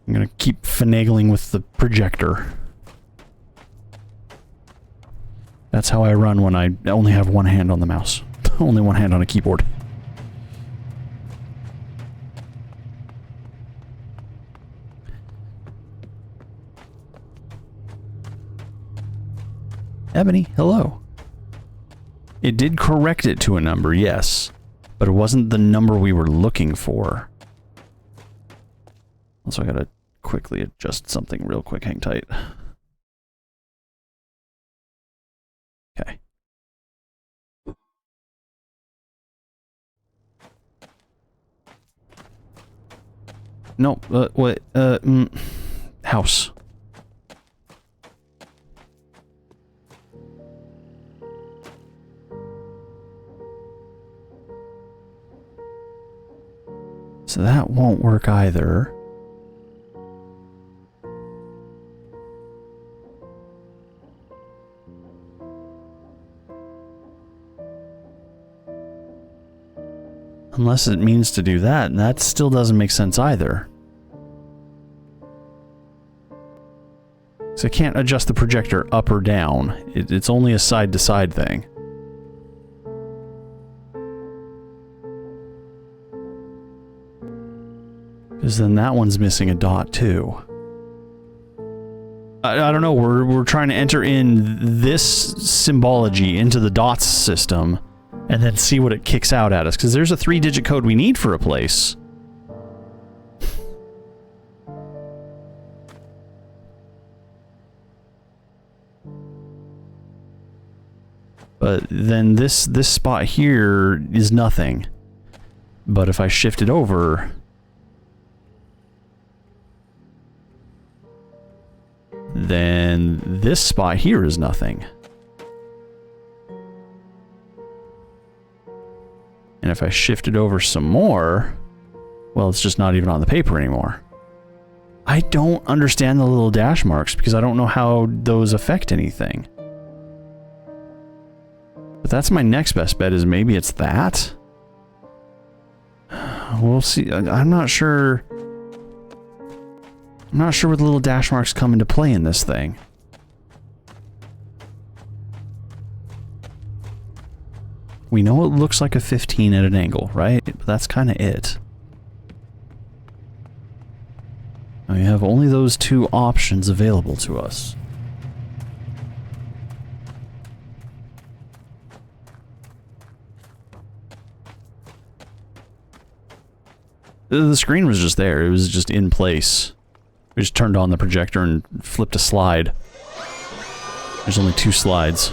I'm gonna keep finagling with the projector. That's how I run when I only have one hand on the mouse. Only one hand on a keyboard. Ebony, hello. It did correct it to a number, yes. But it wasn't the number we were looking for. Also, I gotta quickly adjust something real quick. Hang tight. Okay. No, what, house. So that won't work either. Unless it means to do that, and that still doesn't make sense either. So I can't adjust the projector up or down. It's only a side-to-side thing. Because then that one's missing a dot too. I don't know, we're trying to enter in this symbology into the dots system and then see what it kicks out at us, because there's a 3-digit code we need for a place. But then this spot here is nothing. But if I shift it over, then this spot here is nothing. And if I shift it over some more, Well, it's just not even on the paper anymore. I don't understand the little dash marks because I don't know how those affect anything. But that's my next best bet, is maybe it's that? We'll see. I'm not sure. I'm not sure where the little dash marks come into play in this thing. We know it looks like a 15 at an angle, right? But that's kind of it. And we have only those two options available to us. The screen was just there. It was just in place. We just turned on the projector and flipped a slide. There's only 2 slides.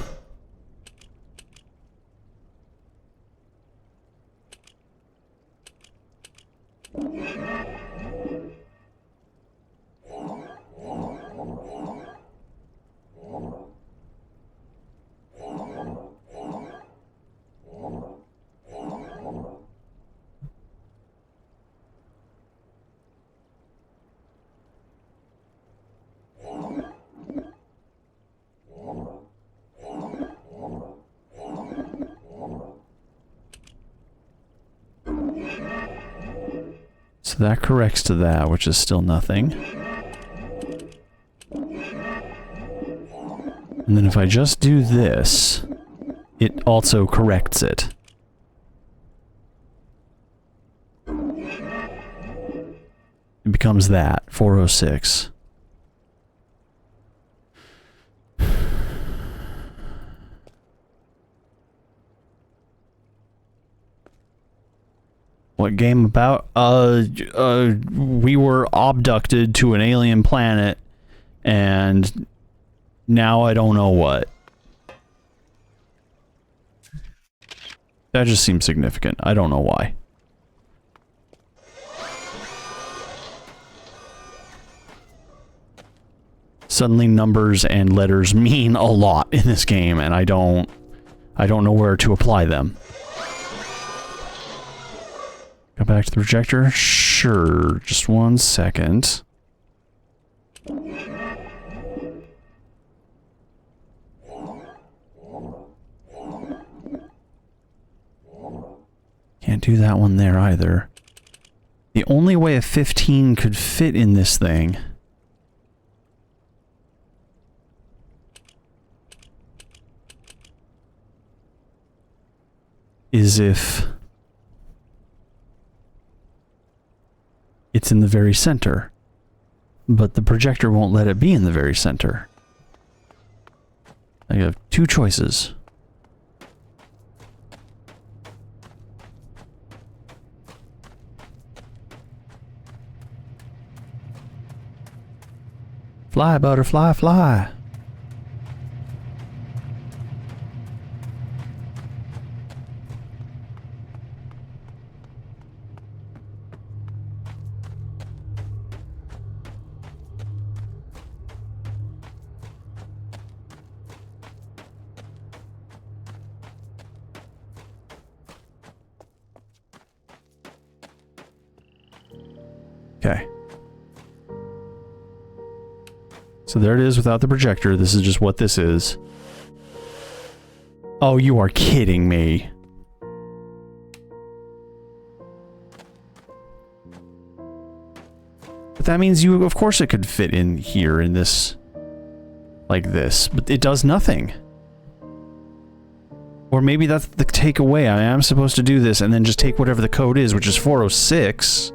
So that corrects to that, which is still nothing. And then if I just do this, it also corrects it. It becomes that, 406. What game about? We were abducted to an alien planet, and now I don't know what. That just seems significant. I don't know why. Suddenly numbers and letters mean a lot in this game, and I don't know where to apply them. Go back to the projector? Sure. Just 1 second. Can't do that one there either. The only way a 15 could fit in this thing is if it's in the very center, but the projector won't let it be in the very center. I have 2 choices. Fly, butterfly, fly. Okay. So there it is without the projector. This is just what this is. Oh, you are kidding me. But that means you, of course it could fit in here in this, like this, but it does nothing. Or maybe that's the takeaway. I am supposed to do this and then just take whatever the code is, which is 406.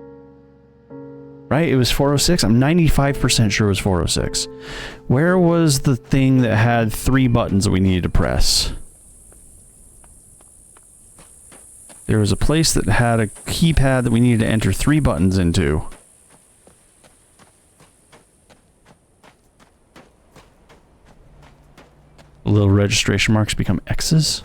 Right? It was 406? I'm 95% sure it was 406. Where was the thing that had 3 buttons that we needed to press? There was a place that had a keypad that we needed to enter 3 buttons into. Little registration marks become X's?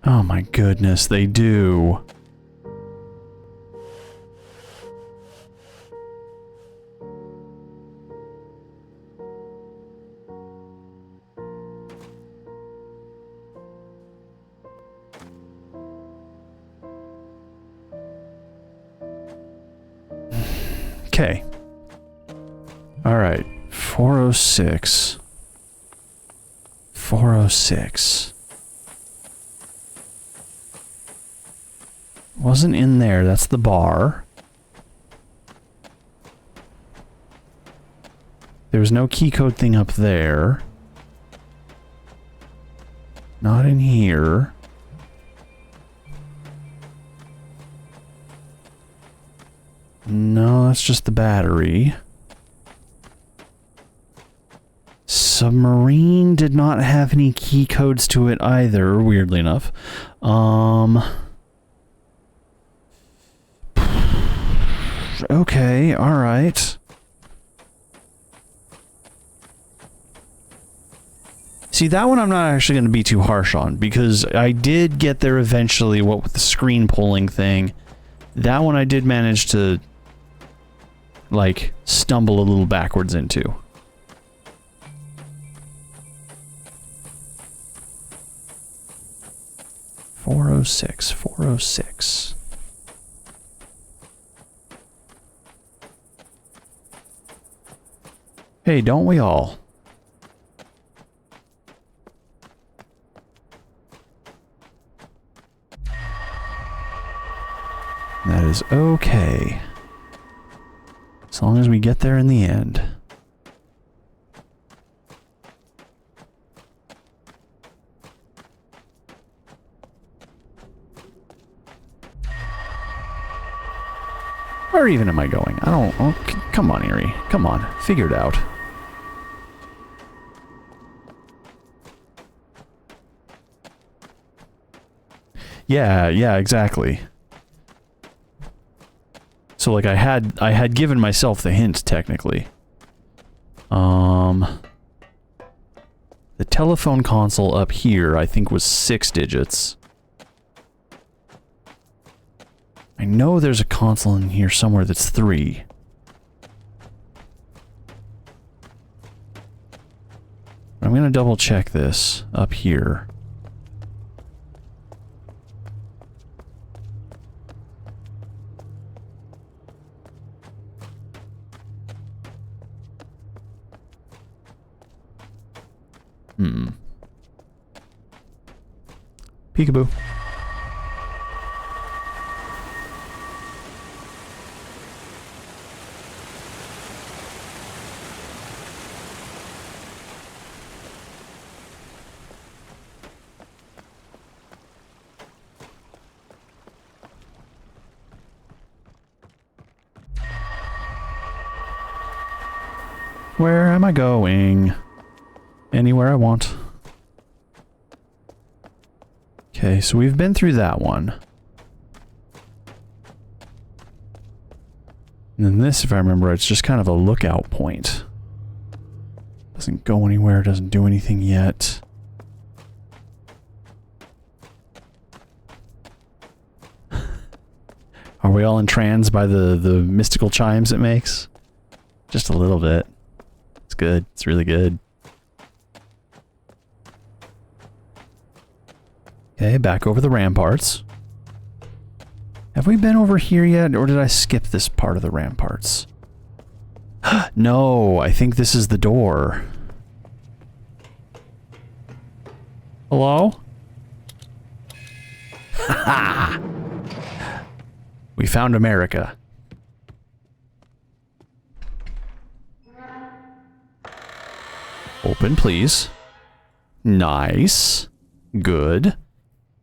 Oh my goodness, they do. Okay. Alright. 406. 406. Wasn't in there. That's the bar. There was no key code thing up there. Not in here. No, that's just the battery. Submarine did not have any key codes to it either, weirdly enough. Okay, alright. See, that one I'm not actually going to be too harsh on, because I did get there eventually, what with the screen pulling thing. That one I did manage to, like, stumble a little backwards into. .406, 406. Hey, don't we all? That is okay. As long as we get there in the end. Where even am I going? I don't... Oh, come on, Erie. Come on. Figure it out. Yeah, exactly. So, like, I had given myself the hint, technically. The telephone console up here, I think, was 6 digits. I know there's a console in here somewhere that's 3. I'm gonna double check this up here. Peekaboo. Where am I going? Anywhere I want. Okay, so we've been through that one. And then this, if I remember, it's just kind of a lookout point. Doesn't go anywhere, doesn't do anything yet. Are we all entranced by the mystical chimes it makes? Just a little bit. It's good. It's really good. Okay, back over the ramparts. Have we been over here yet, or did I skip this part of the ramparts? No, I think this is the door. Hello? Ha! We found America. Open, please. Nice. Good.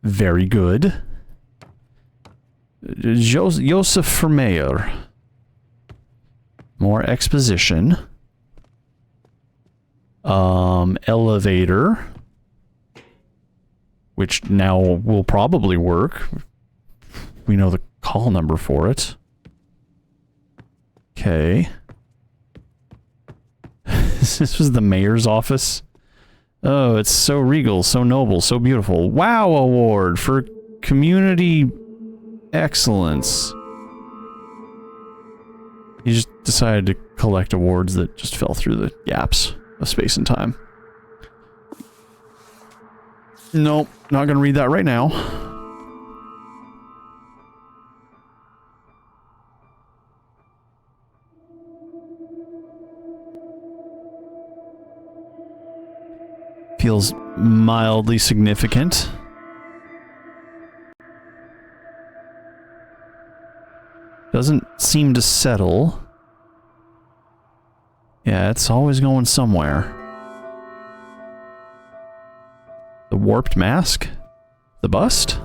Very good. Joseph Vermeer. More exposition. Elevator. Which now will probably work. We know the call number for it. Okay. This was the mayor's office. Oh, it's so regal, so noble, so beautiful. Wow award for community excellence. He just decided to collect awards that just fell through the gaps of space and time. Nope, not gonna read that right now. Feels mildly significant. Doesn't seem to settle. Yeah, it's always going somewhere. The warped mask? The bust?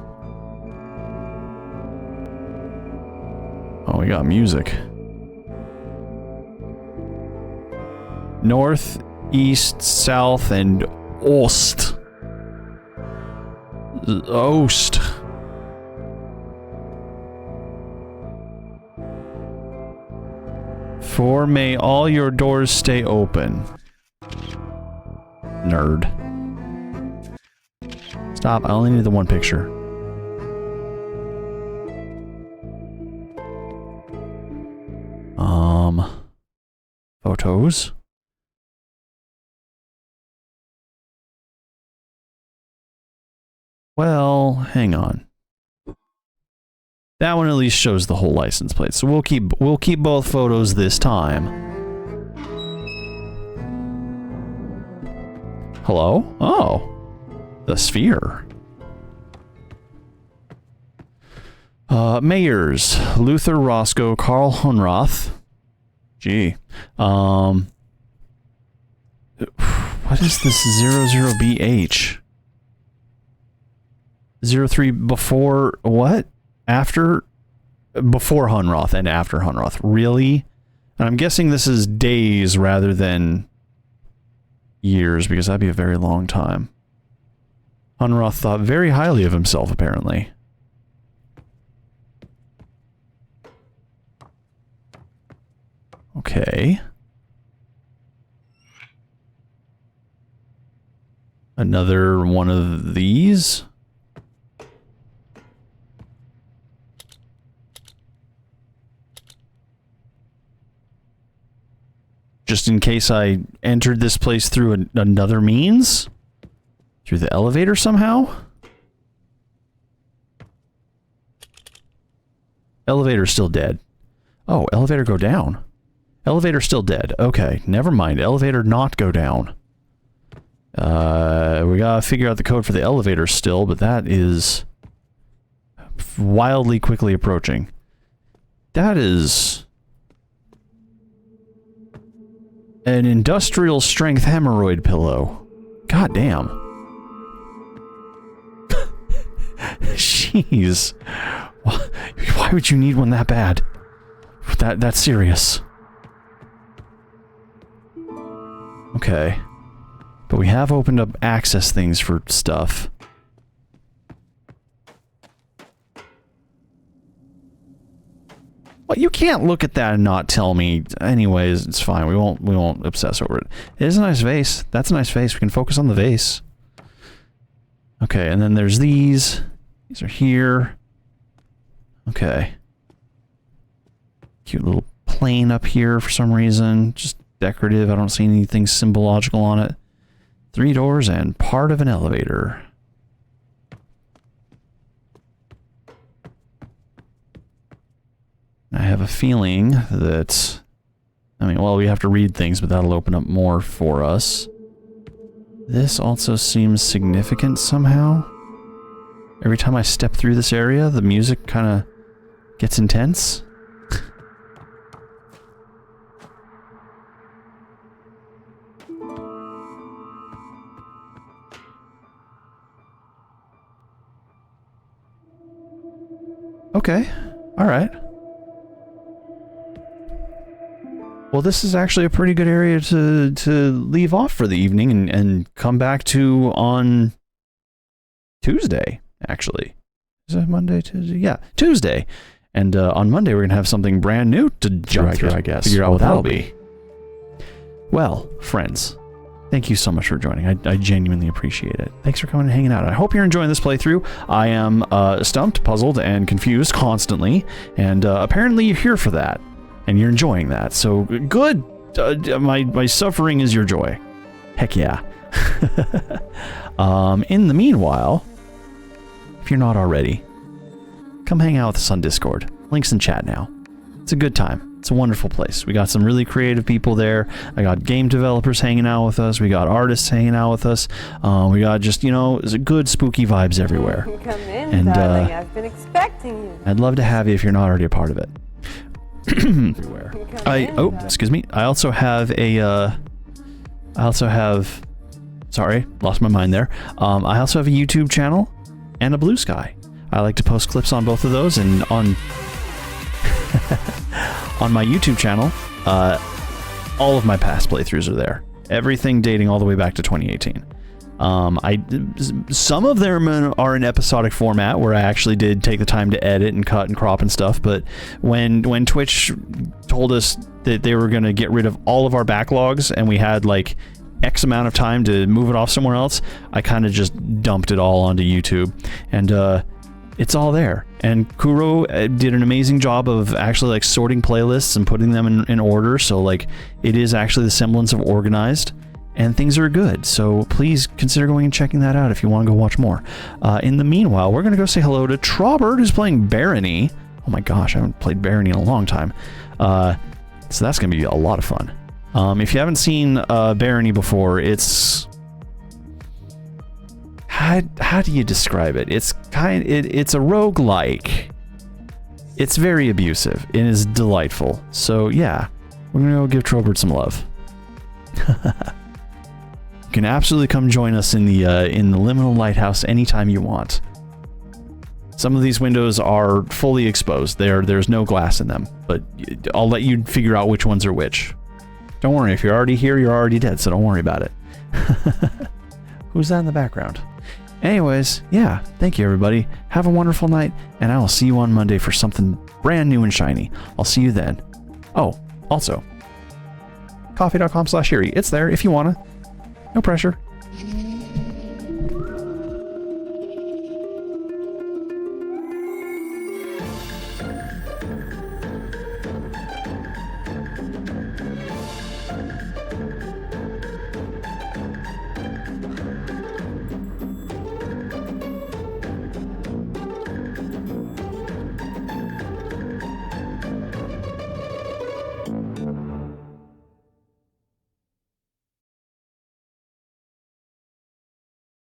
Oh, we got music. North, east, south, and ost. Ost. For may all your doors stay open. Nerd. Stop, I only need the one picture. Photos? Well, hang on. That one at least shows the whole license plate, so we'll keep both photos this time. Hello? Oh. The sphere. Mayors. Luther Roscoe, Karl Hunroth. Gee. What is this 00BH? 03 before what? After? Before Hunroth and after Hunroth. Really? And I'm guessing this is days rather than years, because that'd be a very long time. Hunroth thought very highly of himself, apparently. Okay. Another one of these. Just in case I entered this place through another means? Through the elevator somehow? Elevator's still dead. Oh, elevator go down. Elevator still dead. Okay, never mind. Elevator not go down. We gotta figure out the code for the elevator still, but that is wildly quickly approaching. That is an industrial strength hemorrhoid pillow. God damn. Jeez. Why would you need one that bad? That's serious. Okay. But we have opened up access things for stuff. Well, you can't look at that and not tell me. Anyways, it's fine. We won't obsess over it. It is a nice vase. That's a nice vase. We can focus on the vase. Okay, and then there's these. These are here. Okay. Cute little plane up here for some reason. Just decorative. I don't see anything symbological on it. 3 doors and part of an elevator. I have a feeling that... I mean, well, we have to read things, but that'll open up more for us. This also seems significant somehow. Every time I step through this area, the music kind of gets intense. Okay. All right. Well, this is actually a pretty good area to leave off for the evening and come back to on Tuesday, actually. Is that Monday, Tuesday? Yeah, Tuesday. And on Monday, we're going to have something brand new to jump through, I guess. Figure out what that'll be. Well, friends, thank you so much for joining. I genuinely appreciate it. Thanks for coming and hanging out. I hope you're enjoying this playthrough. I am stumped, puzzled, and confused constantly. And apparently you're here for that. And you're enjoying that. So good. My suffering is your joy. Heck yeah. In the meanwhile, if you're not already, come hang out with us on Discord. Links in chat now. It's a good time. It's a wonderful place. We got some really creative people there. I got game developers hanging out with us. We got artists hanging out with us. We got just, you know, it's a good spooky vibes everywhere. Come in, And, darling. I've been expecting you. I'd love to have you if you're not already a part of it. Everywhere. Excuse me. I also have sorry, lost my mind there. I also have a YouTube channel and a Blue Sky. I like to post clips on both of those, and on on my YouTube channel, all of my past playthroughs are there. Everything dating all the way back to 2018. Some of them are in episodic format where I actually did take the time to edit and cut and crop and stuff, but when Twitch told us that they were going to get rid of all of our backlogs and we had like X amount of time to move it off somewhere else, I kind of just dumped it all onto YouTube, and it's all there. And Kuro did an amazing job of actually like sorting playlists and putting them in order, so like it is actually the semblance of organized. And things are good, so please consider going and checking that out if you want to go watch more. In the meanwhile, we're going to go say hello to Trobert, who's playing Barony. Oh my gosh, I haven't played Barony in a long time. So that's going to be a lot of fun. If you haven't seen Barony before, it's... How do you describe it? It's it's a roguelike. It's very abusive. It is delightful. So yeah, we're going to go give Trobert some love. You can absolutely come join us in the liminal lighthouse anytime you want. Some of these windows are fully exposed. There's no glass in them, but I'll let you figure out which ones are which. Don't worry, if you're already here, you're already dead, so don't worry about it. Who's that in the background? Anyways, yeah, thank you everybody. Have a wonderful night, and I will see you on Monday for something brand new and shiny. I'll see you then. Oh, also, coffee.com/Erie. It's there if you wanna. No pressure.